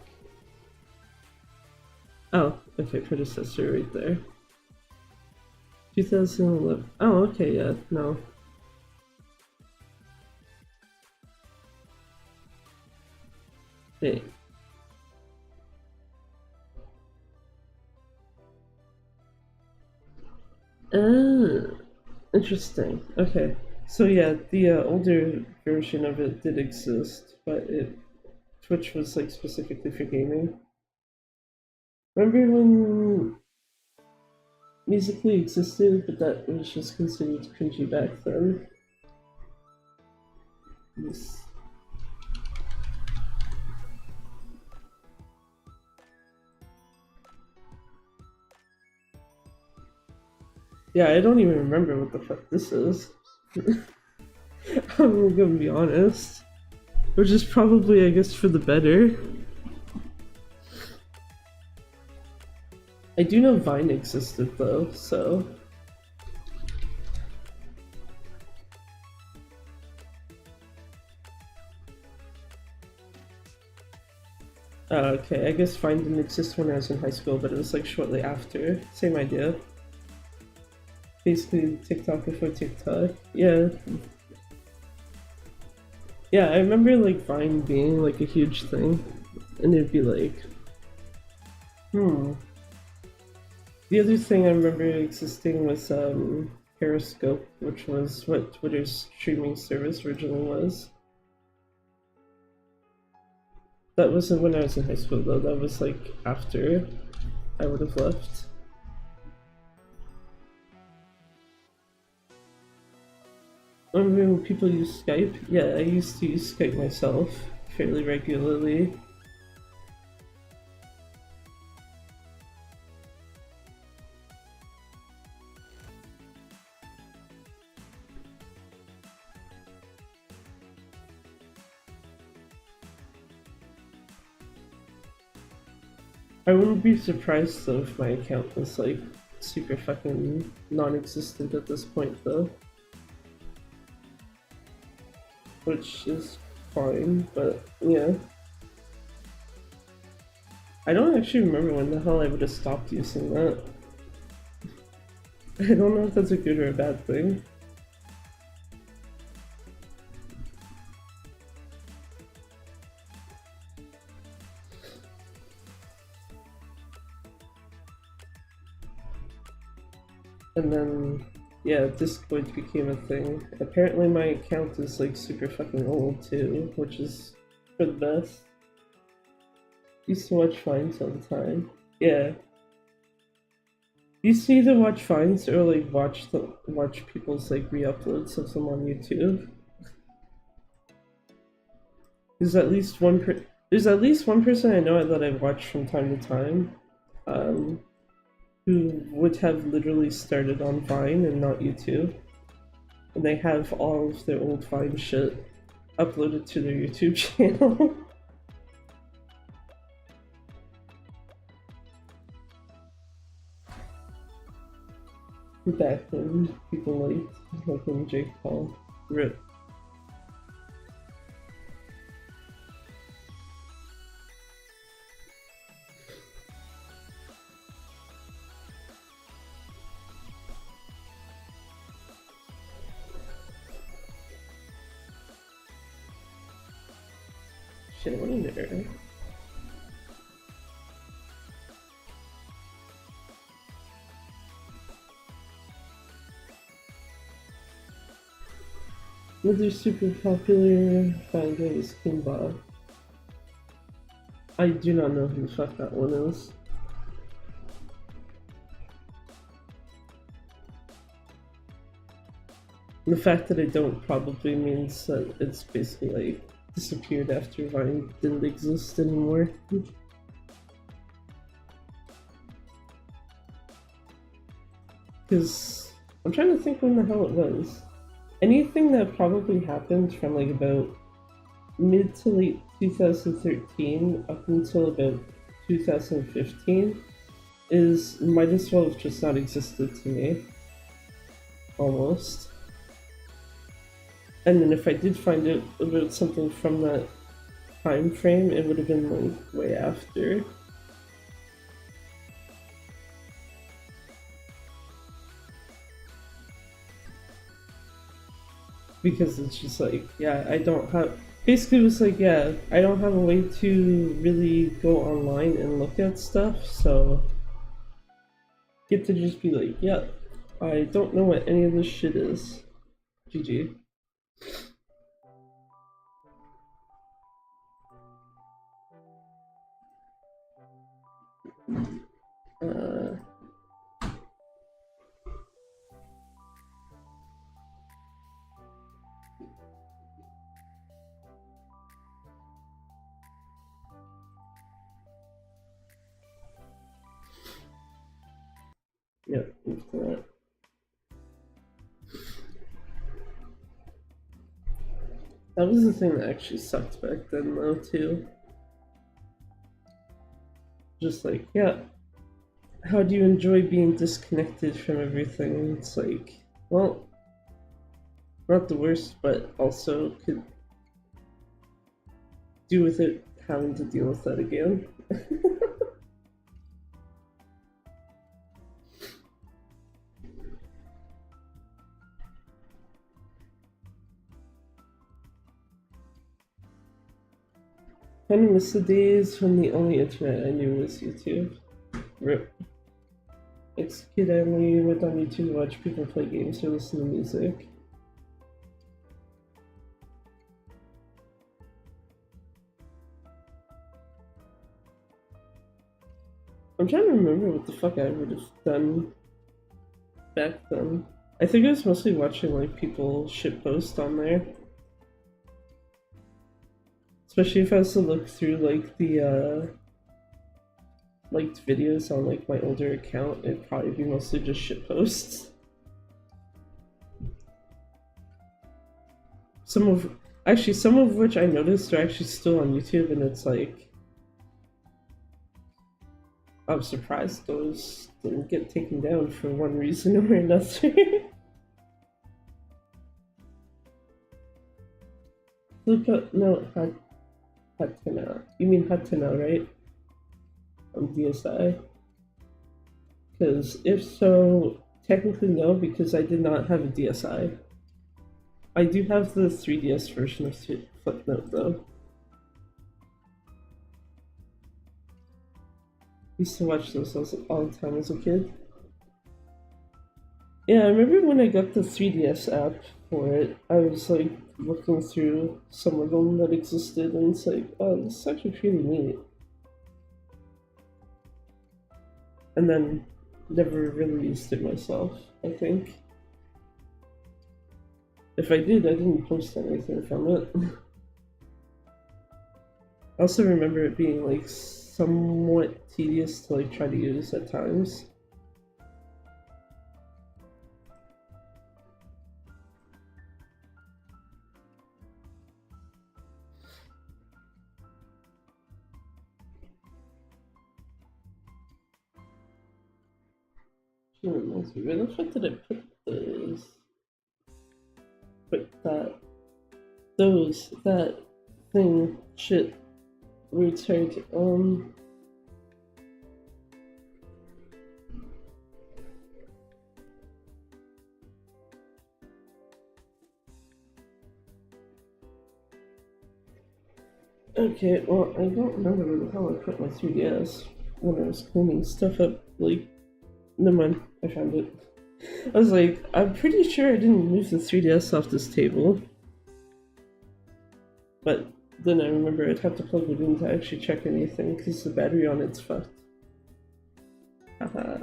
Oh, okay, predecessor right there. 2011. Oh, okay, yeah, no. Hey. Interesting. Okay. So yeah, the older version of it did exist, but Twitch was like specifically for gaming. Remember when Musically existed, but that was just considered cringy back then? Yes. Yeah, I don't even remember what the fuck this is. I'm gonna be honest. Which is probably, I guess, for the better. I do know Vine existed though, so. Okay, I guess Vine didn't exist when I was in high school, but it was like shortly after. Same idea. Basically, TikTok before TikTok. Yeah. Yeah, I remember like Vine being like a huge thing, and it'd be like, The other thing I remember existing was Periscope, which was what Twitter's streaming service originally was. That wasn't when I was in high school though, that was like after I would have left. Remember when people use Skype? Yeah, I used to use Skype myself fairly regularly. I wouldn't be surprised though if my account was like super fucking non-existent at this point though. Which is fine, but yeah. I don't actually remember when the hell I would have stopped using that. I don't know if that's a good or a bad thing. And then, yeah, Discord became a thing. Apparently my account is like super fucking old too, which is for the best. Used to watch Vines all the time. Yeah. Used to either watch Vines or like watch people's like re-uploads of them on YouTube. There's at least one person I know that I've watched from time to time. Who would have literally started on Vine and not YouTube. And they have all of their old Vine shit uploaded to their YouTube channel. Back when people like when Jake Paul ripped. Shit, I wonder. Another super popular fan game is King Bob. I do not know who the fuck that one is. The fact that I don't probably means that it's basically like disappeared after Vine didn't exist anymore. Because I'm trying to think when the hell it was. Anything that probably happened from like about mid to late 2013 up until about 2015 is might as well have just not existed to me, almost. And then if I did find out about something from that time frame, it would have been like way after. Because it's just like, yeah, I don't have. Basically, it was like, yeah, I don't have a way to really go online and look at stuff, so get to just be like, yeah, I don't know what any of this shit is. GG. Uh, yeah, move to that. That was the thing that actually sucked back then, though, too. Just like, yeah, how do you enjoy being disconnected from everything? It's like, well, not the worst, but also could do with it having to deal with that again. Kind of miss the days when the only internet I knew was YouTube. RIP. As a kid, I only went on YouTube to watch people play games or listen to music. I'm trying to remember what the fuck I would have done back then. I think I was mostly watching like people shitpost on there. Especially if I was to look through like the liked videos on like my older account, it'd probably be mostly just shitposts. Some of which I noticed are actually still on YouTube, and it's like I'm surprised those didn't get taken down for one reason or another. Look up, no, Hatena. You mean Hatena, right? On DSi. Because if so, technically no, because I did not have a DSi. I do have the 3DS version of Flipnote though. Used to watch those all the time as a kid. Yeah, I remember when I got the 3DS app for it, I was like looking through some of them that existed, and it's like, oh, this is actually pretty neat. And then never really used it myself, I think. If I did, I didn't post anything from it. I also remember it being like somewhat tedious to like try to use at times. Reminds me, where the fuck did I put those? Put that thing, shit, retard, okay, well, I don't remember where the hell I put my 3DS when I was cleaning stuff up, like, never mind, I found it. I was like, I'm pretty sure I didn't move the 3DS off this table. But then I remember I'd have to plug it in to actually check anything, because the battery on it's fucked. Haha.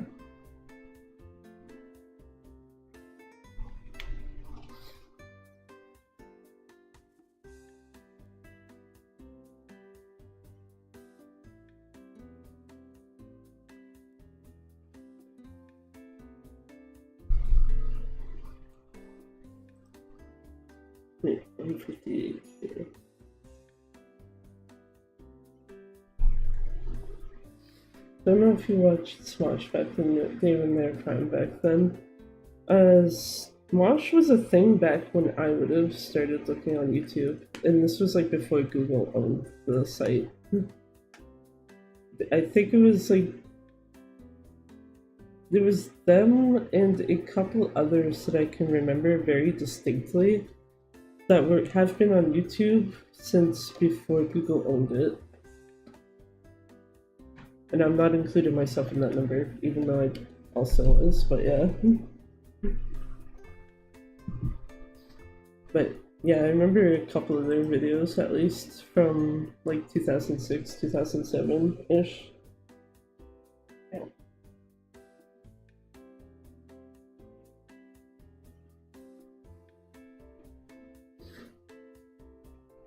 Wait, 158 here. Don't know if you watched Smosh back when they were in their prime back then. Smosh was a thing back when I would have started looking on YouTube, and this was like before Google owned the site. I think it was like there was them and a couple others that I can remember very distinctly that have been on YouTube since before Google owned it. And I'm not including myself in that number, even though I also was, but yeah. But yeah, I remember a couple of their videos at least from like 2006, 2007-ish.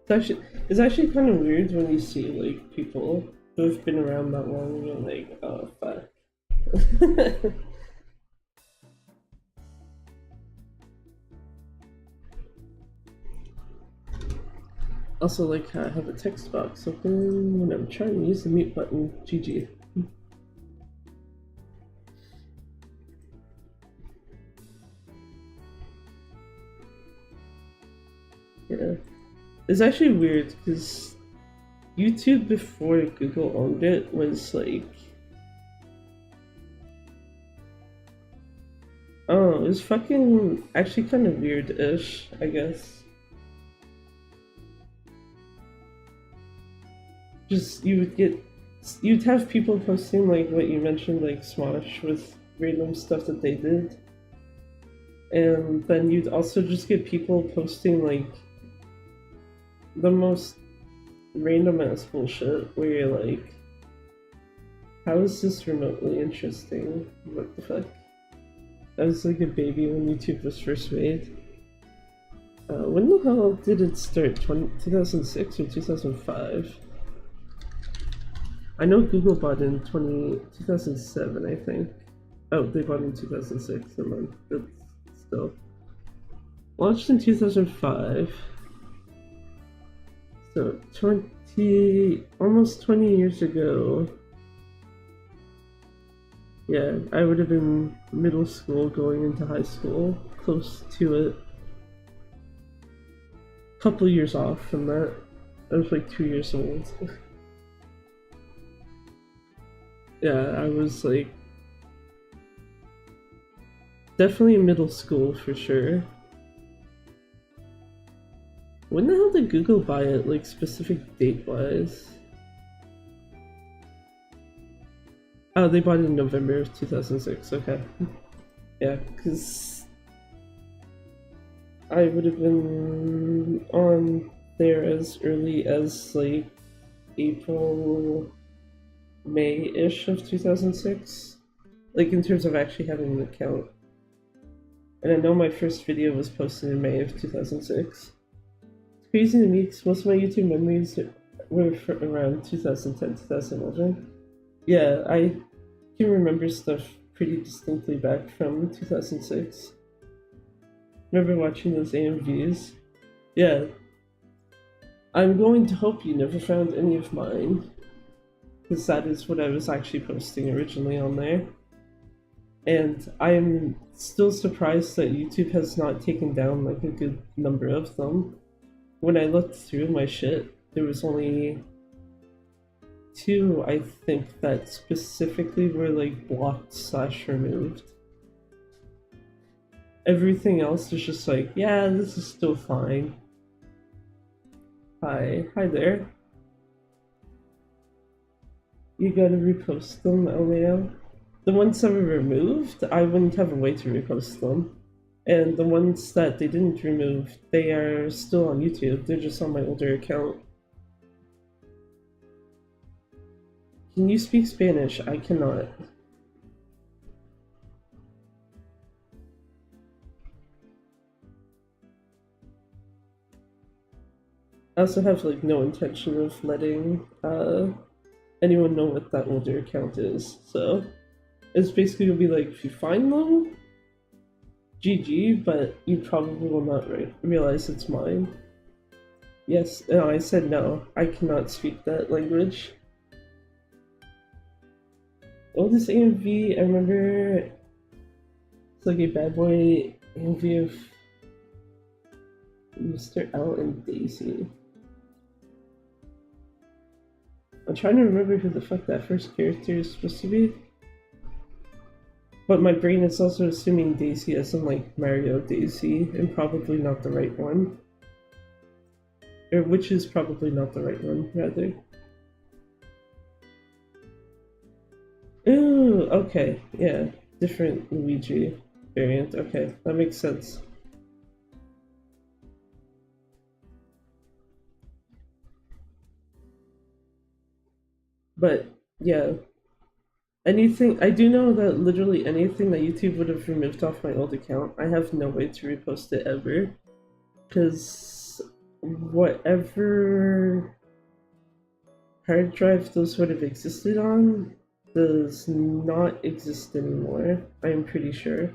It's actually kind of weird when you see like people who've been around that long and you're like, oh fuck. Also, like, I have a text box open when I'm trying to use the mute button. GG. Yeah. It's actually weird because YouTube before Google owned it was like, oh, it was fucking actually kind of weird-ish, I guess. Just you'd have people posting like what you mentioned, like Smosh with random stuff that they did, and then you'd also just get people posting like the most random ass bullshit where you're like, how is this remotely interesting? What the fuck? I was like a baby when YouTube was first made. When the hell did it start? 2006 or 2005? I know Google bought in 2007, I think. Oh, they bought in 2006, and then it's still launched in 2005. So almost 20 years ago. Yeah, I would have been middle school going into high school, close to it. Couple years off from that. I was like 2 years old. Yeah, I was like definitely in middle school for sure. When the hell did Google buy it, like specific date-wise? Oh, they bought it in November of 2006, okay. Yeah, because I would have been on there as early as like April, May-ish of 2006. Like in terms of actually having an account. And I know my first video was posted in May of 2006. It's crazy to me because most of my YouTube memories were around 2010, 2011. Yeah, I can remember stuff pretty distinctly back from 2006. Remember watching those AMVs? Yeah. I'm going to hope you never found any of mine, because that is what I was actually posting originally on there. And I'm still surprised that YouTube has not taken down like a good number of them. When I looked through my shit, there was only 2, I think, that specifically were like blocked / removed. Everything else is just like, yeah, this is still fine. Hi there. You gotta repost them, LMAO. The ones that were removed, I wouldn't have a way to repost them. And the ones that they didn't remove, they are still on YouTube. They're just on my older account. Can you speak Spanish? I cannot. I also have like no intention of letting anyone know what that older account is. So it's basically gonna be like, if you find them, GG, but you probably will not realize it's mine. Yes, no, I said no. I cannot speak that language. Oldest AMV I remember, it's like a bad boy AMV of Mr. L and Daisy. I'm trying to remember who the fuck that first character is supposed to be. But my brain is also assuming Daisy as in like Mario Daisy, and probably not the right one. Or which is probably not the right one, rather. Ooh, okay, yeah. Different Luigi variant. Okay, that makes sense. But yeah, anything I do know that literally anything that YouTube would have removed off my old account, I have no way to repost it ever. Because whatever hard drive those would have existed on does not exist anymore, I'm pretty sure.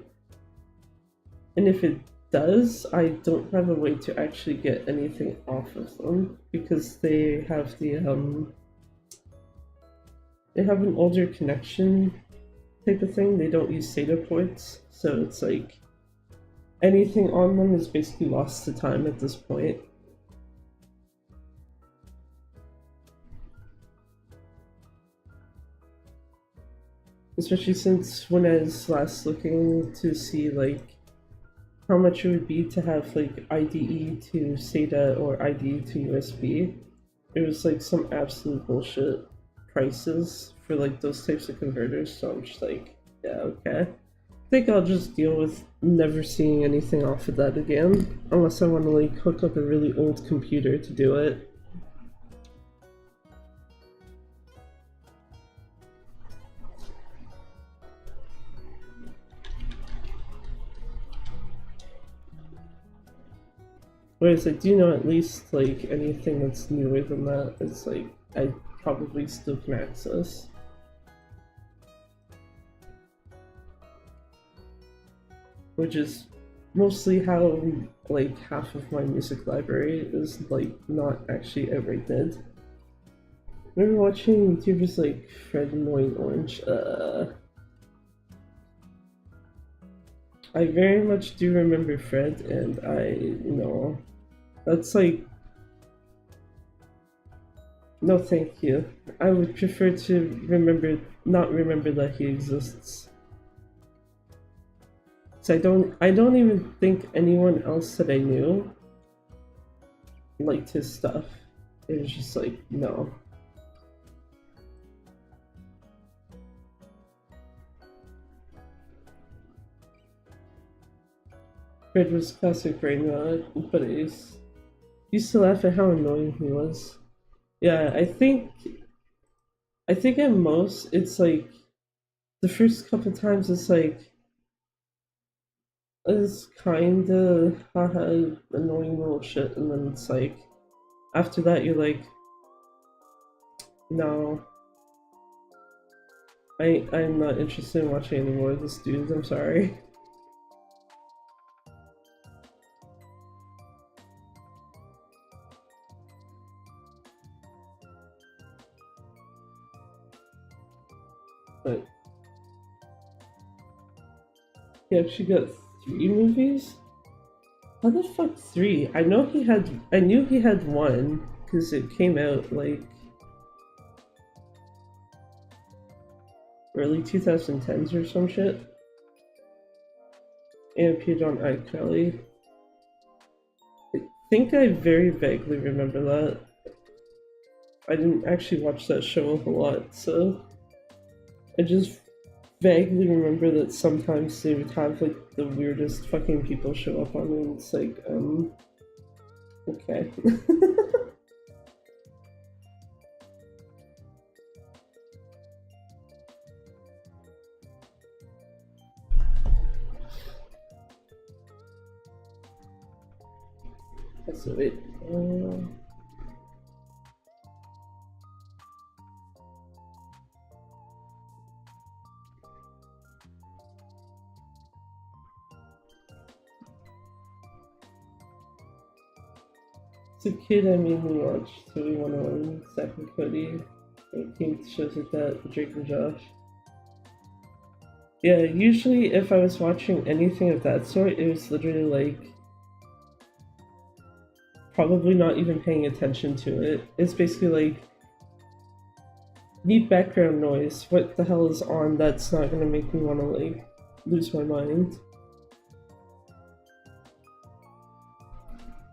And if it does, I don't have a way to actually get anything off of them because they have an older connection type of thing. They don't use SATA ports, so it's like anything on them is basically lost to time at this point. Especially since when I was last looking to see like how much it would be to have like IDE to SATA or IDE to USB, it was like some absolute bullshit prices for like those types of converters. So I'm just like, yeah, okay. I think I'll just deal with never seeing anything off of that again, unless I want to like hook up a really old computer to do it. Whereas I do know at least like anything that's newer than that, it's like I probably still can access. Which is mostly how like half of my music library is like not actually outright dead. Remember watching YouTubers like Fred Annoying Orange? I very much do remember Fred, and I know that's like no, thank you. I would prefer to not remember that he exists. So I don't even think anyone else that I knew liked his stuff. It was just like, no. Fred was classic brain rot, but I used to laugh at how annoying he was. Yeah, I think at most it's like the first couple times it's kinda haha annoying little shit, and then it's like after that you're like, no, I'm not interested in watching any more of this dude. I'm sorry. But he actually got 3 movies? How the fuck 3? I knew he had one, because it came out like early 2010s or some shit. And appeared on iCarly. I think I very vaguely remember that. I didn't actually watch that show a whole lot, so I just vaguely remember that sometimes they would have like the weirdest fucking people show up on it, and it's like, okay. That's it. As a kid, I mainly watched Toby 101, Zack and Cody, 18th shows like that, Drake and Josh. Yeah, usually if I was watching anything of that sort, it was literally like probably not even paying attention to it. It's basically like need background noise. What the hell is on that's not gonna make me wanna like lose my mind?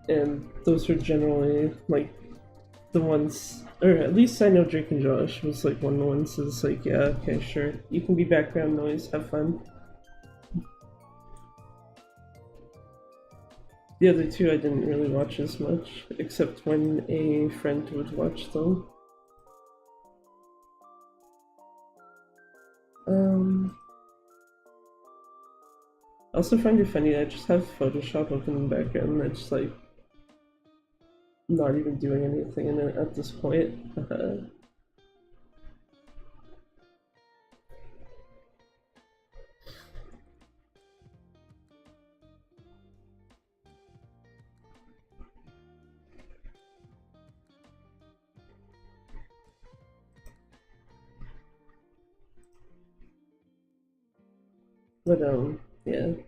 And those are generally like the ones, or at least I know Drake and Josh was like one of the ones that's like, yeah, okay, sure, you can be background noise, have fun. The other two I didn't really watch as much, except when a friend would watch them. I also find it funny I just have Photoshop open in the background and it's like not even doing anything in it at this point. But yeah. I'm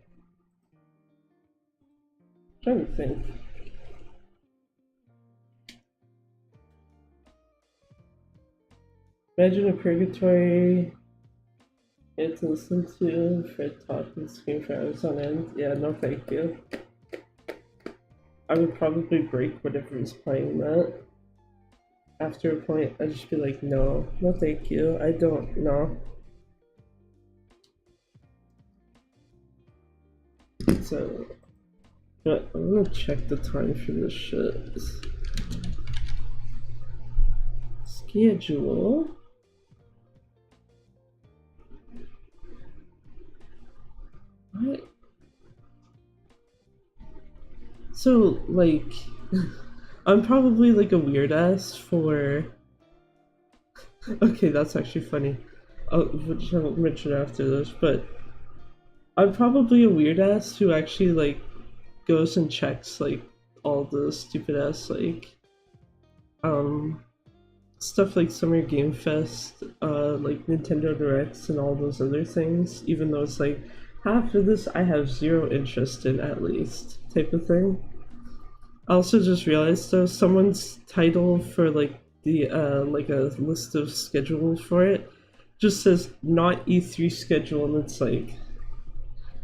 trying to think. Imagine a purgatory you had to listen to Fred talk and scream for hours on end. Yeah, no thank you. I would probably break whatever is playing that. After a point, I'd just be like, no, no thank you. I don't know. So, but I'm gonna check the time for this shit. Schedule. What? So, like, I'm probably like a weird ass for. Okay, that's actually funny. I'll mention after this, but I'm probably a weird ass who actually like goes and checks like all the stupid ass like um stuff like Summer Game Fest, like Nintendo Directs and all those other things, even though it's like half of this I have zero interest in at least type of thing. I also just realized though someone's title for like the like a list of schedules for it just says not E3 schedule and it's like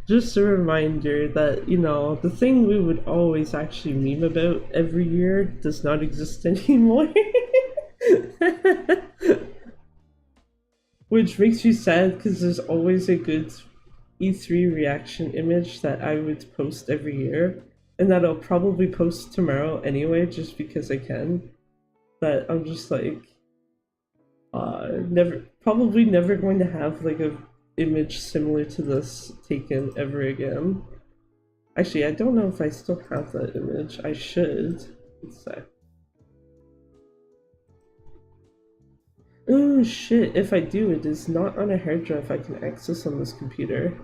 just a reminder that, you know, the thing we would always actually meme about every year does not exist anymore. Which makes me sad because there's always a good E3 reaction image that I would post every year, and that I'll probably post tomorrow anyway, just because I can. But I'm just like, never, probably never going to have like a image similar to this taken ever again. Actually, I don't know if I still have that image. I should. Let's see. Oh shit, if I do, it is not on a hard drive I can access on this computer.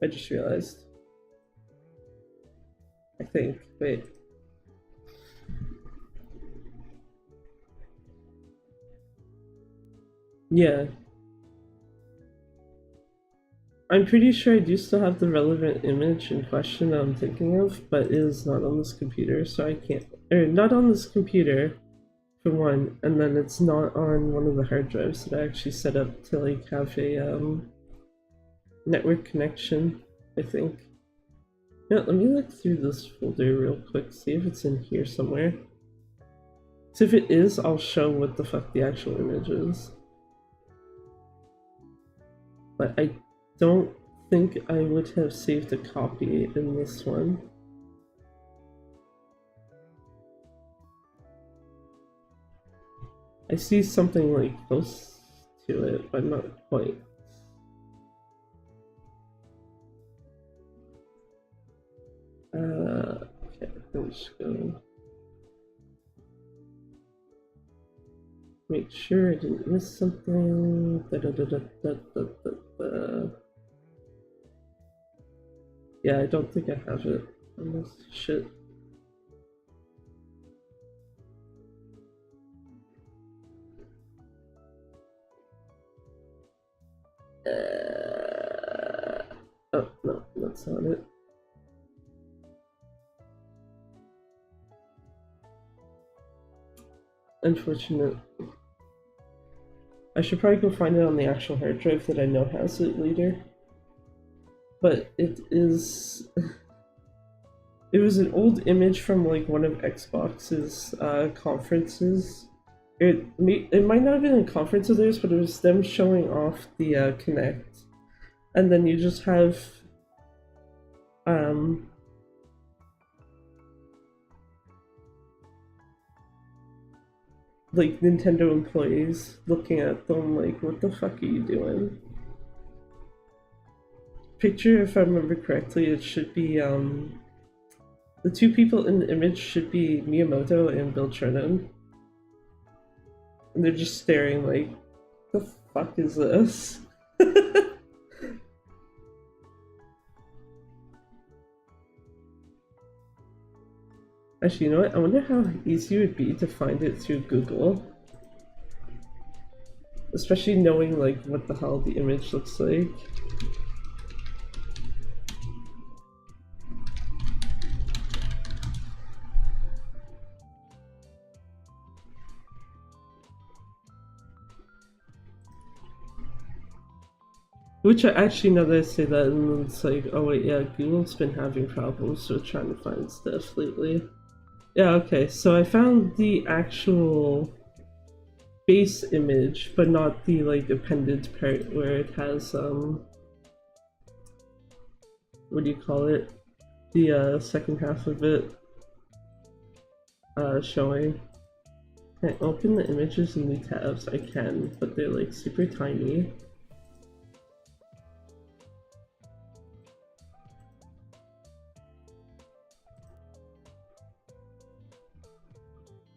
I just realized. I think. Wait. Yeah. I'm pretty sure I do still have the relevant image in question that I'm thinking of, but it is not on this computer, so I can't. Or not on this computer, for one, and then it's not on one of the hard drives that I actually set up to like have a network connection, I think. Yeah, let me look through this folder real quick, see if it's in here somewhere. So if it is, I'll show what the fuck the actual image is. But I don't think I would have saved a copy in this one. I see something like close to it, but not quite. Okay, let's go. Make sure I didn't miss something. Yeah, I don't think I have it on this shit. Oh, no, that's not it. Unfortunate. I should probably go find it on the actual hard drive that I know has it later. But it is... It was an old image from like one of Xbox's conferences. It might not have been a conference of theirs, but it was them showing off the Kinect. And then you just have like Nintendo employees looking at them like, what the fuck are you doing? Picture, if I remember correctly, it should be the two people in the image should be Miyamoto and Bill Chernin. And they're just staring like, the fuck is this? Actually, you know what? I wonder how easy it would be to find it through Google. Especially knowing like what the hell the image looks like. Which I actually, now that I say that, and it's like, oh wait, yeah, Google's been having problems with trying to find stuff lately. Yeah, okay, so I found the actual base image, but not the like appended part where it has what do you call it? The second half of it showing. Can I open the images in new tabs? I can, but they're like super tiny.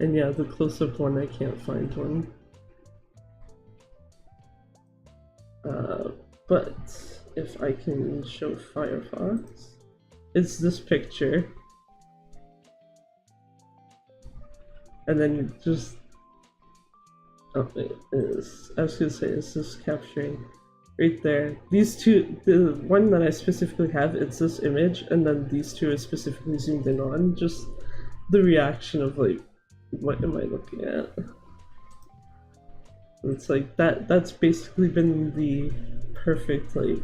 And yeah, the close-up one, I can't find one. But if I can show Firefox, it's this picture. And then just, oh wait, I was gonna say, it's just capturing right there. These two, the one that I specifically have, it's this image, and then these two are specifically zoomed in on. Just the reaction of like, what am I looking at? It's like that's basically been the perfect like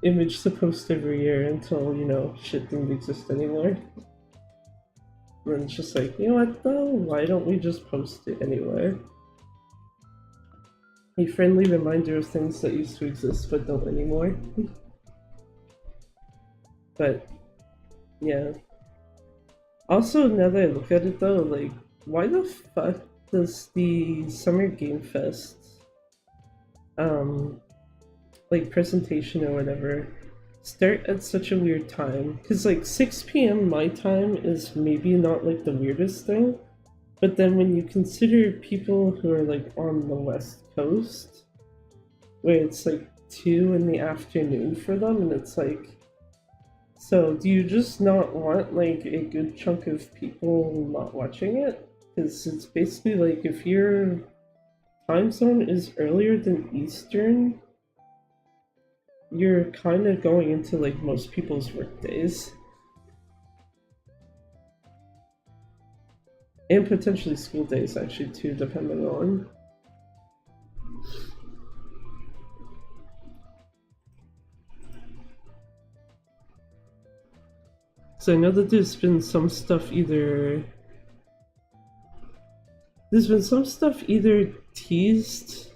image to post every year until, you know, shit didn't exist anymore. And then it's just like, you know what though, why don't we just post it anywhere? A friendly reminder of things that used to exist but don't anymore. But yeah. Also, now that I look at it though, like, why the fuck does the Summer Game Fest like presentation or whatever start at such a weird time? Because like 6 p.m. my time is maybe not like the weirdest thing, but then when you consider people who are like on the West Coast, where it's like 2 in the afternoon for them, and it's like, so do you just not want like a good chunk of people not watching it? Because it's basically like if your time zone is earlier than Eastern, you're kind of going into like most people's work days. And potentially school days actually too, depending on. So I know that there's been some stuff either teased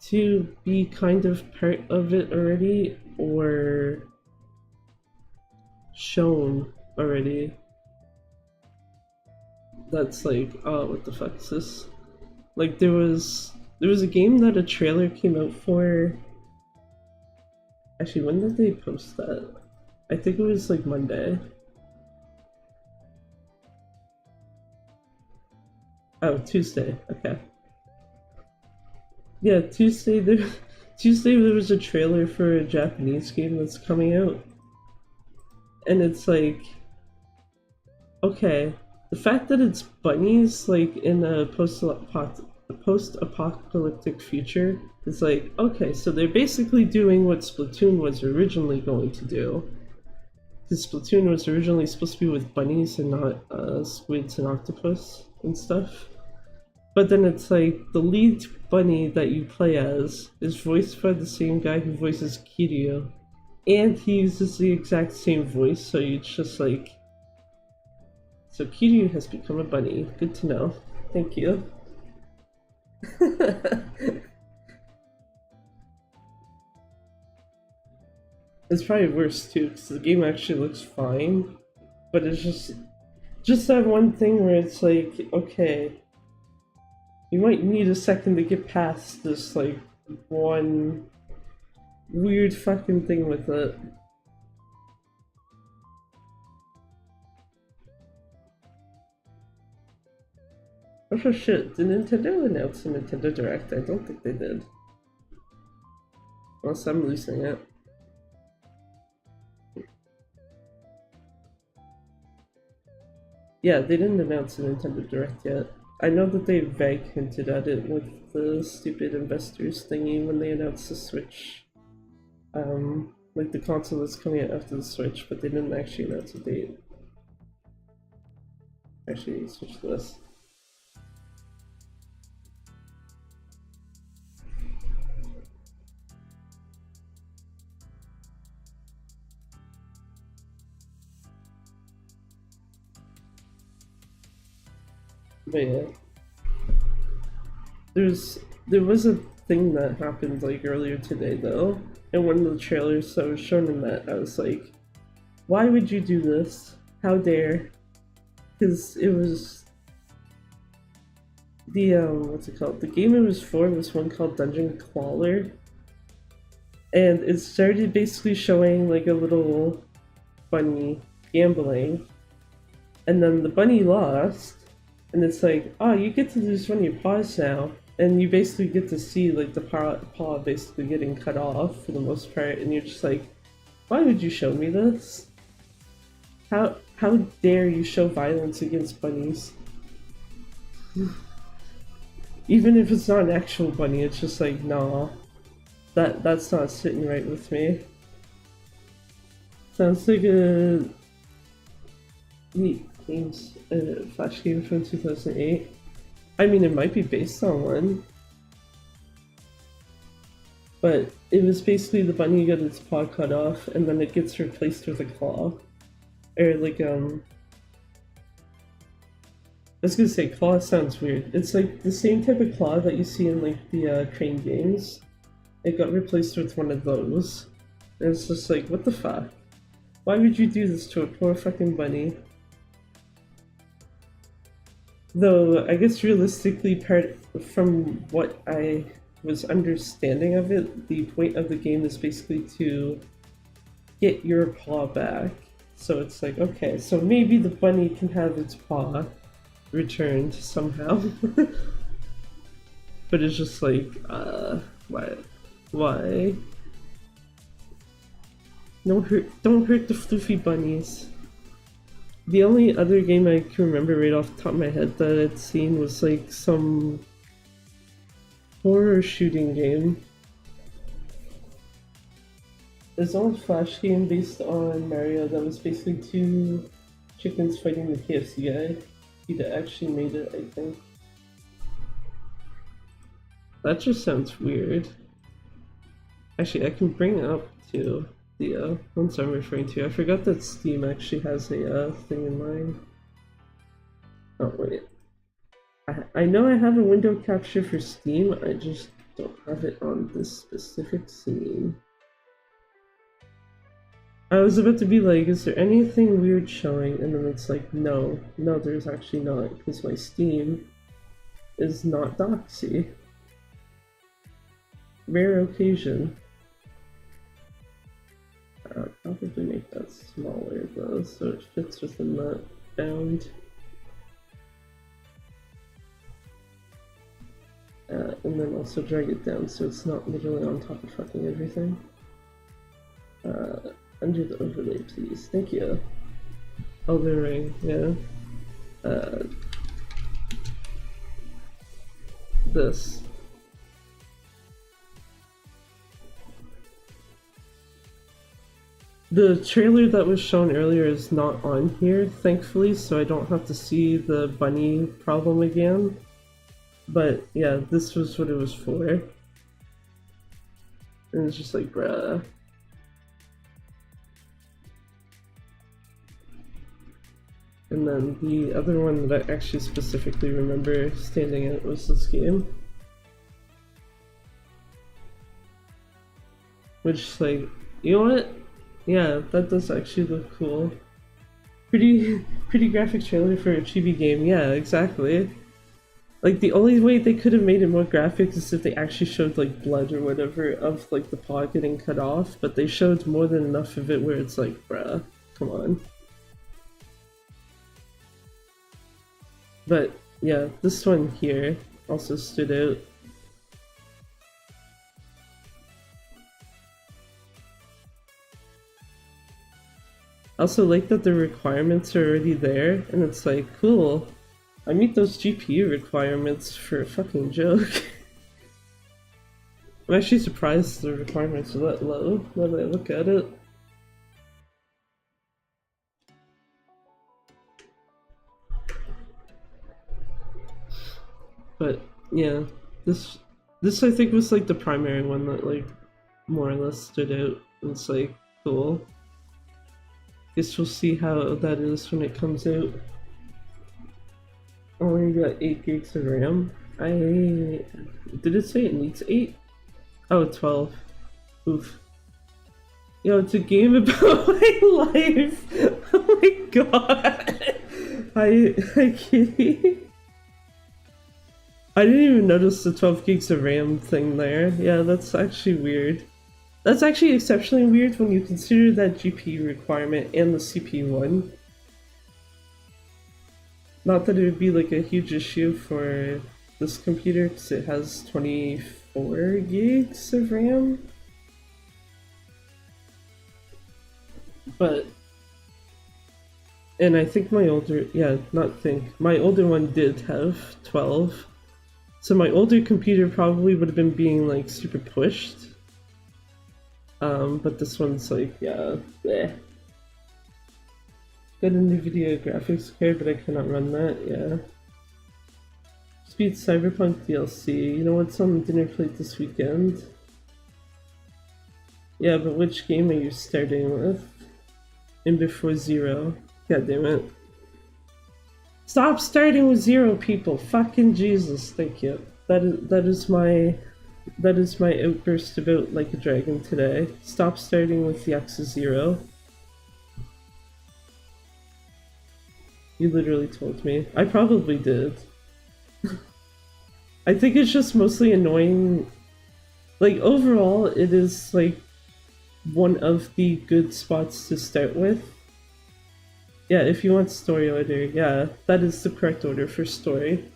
to be kind of part of it already, or shown already. That's like, oh, what the fuck is this? Like there was a game that a trailer came out for. Actually, when did they post that? I think it was like Monday. Oh, Tuesday. Okay. Yeah, Tuesday there was a trailer for a Japanese game that's coming out. And it's like, okay, the fact that it's bunnies like in a the post-apocalyptic future is like, okay, so they're basically doing what Splatoon was originally going to do. Because Splatoon was originally supposed to be with bunnies and not squids and octopus and stuff. But then it's like the lead bunny that you play as is voiced by the same guy who voices Kiryu. And he uses the exact same voice, so it's just like... So Kiryu has become a bunny. Good to know. Thank you. It's probably worse too, because the game actually looks fine. But it's just that one thing where it's like, okay, you might need a second to get past this, like, one weird fucking thing with it. Oh for shit, did Nintendo announce a Nintendo Direct? I don't think they did. Unless I'm losing it. Yeah, they didn't announce a Nintendo Direct yet. I know that they vague hinted at it with the stupid investors thingy when they announced the Switch. Like the console that's coming out after the Switch, but they didn't actually announce a date. Actually, switch this. But yeah, there was a thing that happened like earlier today though. In one of the trailers that was shown in that, I was like, why would you do this? How dare? Because it was the what's it called? The game it was for was one called Dungeon Crawler, and it started basically showing like a little bunny gambling, and then the bunny lost. And it's like, oh, you get to lose one of your paws now. And you basically get to see like the paw basically getting cut off for the most part. And you're just like, why would you show me this? How dare you show violence against bunnies? Even if it's not an actual bunny, it's just like, nah. That's not sitting right with me. Sounds like a neat games, Flash game from 2008. I mean, it might be based on one, but it was basically the bunny got its paw cut off, and then it gets replaced with a claw, or like I was gonna say claw sounds weird. It's like the same type of claw that you see in like the train games. It got replaced with one of those, and it's just like, what the fuck? Why would you do this to a poor fucking bunny? Though, I guess realistically, from what I was understanding of it, the point of the game is basically to get your paw back. So it's like, okay, so maybe the bunny can have its paw returned somehow. But it's just like, why? Why? Don't hurt the floofy bunnies. The only other game I can remember right off the top of my head that I'd seen was like some horror shooting game. There's an old Flash game based on Mario that was basically two chickens fighting the KFC guy. He'd actually made it, I think. That just sounds weird. Actually, I can bring up too. The ones I'm referring to. I forgot that Steam actually has a thing in mind. Oh wait, I know I have a window capture for Steam. I just don't have it on this specific scene. I was about to be like, is there anything weird showing? And then it's like, no, there's actually not, because my Steam is not doxy. Rare occasion. I'll probably make that smaller though, so it fits within that bound. And then also drag it down so it's not literally on top of fucking everything. Undo the overlay, please. Thank you. Elden Ring, yeah. this. The trailer that was shown earlier is not on here, thankfully, so I don't have to see the bunny problem again. But yeah, this was what it was for. And it's just like, bruh. And then the other one that I actually specifically remember standing out was this game. Which, like, you know what? Yeah, that does actually look cool. Pretty graphic trailer for a chibi game, yeah, exactly. Like, the only way they could have made it more graphic is if they actually showed, like, blood or whatever of, like, the paw getting cut off, but they showed more than enough of it where it's like, bruh, come on. But, yeah, this one here also stood out. I also like that the requirements are already there, and it's like, cool, I meet those GPU requirements for a fucking joke. I'm actually surprised the requirements are that low, now that I look at it. But, yeah, this I think was like the primary one that like more or less stood out. It's like, cool. Guess we'll see how that is when it comes out. Only got 8 gigs of RAM. Did it say it needs 8? Oh, 12. Oof. Yo, it's a game about my life! Oh my god! I kidding? I didn't even notice the 12 gigs of RAM thing there. Yeah, that's actually weird. That's actually exceptionally weird when you consider that GPU requirement and the CPU one. Not that it would be like a huge issue for this computer because it has 24 gigs of RAM. But, and I think my older, my older one did have 12. So my older computer probably would have been being like super pushed. But this one's like, yeah, bleh. Got a NVIDIA graphics card, but I cannot run that, yeah. Speed Cyberpunk DLC. You know what's on the dinner plate this weekend? Yeah, but which game are you starting with? And before 0. God damn it. Stop starting with 0, people! Fucking Jesus, thank you. That is my outburst about Like a Dragon today. Stop starting with the X of 0. You literally told me. I probably did. I think it's just mostly annoying. Like, overall, it is, like, one of the good spots to start with. Yeah, if you want story order, yeah, that is the correct order for story.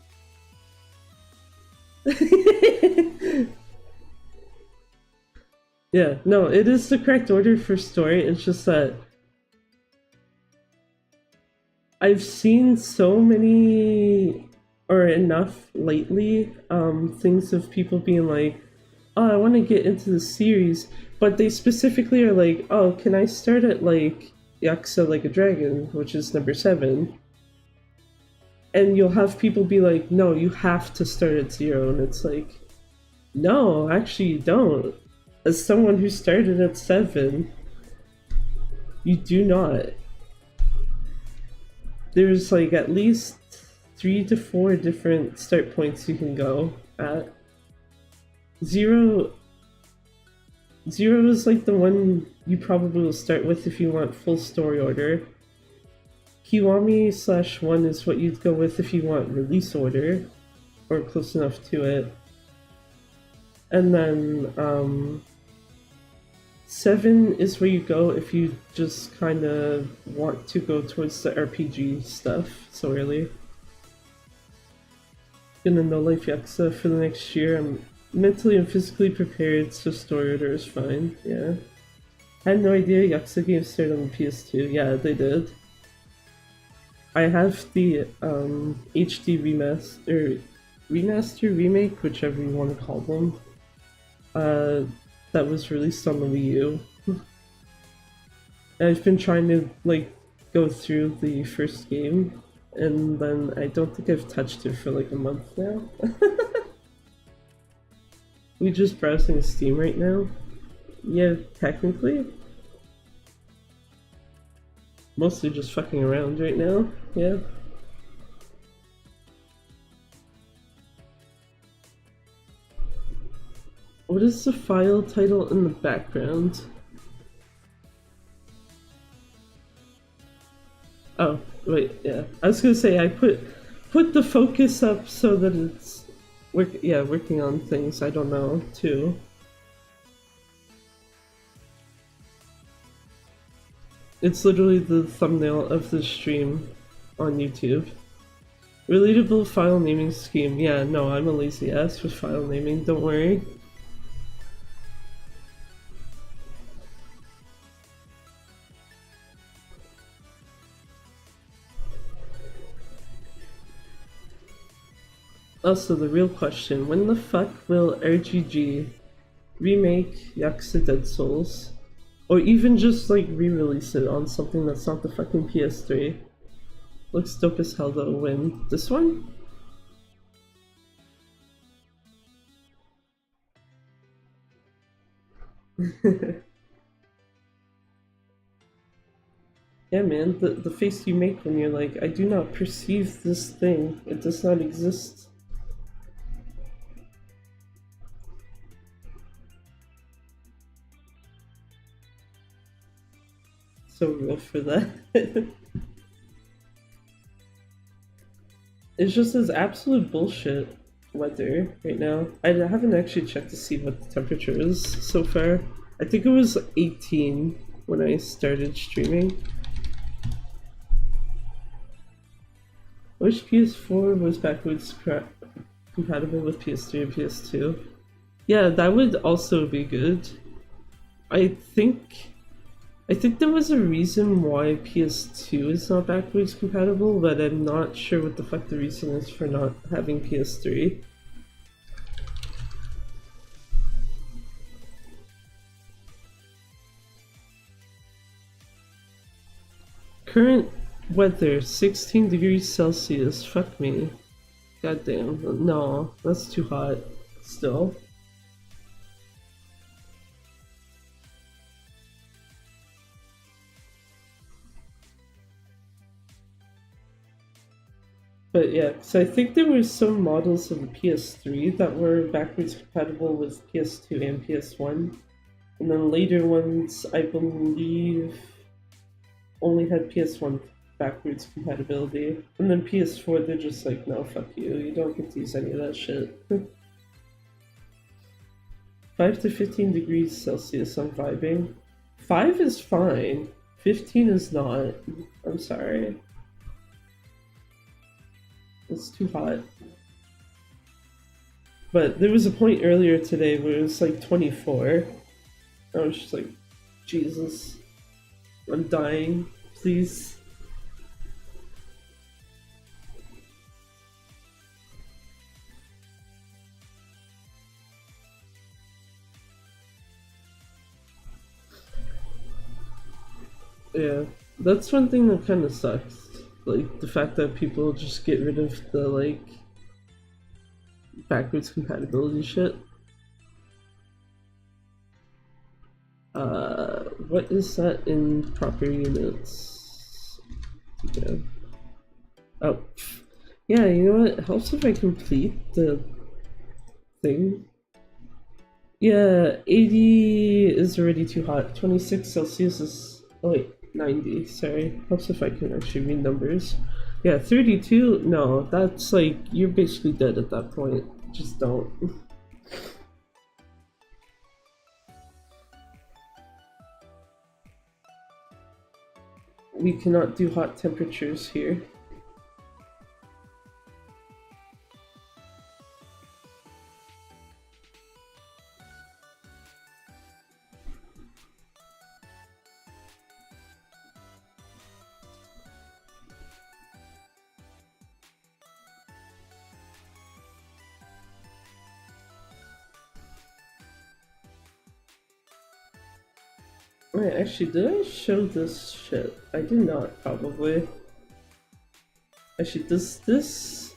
Yeah, no, it is the correct order for story, it's just that I've seen so many, or enough lately, things of people being like, oh, I want to get into the series, but they specifically are like, oh, can I start at, like, Yakuza Like a Dragon, which is number 7? And you'll have people be like, no, you have to start at 0, and it's like, no, actually you don't. As someone who started at 7, you do not. There's like at least 3 to 4 different start points you can go at. 0 is like the one you probably will start with if you want full story order. Kiwami/1 is what you'd go with if you want release order, or close enough to it. And then 7 is where you go if you just kind of want to go towards the RPG stuff so early. Gonna No Life Yakuza for the next year. I'm mentally and physically prepared, so story order is fine, yeah. I had no idea Yakuza games started on the PS2. Yeah, they did. I have the HD remaster, remaster, remake, whichever you want to call them, uh, that was released on the Wii U. I've been trying to like go through the first game, and then I don't think I've touched it for like a month now. We just browsing Steam right now. Yeah, technically. Mostly just fucking around right now. Yeah. What is the file title in the background? Oh, wait, yeah. I was gonna say I put the focus up so that it's working on things I don't know too. It's literally the thumbnail of the stream on YouTube. Relatable file naming scheme. Yeah, no, I'm a lazy ass with file naming, don't worry. Also, the real question, when the fuck will RGG remake Yakuza Dead Souls? Or even just like re-release it on something that's not the fucking PS3? Looks dope as hell though. When? This one? Yeah, man, the face you make when you're like, I do not perceive this thing, it does not exist. So real for that. It's just this absolute bullshit weather right now. I haven't actually checked to see what the temperature is so far. I think it was 18 when I started streaming. I wish PS4 was backwards compatible with PS3 and PS2. Yeah, that would also be good. I think there was a reason why PS2 is not backwards compatible, but I'm not sure what the fuck the reason is for not having PS3. Current weather 16 degrees Celsius. Fuck me. Goddamn. No, that's too hot. Still. But yeah, so I think there were some models of the PS3 that were backwards compatible with PS2 and PS1. And then later ones, I believe, only had PS1 backwards compatibility. And then PS4, they're just like, no, fuck you. You don't get to use any of that shit. 5 to 15 degrees Celsius, I'm vibing. 5 is fine. 15 is not. I'm sorry. It's too hot. But there was a point earlier today where it was like 24. I was just like, Jesus. I'm dying. Please. Yeah, that's one thing that kind of sucks. Like, the fact that people just get rid of the, like, backwards compatibility shit. What is that in proper units? Yeah. Oh, yeah, you know what? It helps if I complete the thing. Yeah, 80 is already too hot. 26 Celsius is. Oh, wait, 90. Sorry. Helps if I can actually read numbers. Yeah, 32. No, that's like. You're basically dead at that point. Just don't. We cannot do hot temperatures here. Wait, actually, did I show this shit? I did not, probably. Actually, does this...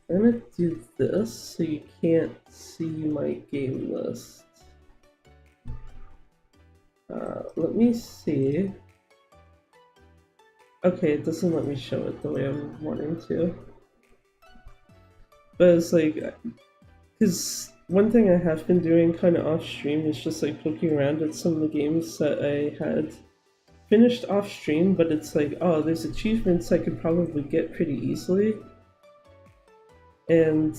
I'm gonna do this so you can't see my game list. Let me see. Okay, it doesn't let me show it the way I'm wanting to. But it's like, because one thing I have been doing kind of off stream is just like poking around at some of the games that I had finished off stream, but it's like, oh, there's achievements I could probably get pretty easily. And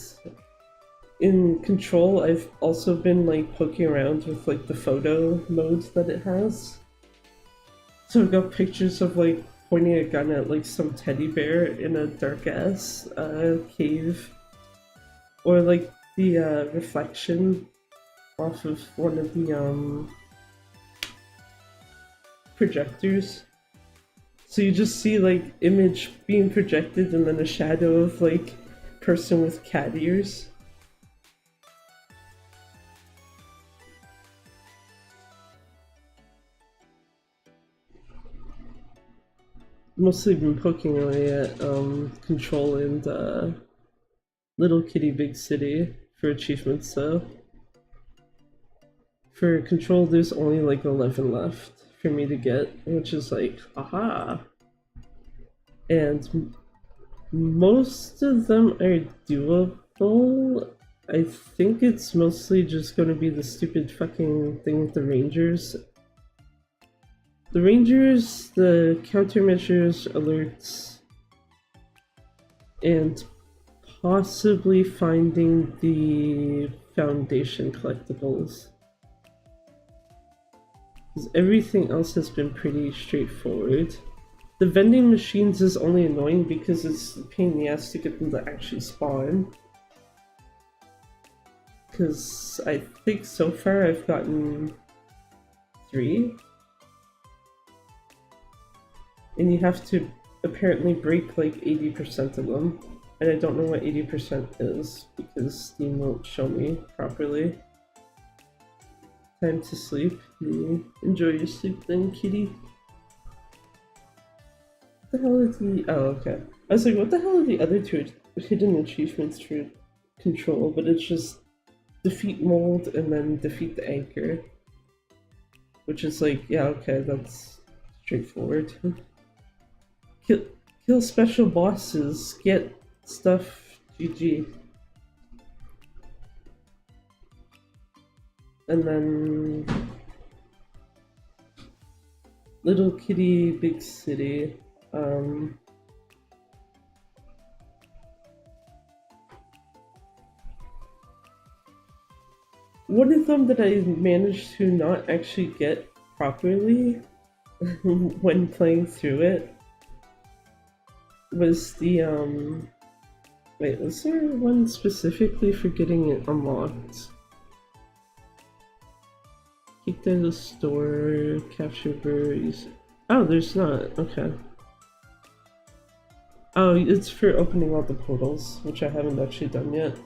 in Control, I've also been like poking around with like the photo mode that it has. So I've got pictures of like pointing a gun at like some teddy bear in a dark ass cave, or like the reflection off of one of the projectors. So you just see like image being projected and then a shadow of like person with cat ears. Mostly been poking away at Control and Little Kitty Big City for achievements though. For Control, there's only like 11 left for me to get, which is like, aha! And most of them are doable. I think it's mostly just going to be the stupid fucking thing with the Rangers. The Rangers, the countermeasures, alerts, and possibly finding the Foundation collectibles. Because everything else has been pretty straightforward. The vending machines is only annoying because it's a pain in the ass to get them to actually spawn. Because I think so far I've gotten 3. And you have to apparently break like 80% of them. And I don't know what 80% is because Steam won't show me properly. Time to sleep. Enjoy your sleep then, kitty. What the hell is the... Oh, okay. I was like, what the hell are the other 2 hidden achievements for Control? But it's just defeat mold and then defeat the anchor. Which is like, yeah, okay, that's straightforward. Kill special bosses, get stuff, GG. And then Little Kitty Big City. One of them that I managed to not actually get properly when playing through it was the wait, was there one specifically for getting it unlocked? Kicked out of the store, capture berries. Oh, there's not. Okay. Oh, it's for opening all the portals, which I haven't actually done yet.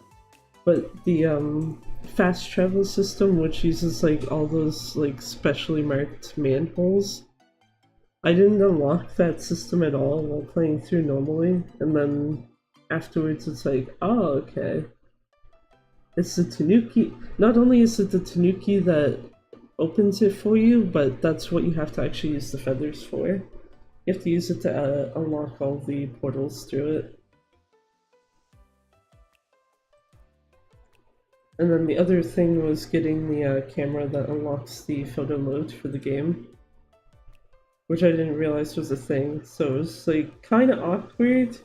But the fast travel system, which uses like all those like specially marked manholes, I didn't unlock that system at all while playing through normally, and then afterwards it's like, oh, okay. It's the Tanuki. Not only is it the Tanuki that opens it for you, but that's what you have to actually use the feathers for. You have to use it to unlock all the portals through it. And then the other thing was getting the camera that unlocks the photo mode for the game, which I didn't realize was a thing. So it was like kind of awkward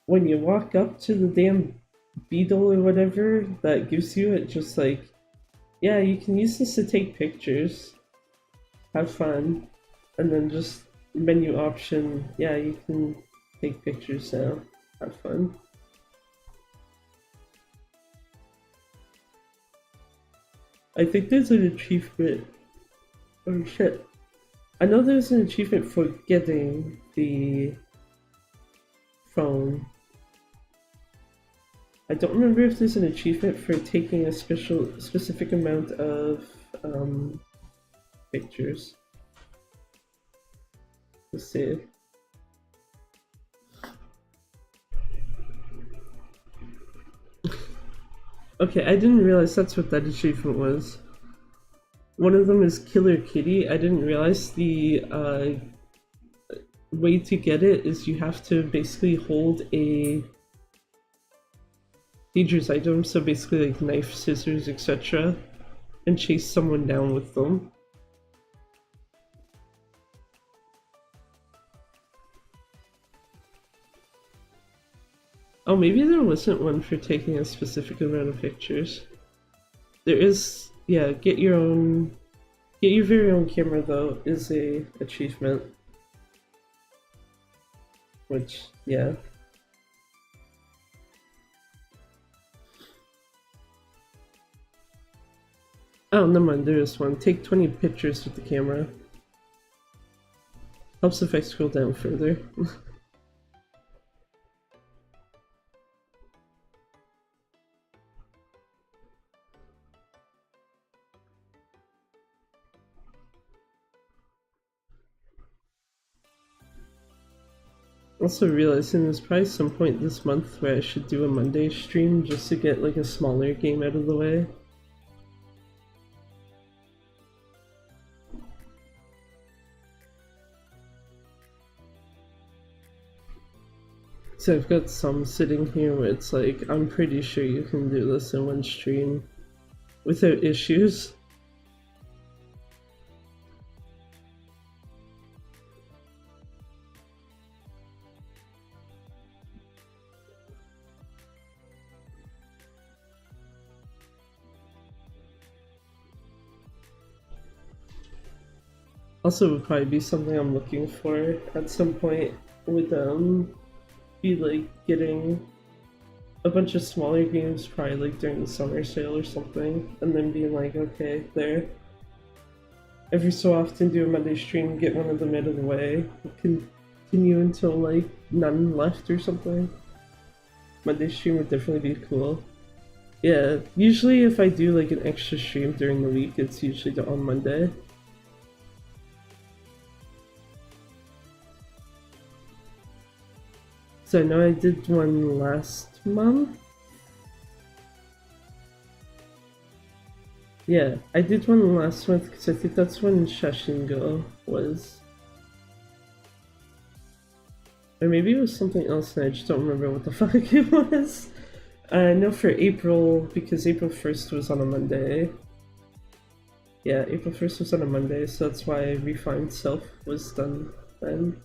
when you walk up to the damn beetle or whatever that gives you it, just like, yeah, you can use this to take pictures, have fun, and then just menu option, yeah, you can take pictures now, have fun. I think there's an achievement. Oh shit. I know there's an achievement for getting the phone. I don't remember if there's an achievement for taking a specific amount of pictures. Let's see. Okay, I didn't realize that's what that achievement was. One of them is Killer Kitty. I didn't realize the way to get it is you have to basically hold a dangerous item, so basically like knife, scissors, etc., and chase someone down with them. Oh, maybe there wasn't one for taking a specific amount of pictures. There is, yeah, get your very own camera though is a achievement. Which, yeah. Oh, never mind, there is one. Take 20 pictures with the camera. Helps if I scroll down further. Also realizing there's probably some point this month where I should do a Monday stream just to get like a smaller game out of the way. So I've got some sitting here where it's like, I'm pretty sure you can do this in one stream without issues. Also would probably be something I'm looking for at some point would be like getting a bunch of smaller games probably like during the summer sale or something, and then being like, okay, there. Every so often do a Monday stream, get one of them out of the way, continue until like none left or something. Monday stream would definitely be cool. Yeah, usually if I do like an extra stream during the week, it's usually on Monday. So I know I did one last month. Yeah, I did one last month because I think that's when Shashingo was. Or maybe it was something else and I just don't remember what the fuck it was. I know for April, because April 1st was on a Monday. Yeah, April 1st was on a Monday, so that's why Refined Self was done then.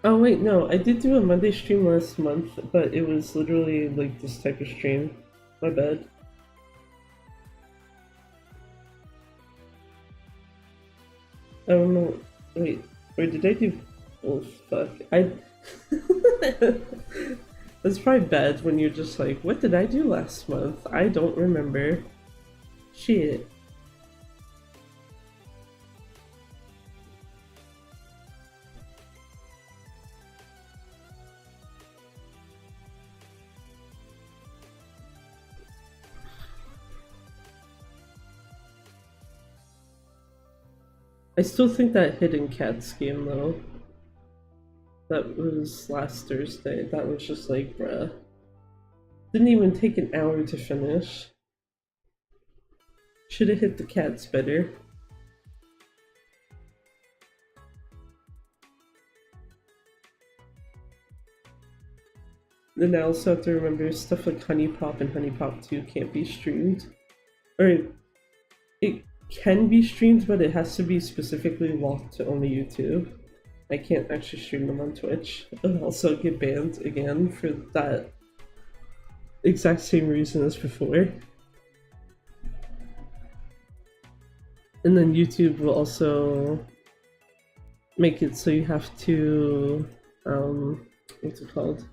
Oh wait, no, I did do a Monday stream last month, but it was literally like this type of stream. My bad. I don't know. Wait, did I do? Oh fuck! That's probably bad when you're just like, what did I do last month? I don't remember. Shit. I still think that Hidden Cats game though, that was last Thursday, that was just like, bruh. Didn't even take an hour to finish. Should've hit the cats better. Then I also have to remember stuff like Honey Pop and Honey Pop 2 can't be streamed. Or it can be streamed, but it has to be specifically locked to only YouTube. I can't actually stream them on Twitch. And also get banned again for that exact same reason as before. And then YouTube will also make it so you have to, what's it called?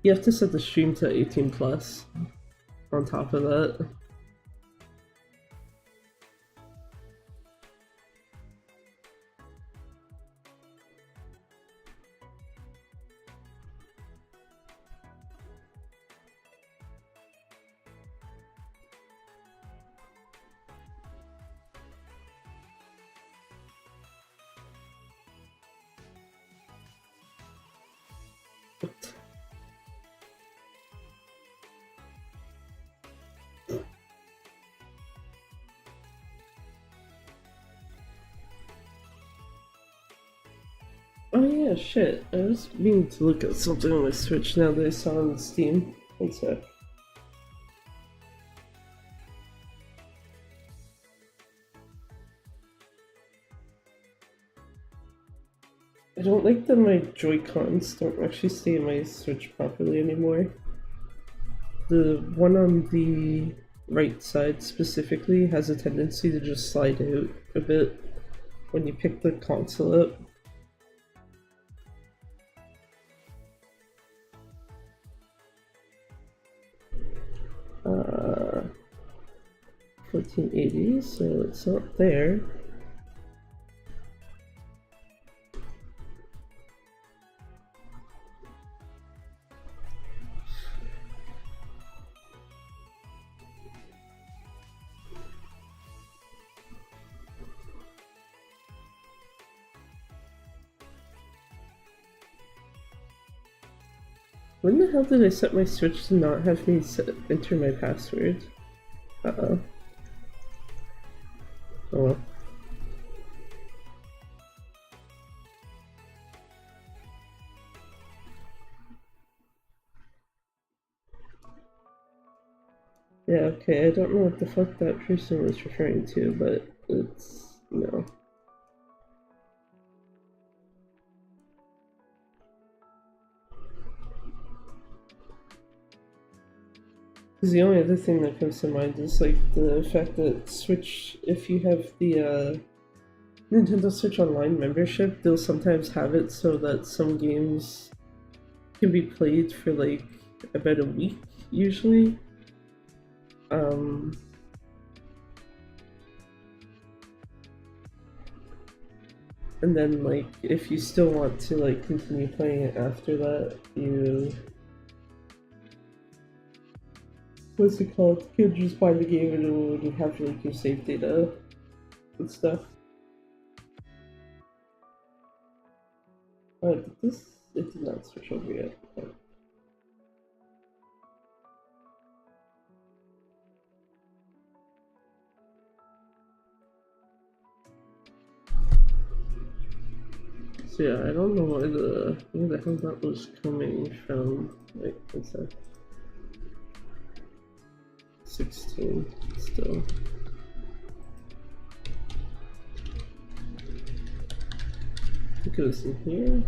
You have to set the stream to 18+. on top of that. Oh yeah, shit. I was meaning to look at something on my Switch now that I saw on Steam. One sec. I don't like that my Joy-Cons don't actually stay in my Switch properly anymore. The one on the right side specifically has a tendency to just slide out a bit when you pick the console up. Uh, 1480, so it's not there. When the hell did I set my Switch to not have me enter my password? Uh-oh. Oh well. Yeah, okay, I don't know what the fuck that person was referring to, but it's... no. Because the only other thing that comes to mind is like the fact that Switch, if you have the Nintendo Switch Online membership, they'll sometimes have it so that some games can be played for like about a week usually. And then like if you still want to like continue playing it after that, you what's it called? You can just buy the game and it will have like your save data and stuff. Did this? It did not switch over yet. Okay. So yeah, I don't know where the hell that was coming from. Wait, what's that? 16 still. I think it was in here.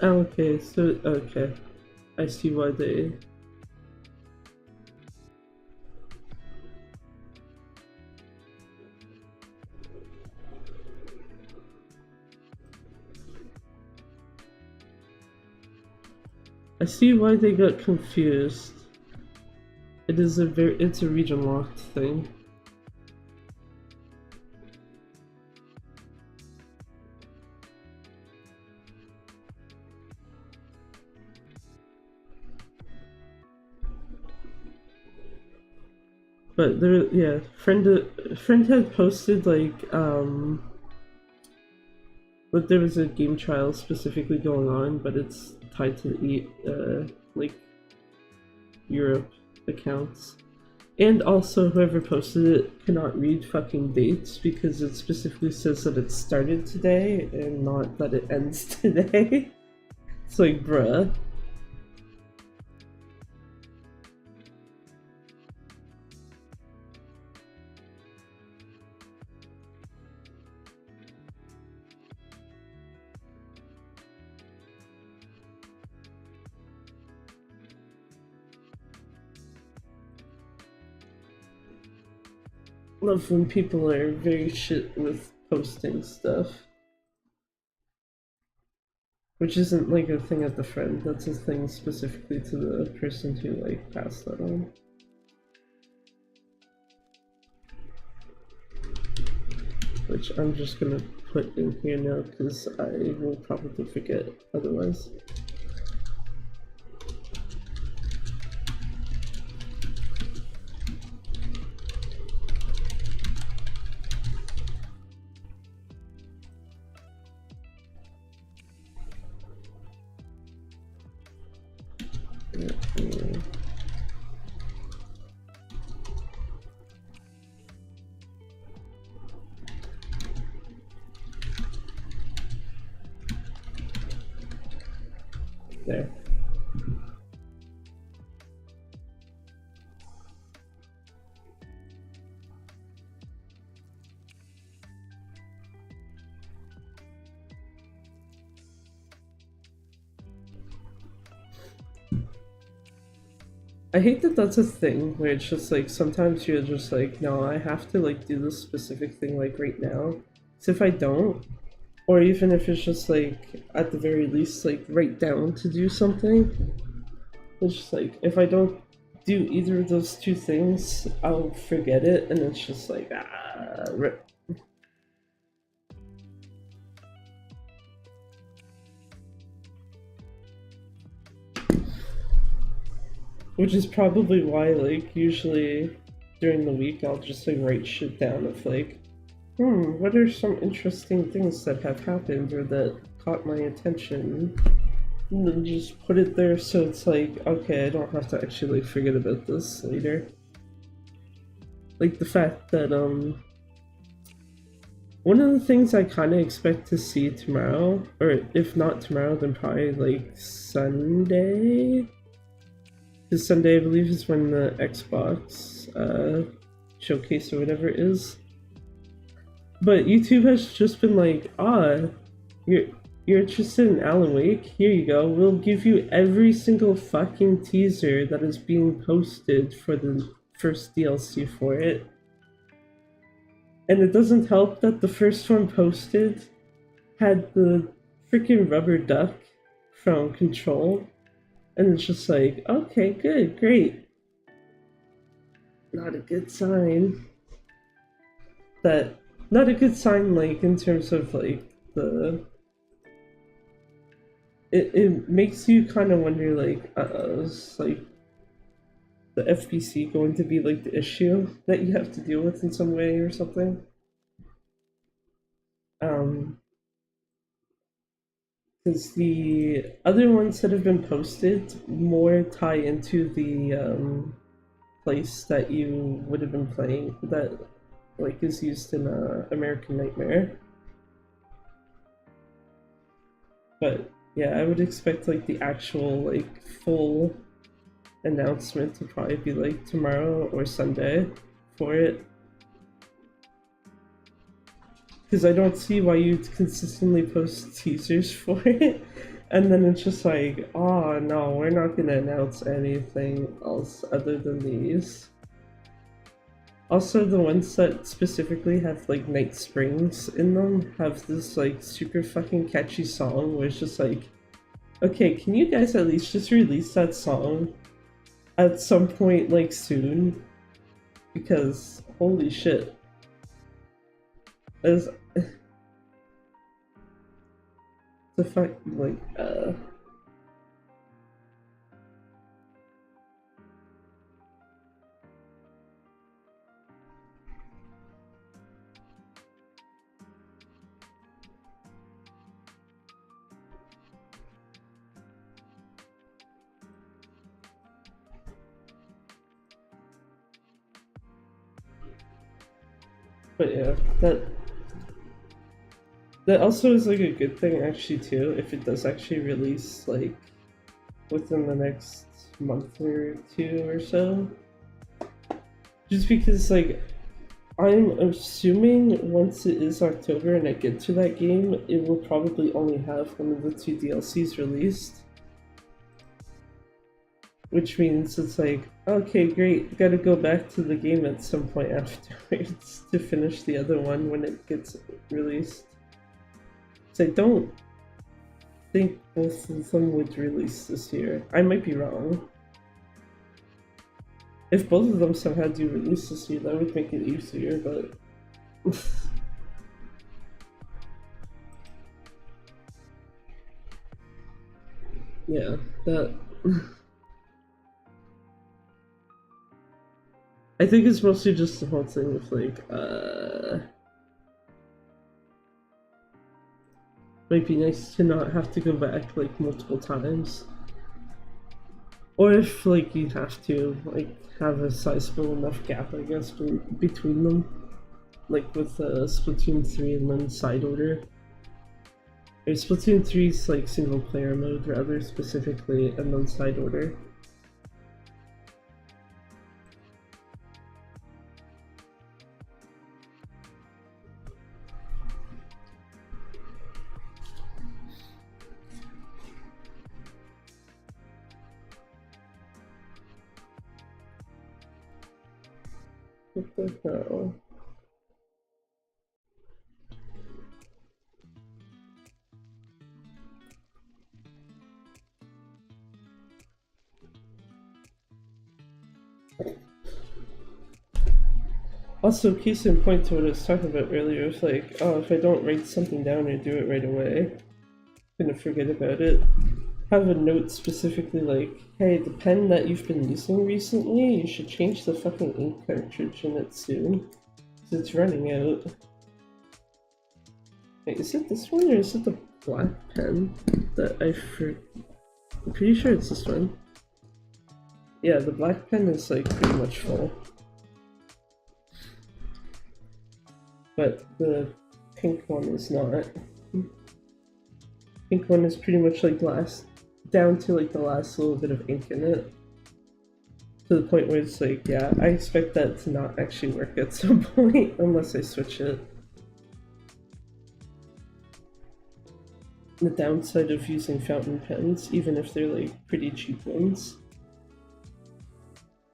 Oh, okay, so, okay. I see why they... I see why they got confused. It's a region locked thing. But there, yeah, friend had posted like that there was a game trial specifically going on, but it's tied to the like Europe accounts. And also, whoever posted it cannot read fucking dates because it specifically says that it started today and not that it ends today. It's like, bruh. love when people are very shit with posting stuff. Which isn't like a thing at the friend, that's a thing specifically to the person who like passed that on. Which I'm just gonna put in here now because I will probably forget otherwise. There. I hate that that's a thing where it's just like sometimes you're just like, no, I have to like do this specific thing like right now. So if I don't, or even if it's just like at the very least like write down to do something, it's just like if I don't do either of those two things, I'll forget it, and it's just like rip. Which is probably why, like, usually during the week I'll just like write shit down of like, what are some interesting things that have happened or that caught my attention? And then just put it there so it's like, okay, I don't have to actually like forget about this later. Like the fact that one of the things I kind of expect to see tomorrow, or if not tomorrow, then probably like Sunday. Because Sunday, I believe, is when the Xbox showcase or whatever it is. But YouTube has just been like, you're interested in Alan Wake? Here you go. We'll give you every single fucking teaser that is being posted for the first DLC for it. And it doesn't help that the first one posted had the freaking rubber duck from Control. And it's just like, okay, good, great. Not a good sign. Not a good sign, like, in terms of, like, it makes you kind of wonder, like, is, like, the FPC going to be, like, the issue that you have to deal with in some way or something? Because the other ones that have been posted more tie into the place that you would have been playing that like is used in American Nightmare. But yeah, I would expect like the actual like full announcement to probably be like tomorrow or Sunday for it. Because I don't see why you'd consistently post teasers for it, and then it's just like, oh no, we're not gonna announce anything else other than these. Also, the ones that specifically have like Night Springs in them have this like super fucking catchy song where it's just like, okay, can you guys at least just release that song at some point like soon? Because holy shit. As the fact like but yeah, that also is like a good thing actually too, if it does actually release like within the next month or two or so. Just because like I'm assuming once it is October and I get to that game, it will probably only have one of the two DLCs released. which means it's like, okay, great, gotta go back to the game at some point afterwards to finish the other one when it gets released. So I don't think both of them would release this year. I might be wrong. If both of them somehow do release this year, that would make it easier, but... yeah, that... I think it's mostly just the whole thing of like, might be nice to not have to go back like multiple times. Or if like you have to like have a sizable enough gap, I guess, between them. Like with Splatoon 3 and then side order. Or Splatoon 3's like single player mode rather specifically, and then side order. What the hell? Also, case in point to what I was talking about earlier, it's like, oh, if I don't write something down or do it right away, I'm gonna forget about it. Have a note specifically like, hey, the pen that you've been using recently, you should change the fucking ink cartridge in it soon. Because it's running out. Wait, is it this one or is it the black pen that I'm pretty sure it's this one. Yeah, the black pen is like pretty much full. But the pink one is not. Pink one is pretty much like down to like the last little bit of ink in it. To the point where it's like, yeah, I expect that to not actually work at some point unless I switch it. The downside of using fountain pens, even if they're like pretty cheap ones.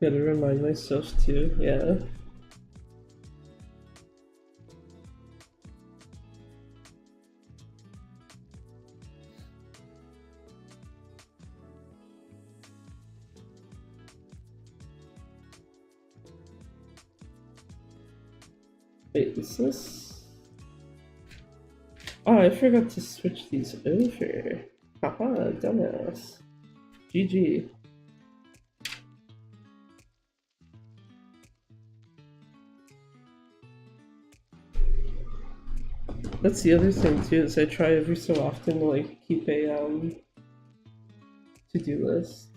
Gotta remind myself too, yeah. Wait, is this? Oh, I forgot to switch these over. Haha, dumbass. GG. That's the other thing too, is I try every so often to like keep a to-do list.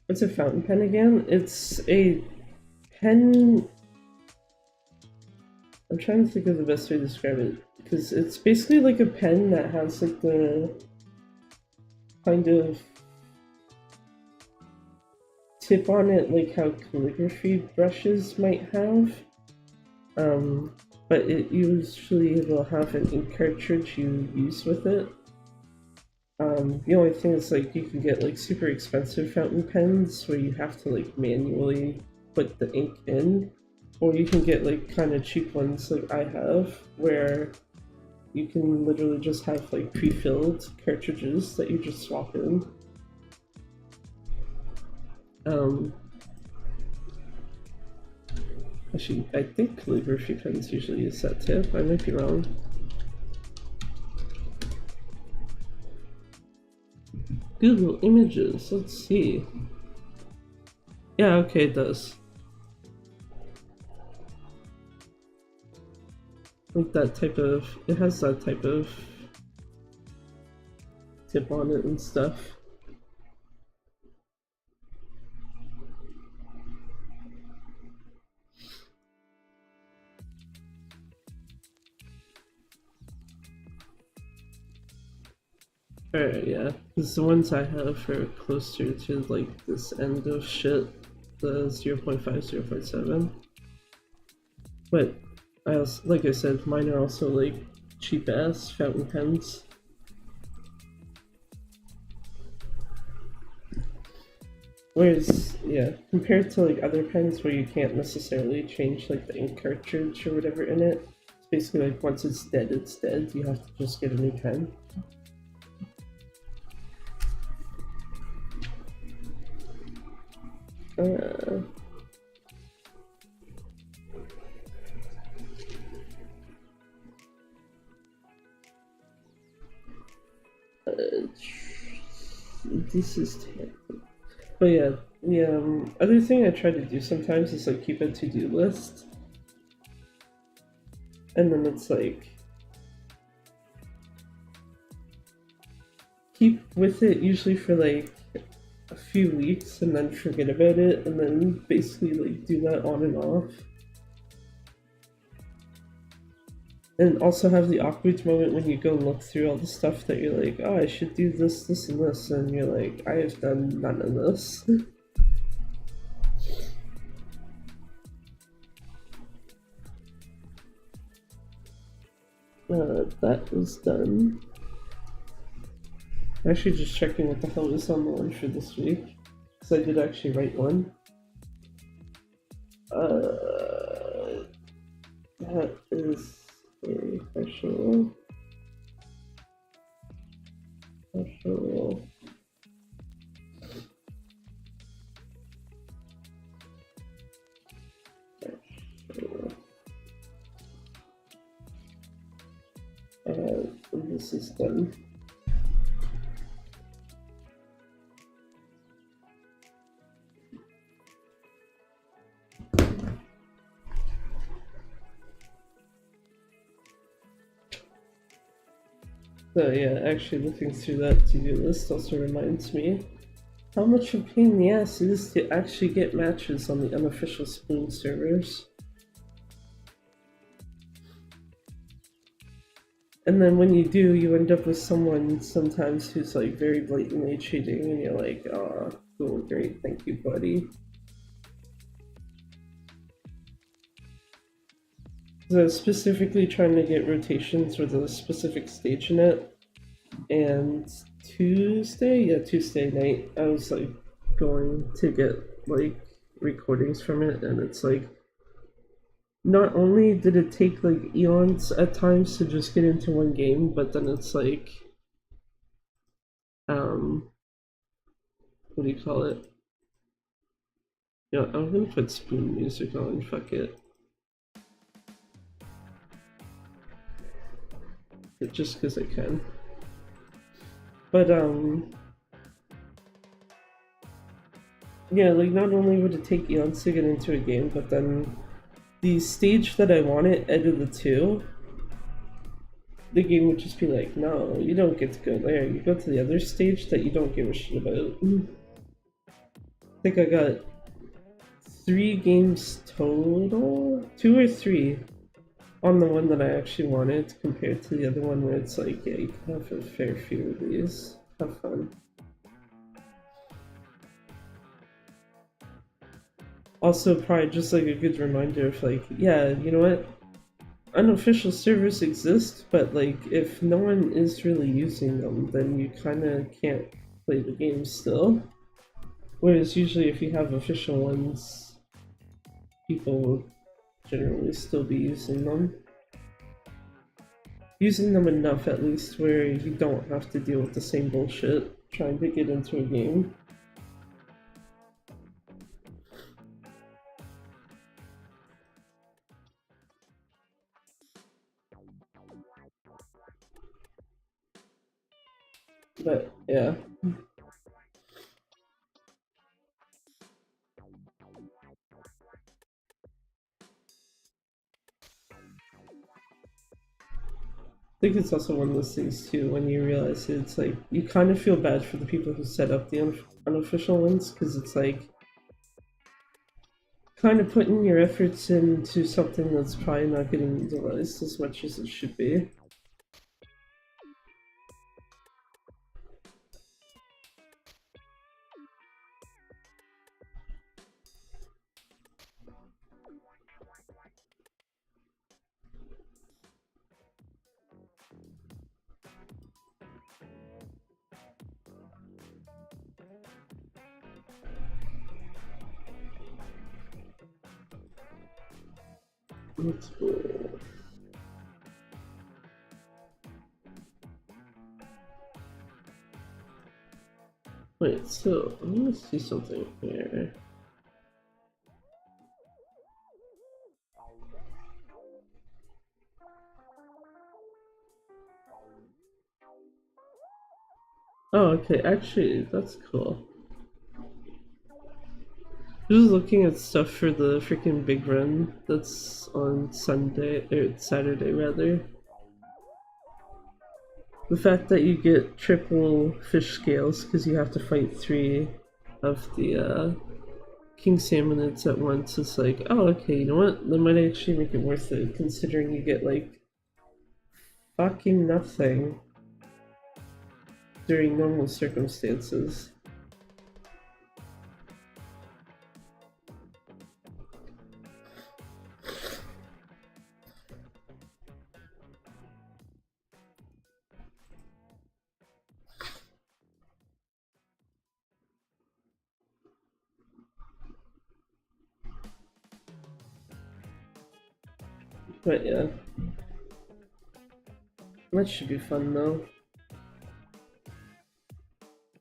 What's a fountain pen again? It's a pen. I'm trying to think of the best way to describe it, because it's basically like a pen that has like the kind of tip on it, like how calligraphy brushes might have. But it usually will have an ink cartridge you use with it. The only thing is like you can get like super expensive fountain pens where you have to like manually put the ink in, or you can get like kind of cheap ones like I have where you can literally just have like pre-filled cartridges that you just swap in. Actually, I think calligraphy pens usually use that tip. I might be wrong. Google Images, let's see. Yeah, okay, it does. Like that type of, it has that type of tip on it and stuff. Alright, yeah, because the ones I have are closer to like this end of shit, the 0.5, 0.7. But I also, like I said, mine are also like cheap ass fountain pens. Whereas, yeah, compared to like other pens where you can't necessarily change like the ink cartridge or whatever in it, it's basically like once it's dead, it's dead. You have to just get a new pen. Uh, this is terrible. But yeah, the other thing I try to do sometimes is like keep a to-do list, and then it's like keep with it usually for like a few weeks and then forget about it, and then basically like do that on and off. And also have the awkward moment when you go look through all the stuff that you're like, oh, I should do this, this, and this, and you're like, I have done none of this. That was done. Actually, just checking what the hell is on the one for this week, because I did actually write one. That is a partial. Partial. This is done. So yeah, actually looking through that to-do list also reminds me how much of a pain in the ass it is to actually get matches on the unofficial Spoon servers. And then when you do, you end up with someone sometimes who's like very blatantly cheating, and you're like, oh, cool, great, thank you, buddy. So specifically trying to get rotations with a specific stage in it, and Tuesday night, I was like going to get like recordings from it, and it's like not only did it take like eons at times to just get into one game, but then it's like what do you call it? Yeah, I'm gonna put Spoon music on, fuck it. Just because I can. But yeah, like not only would it take eons to get into a game, but then the stage that I wanted out of the two, the game would just be like, no, you don't get to go there. You go to the other stage that you don't give a shit about. I think I got 3 games total, 2 or 3 on the one that I actually wanted compared to the other one where it's like, yeah, you can have a fair few of these. Have fun. Also, probably just like a good reminder of like, yeah, you know what? Unofficial servers exist, but like if no one is really using them, then you kind of can't play the game still. Whereas usually if you have official ones, people will generally still be using them. Using them enough at least where you don't have to deal with the same bullshit trying to get into a game. But yeah. I think it's also one of those things too when you realize it's like you kind of feel bad for the people who set up the unofficial ones because it's like kind of putting your efforts into something that's probably not getting utilized as much as it should be. Let's go. Wait, so let me see something here. Oh, okay, actually, that's cool. Just looking at stuff for the freaking big run that's on Sunday, or Saturday rather. The fact that you get triple fish scales because you have to fight 3 of the king salmonids at once is like, oh, okay, you know what? That might actually make it worth it considering you get like fucking nothing during normal circumstances. But yeah, that should be fun though.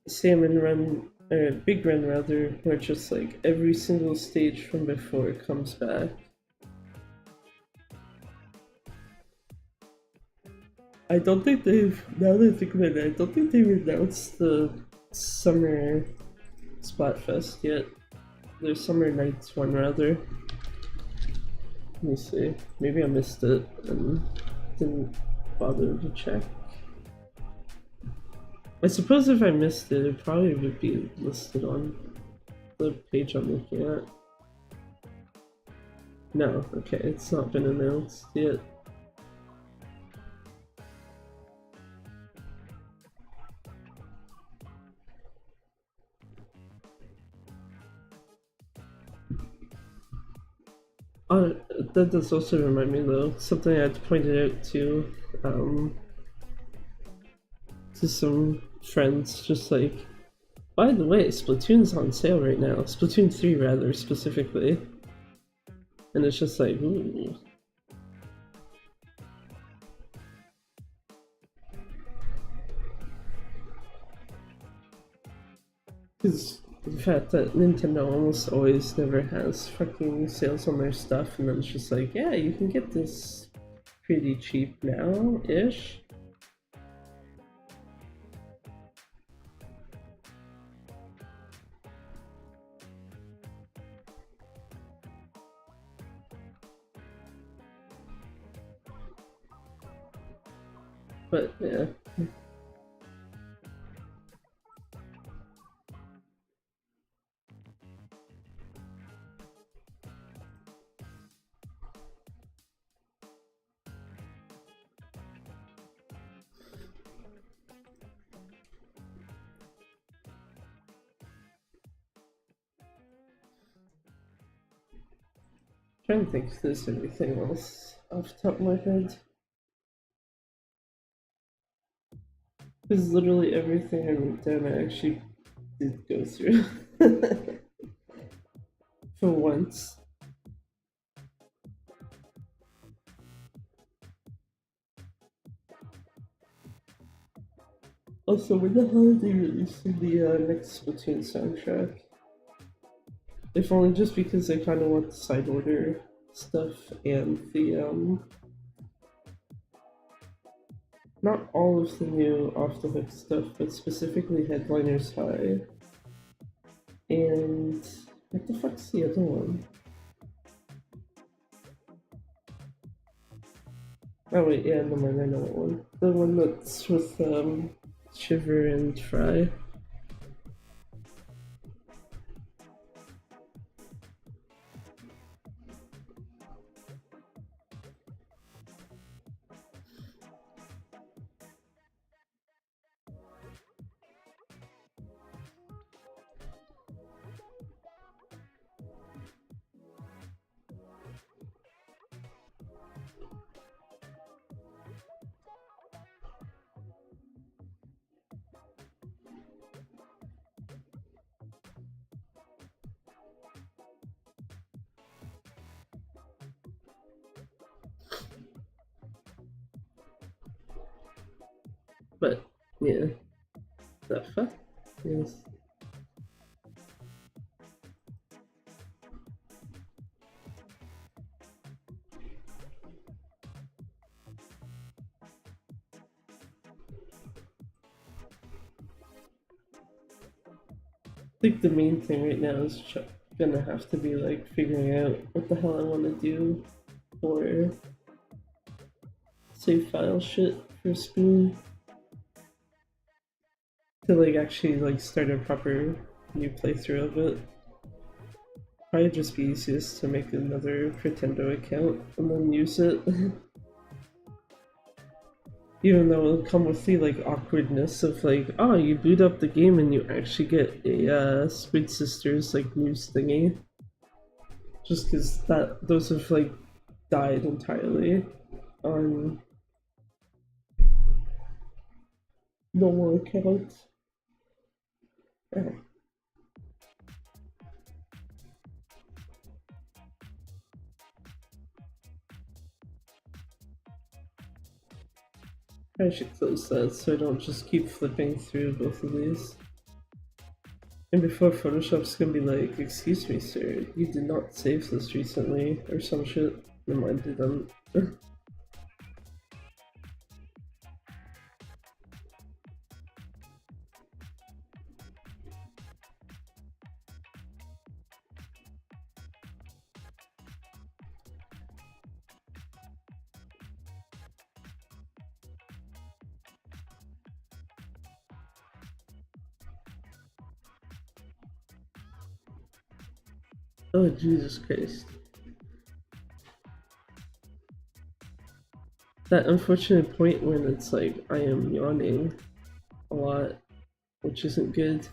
Salmon run, or big run rather, where just like every single stage from before comes back. I don't think they've, now that I think about it, I don't think they've announced the summer Splatfest yet. There's Summer Nights one rather. Let me see. Maybe I missed it and didn't bother to check. I suppose if I missed it, it probably would be listed on the page I'm looking at. No, okay, it's not been announced yet. That does also remind me though, something I had pointed out to some friends, just like, by the way, Splatoon's on sale right now. Splatoon 3 rather, specifically. And it's just like, ooh. Because the fact that Nintendo almost always never has fucking sales on their stuff, and then it's just like, yeah, you can get this pretty cheap now-ish. But yeah. Trying to think if there's anything else off the top of my head. Because literally everything I wrote down I actually did go through. For once. Also, when the hell are they releasing the next Splatoon soundtrack? If only just because I kind of want the side order stuff and the not all of the new off the hook stuff, but specifically Headliners High. And what the fuck's the other one? Oh wait, yeah, no mind, I know that one. The one that's with Shiver and Fry. But yeah, the fuck? Yes. I think the main thing right now is gonna have to be like figuring out what the hell I want to do for save file shit for Spoon to like actually like start a proper new playthrough of it. Probably just be easiest to make another Pretendo account and then use it. Even though it'll come with the like awkwardness of like, oh, you boot up the game and you actually get a Squid Sisters like news thingy. Just because that those have like died entirely on normal accounts. Yeah. I should close that so I don't just keep flipping through both of these. And before Photoshop's gonna be like, excuse me, sir, you did not save this recently, or some shit. Never mind, didn't. Oh, Jesus Christ. That unfortunate point when it's like, I am yawning a lot, which isn't good.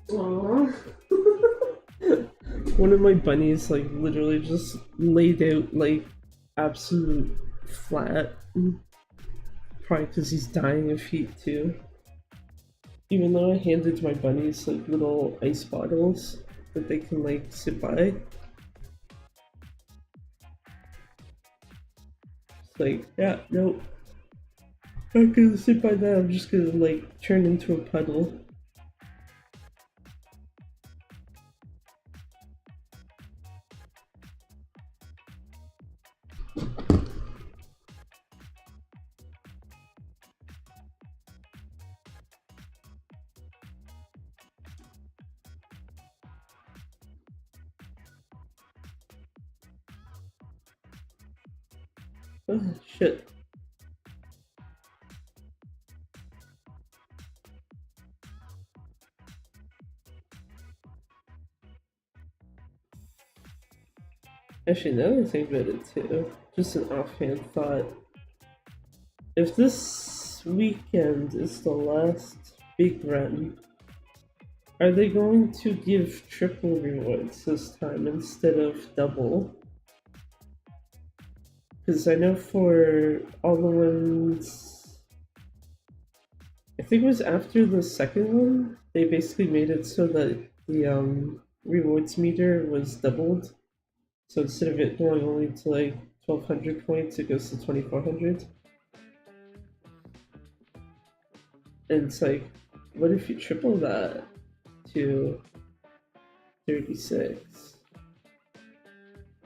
Aww. One of my bunnies like literally just laid out like absolute flat. Probably because he's dying of heat too. Even though I handed my bunnies like little ice bottles that they can like sit by. It's like, yeah, nope. I'm not gonna sit by that, I'm just gonna like turn into a puddle. Oh, shit. Actually, now that I think about it too, just an offhand thought. If this weekend is the last big run, are they going to give triple rewards this time instead of double? Because I know for all the ones, I think it was after the second one, they basically made it so that the rewards meter was doubled. So instead of it going only to like 1200 points, it goes to 2400. And it's like, what if you triple that to 36?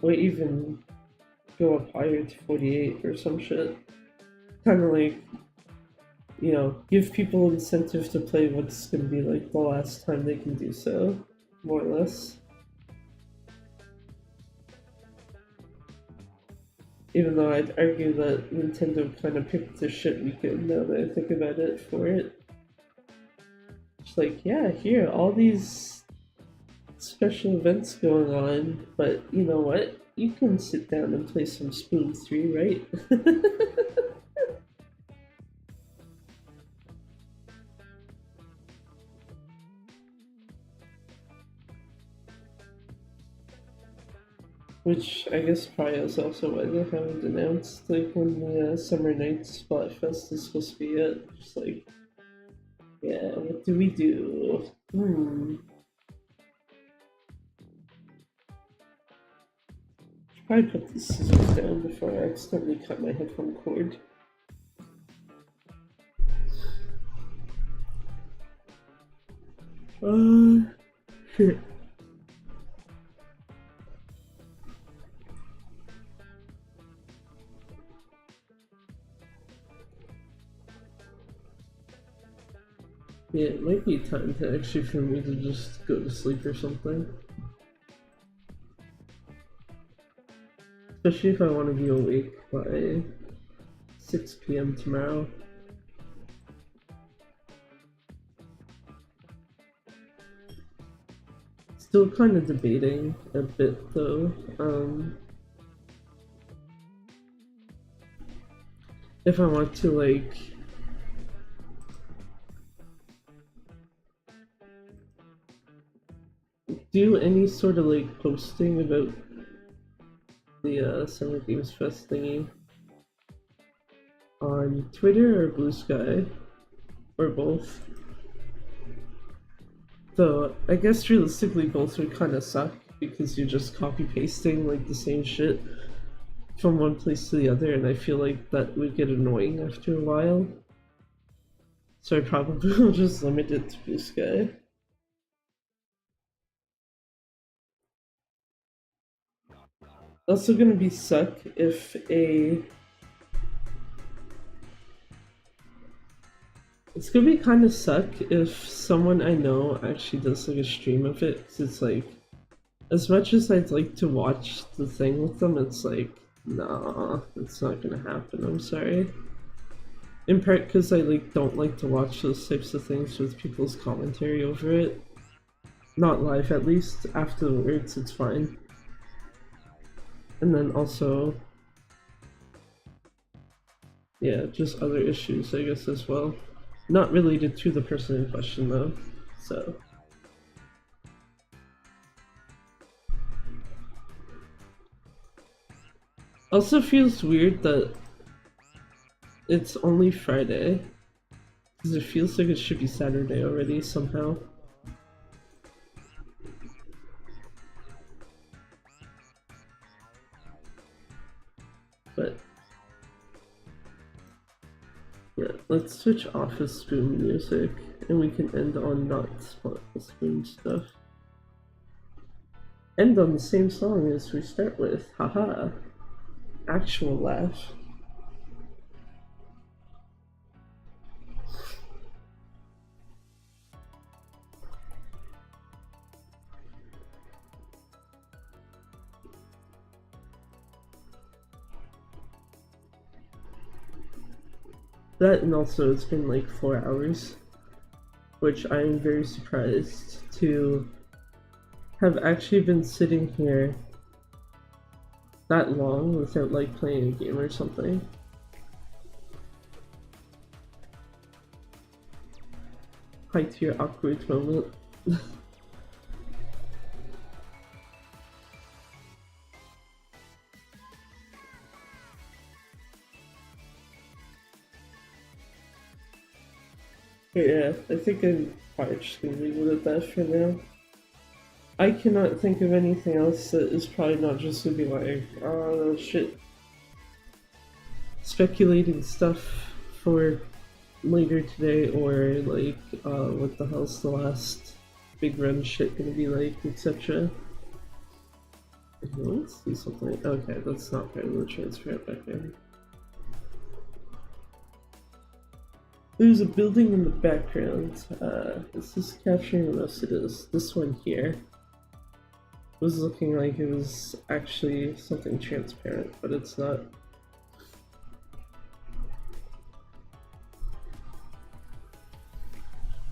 Or even go up higher to 48 or some shit. Kind of like, you know, give people incentive to play what's going to be like the last time they can do so, more or less. Even though I'd argue that Nintendo kind of picked the shit weekend now that I think about it for it. It's like, yeah, here, all these special events going on, but you know what? You can sit down and play some Spoon 3, right? Which I guess probably is also why they haven't announced like when the Summer Nights Splatfest is supposed to be at. Just like, Yeah, what do we do? Should probably put these scissors down before I accidentally cut my headphone cord. Shit. Yeah, it might be time to actually for me to just go to sleep or something. Especially if I want to be awake by 6 p.m. tomorrow. Still kind of debating a bit though. If I want to like do any sort of like posting about the Summer Games Fest thingy on Twitter or Blue Sky or both. Though I guess realistically both would kind of suck because you're just copy pasting like the same shit from one place to the other, and I feel like that would get annoying after a while. So I probably will just limit it to Blue Sky. Also gonna be suck if a It's gonna be kind of suck if someone I know actually does like a stream of it, because it's like, as much as I'd like to watch the thing with them, it's like, nah, it's not gonna happen, I'm sorry. In part because I like don't like to watch those types of things with people's commentary over it. Not live, at least. Afterwards, it's fine. And then also, yeah, just other issues, I guess, as well. Not related to the person in question, though, so. Also feels weird that it's only Friday, because it feels like it should be Saturday already somehow. But yeah, let's switch off of spoon music, and we can end on not spoon stuff. End on the same song as we start with, haha. Actual laugh. That, and also it's been like 4 hours, which I am very surprised to have actually been sitting here that long without like playing a game or something. Hi to your awkward moment. Yeah, I think I'm probably just gonna leave it at that for now. I cannot think of anything else that is probably not just gonna be like, oh shit. Speculating stuff for later today, or like, what the hell's the last big run shit gonna be like, etc. Let's do something. Okay, that's not part of the transfer back there. There's a building in the background. This is capturing the most it is. This one here was looking like it was actually something transparent, but it's not.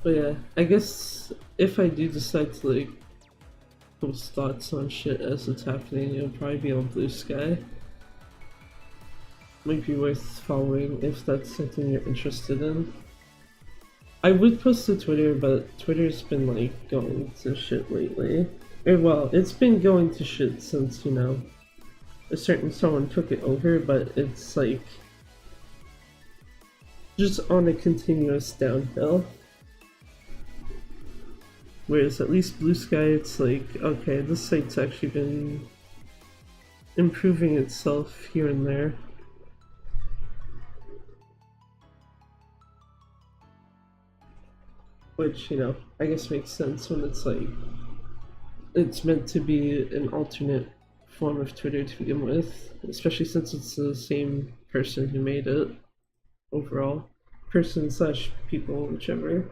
But yeah, I guess if I do decide to like post thoughts on shit as it's happening, it'll probably be on Blue Sky. Might be worth following if that's something you're interested in. I would post to Twitter, but Twitter's been like going to shit lately. Well, it's been going to shit since, you know, a certain someone took it over, but it's like just on a continuous downhill. Whereas at least Blue Sky, it's like, okay, this site's actually been improving itself here and there. Which, you know, I guess makes sense when it's like, it's meant to be an alternate form of Twitter to begin with, especially since it's the same person who made it overall. Person slash people, whichever.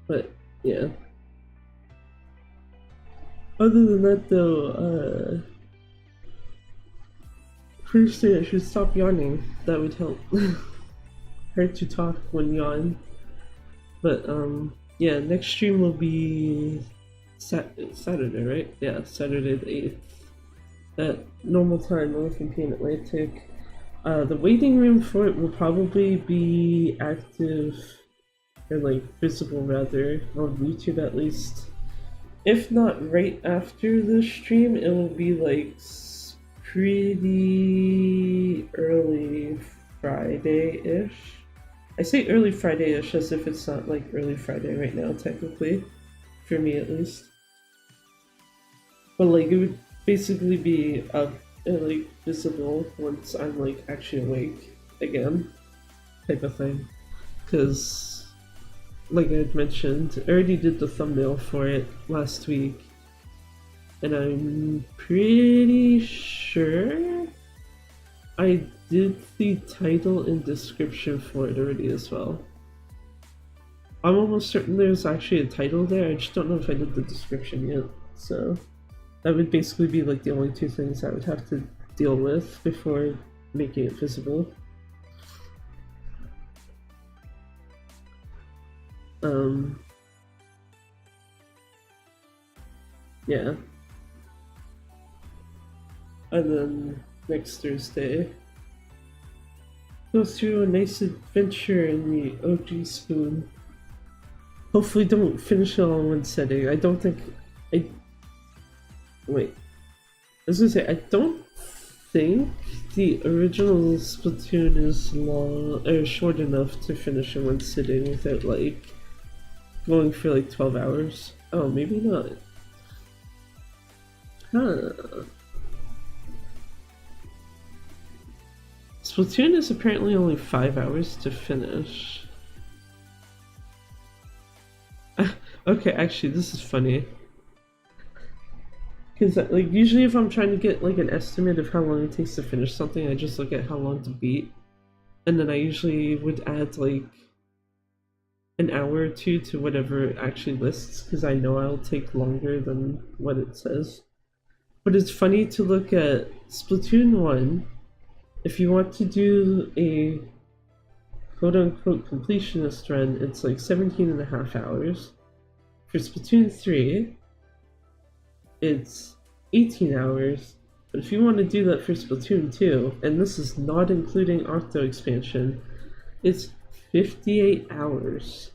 But yeah. Other than that, though, first thing I should stop yawning. That would help. Hard to talk when yawn. But yeah, next stream will be Saturday, right? Yeah, Saturday the 8th. At normal time, Elephant Atlantic. The waiting room for it will probably be active, or like visible rather, on YouTube at least. If not right after the stream, it will be like pretty early Friday-ish. I say early Friday-ish as if it's not like early Friday right now, technically. For me at least. But like it would basically be up and like visible once I'm like actually awake again. Type of thing. Cause like I had mentioned, I already did the thumbnail for it last week. And I'm pretty sure I did the title and description for it already as well. I'm almost certain there's actually a title there, I just don't know if I did the description yet. So that would basically be like the only two things I would have to deal with before making it visible. Yeah. And then next Thursday, go through a nice adventure in the OG Spoon. Hopefully don't finish it all in one setting. I don't think... Wait. I was gonna say, I don't think the original Splatoon is long or short enough to finish in one sitting without like going for like 12 hours. Oh, maybe not. Huh. Splatoon is apparently only 5 hours to finish. Okay, actually, this is funny. Because like usually if I'm trying to get like an estimate of how long it takes to finish something, I just look at how long to beat. And then I usually would add like an hour or two to whatever it actually lists, because I know I'll take longer than what it says. But it's funny to look at Splatoon 1. If you want to do a quote-unquote completionist run, it's like 17.5 hours. For Splatoon 3, it's 18 hours. But if you want to do that for Splatoon 2, and this is not including Octo expansion, it's 58 hours.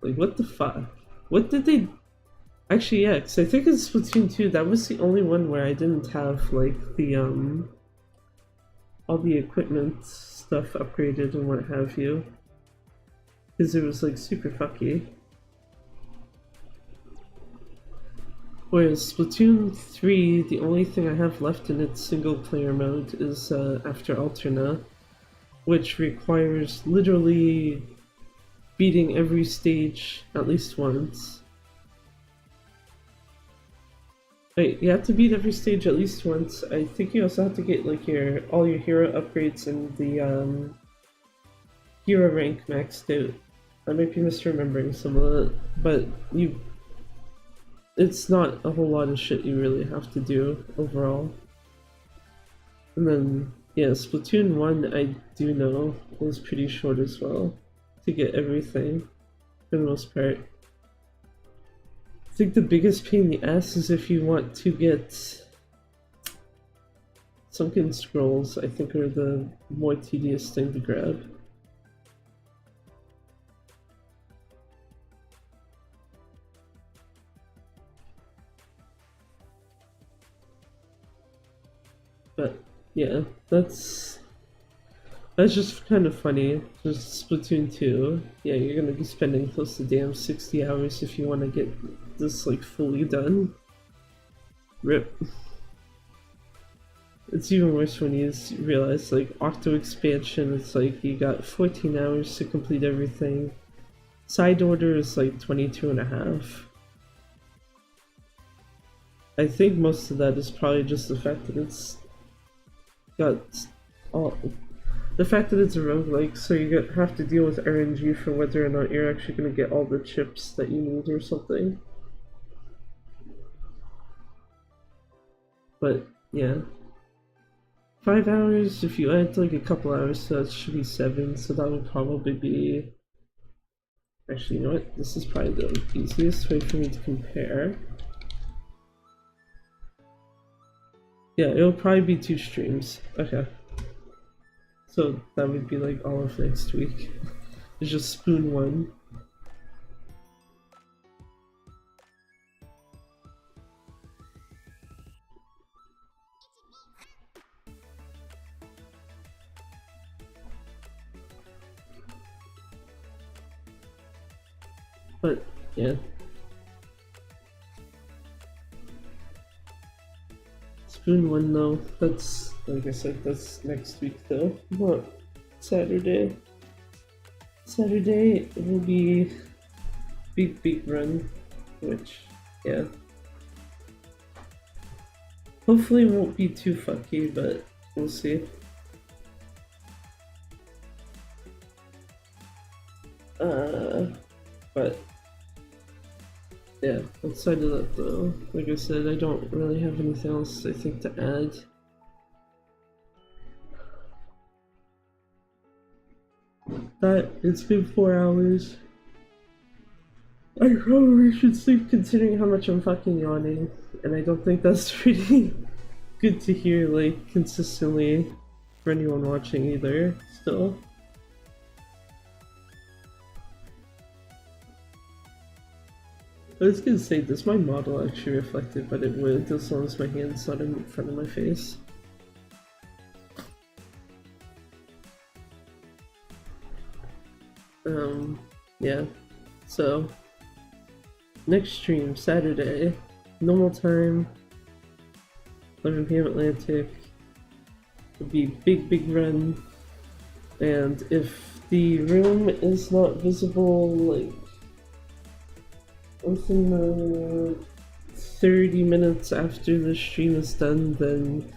Like, what the fuck? What did they... Actually, yeah, because I think in Splatoon 2, that was the only one where I didn't have, like, the, all the equipment stuff upgraded and what have you. Because it was, like, super fucky. Whereas Splatoon 3, the only thing I have left in its single-player mode is After Alterna, which requires literally beating every stage at least once. Wait, you have to beat every stage at least once. I think you also have to get like all your hero upgrades and the hero rank maxed out. I might be misremembering some of it, but it's not a whole lot of shit you really have to do overall. And then yeah, Splatoon 1 I do know is pretty short as well to get everything for the most part. I think the biggest pain in the ass is if you want to get Sunken Scrolls, I think are the more tedious thing to grab. But yeah, that's just kind of funny. Just Splatoon 2. Yeah, you're gonna be spending close to damn 60 hours if you want to get this like fully done. Rip. It's even worse when you realize like Octo expansion, it's like you got 14 hours to complete everything. Side order is like 22 and a half. I think most of that is probably just the fact that it's got all the fact that it's a roguelike, so you have to deal with RNG for whether or not you're actually going to get all the chips that you need or something. But yeah, 5 hours. If you add like a couple hours, so that should be 7. So that would probably be. Actually, you know what? This is probably the easiest way for me to compare. Yeah, it'll probably be 2 streams. Okay. So that would be like all of next week. It's just Spoon 1. But yeah. Spoon 1 though, that's, like I said, that's next week though. Not Saturday. Saturday it will be big run, which, yeah. Hopefully it won't be too fucky, but we'll see. But yeah, outside of that though, like I said, I don't really have anything else I think to add. But it's been 4 hours. I probably should sleep considering how much I'm fucking yawning, and I don't think that's really good to hear like consistently for anyone watching either, still. I was gonna say, does my model actually reflect it, but it would as long as my hand's not in front of my face. Yeah. So, next stream, Saturday, normal time, 11 p.m. Atlantic, would be big run, and if the room is not visible, like, within the 30 minutes after the stream is done, then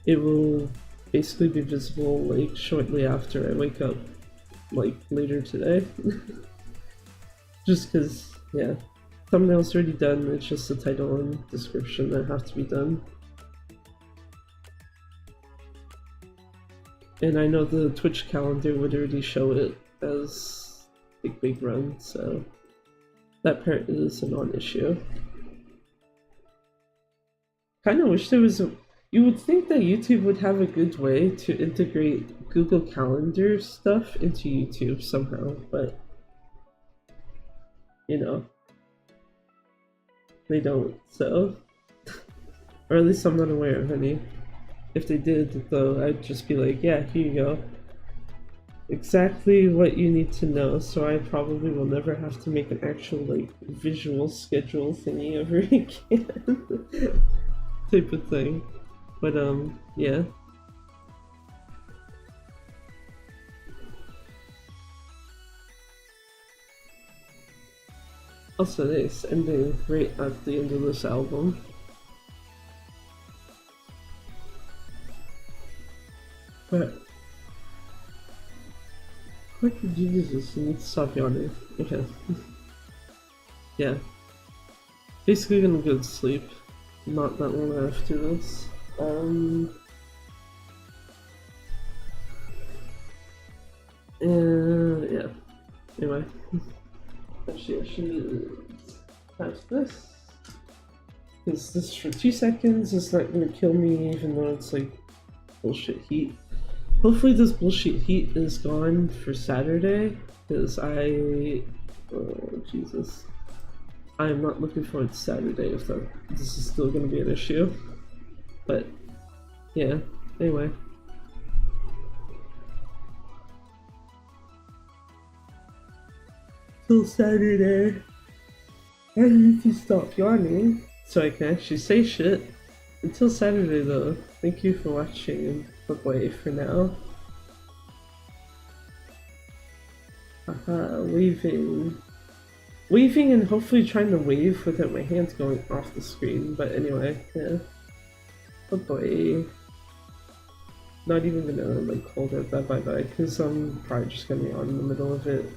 it will basically be visible like shortly after I wake up, like later today. Just cause, yeah, thumbnail's already done, it's just the title and description that have to be done. And I know the Twitch calendar would already show it as big run, so that part is a non-issue. Kinda wish there was a... You would think that YouTube would have a good way to integrate Google Calendar stuff into YouTube somehow, but... you know... they don't, so... or at least I'm not aware of any. If they did, though, I'd just be like, yeah, here you go. Exactly what you need to know, so I probably will never have to make an actual, like, visual schedule thingy ever again. Type of thing. But, yeah. Also, this ending right at the end of this album. But... what did you do this? You need to stop yawning. Okay. Yeah. Basically gonna go to sleep. Not that long after this. Yeah. Anyway. Actually, I should have this. Because this for 2 seconds is not gonna kill me, even though it's like bullshit heat. Hopefully this bullshit heat is gone for Saturday, because oh Jesus. I am not looking forward to Saturday if this is still going to be an issue. But, yeah. Anyway. Till Saturday. I need to stop yawning so I can actually say shit. Until Saturday though, thank you for watching and bye-bye for now. Haha, waving. Waving and hopefully trying to wave without my hands going off the screen, but anyway, yeah. Bye-bye. Not even gonna like hold it that bye-bye, because I'm probably just gonna be on in the middle of it.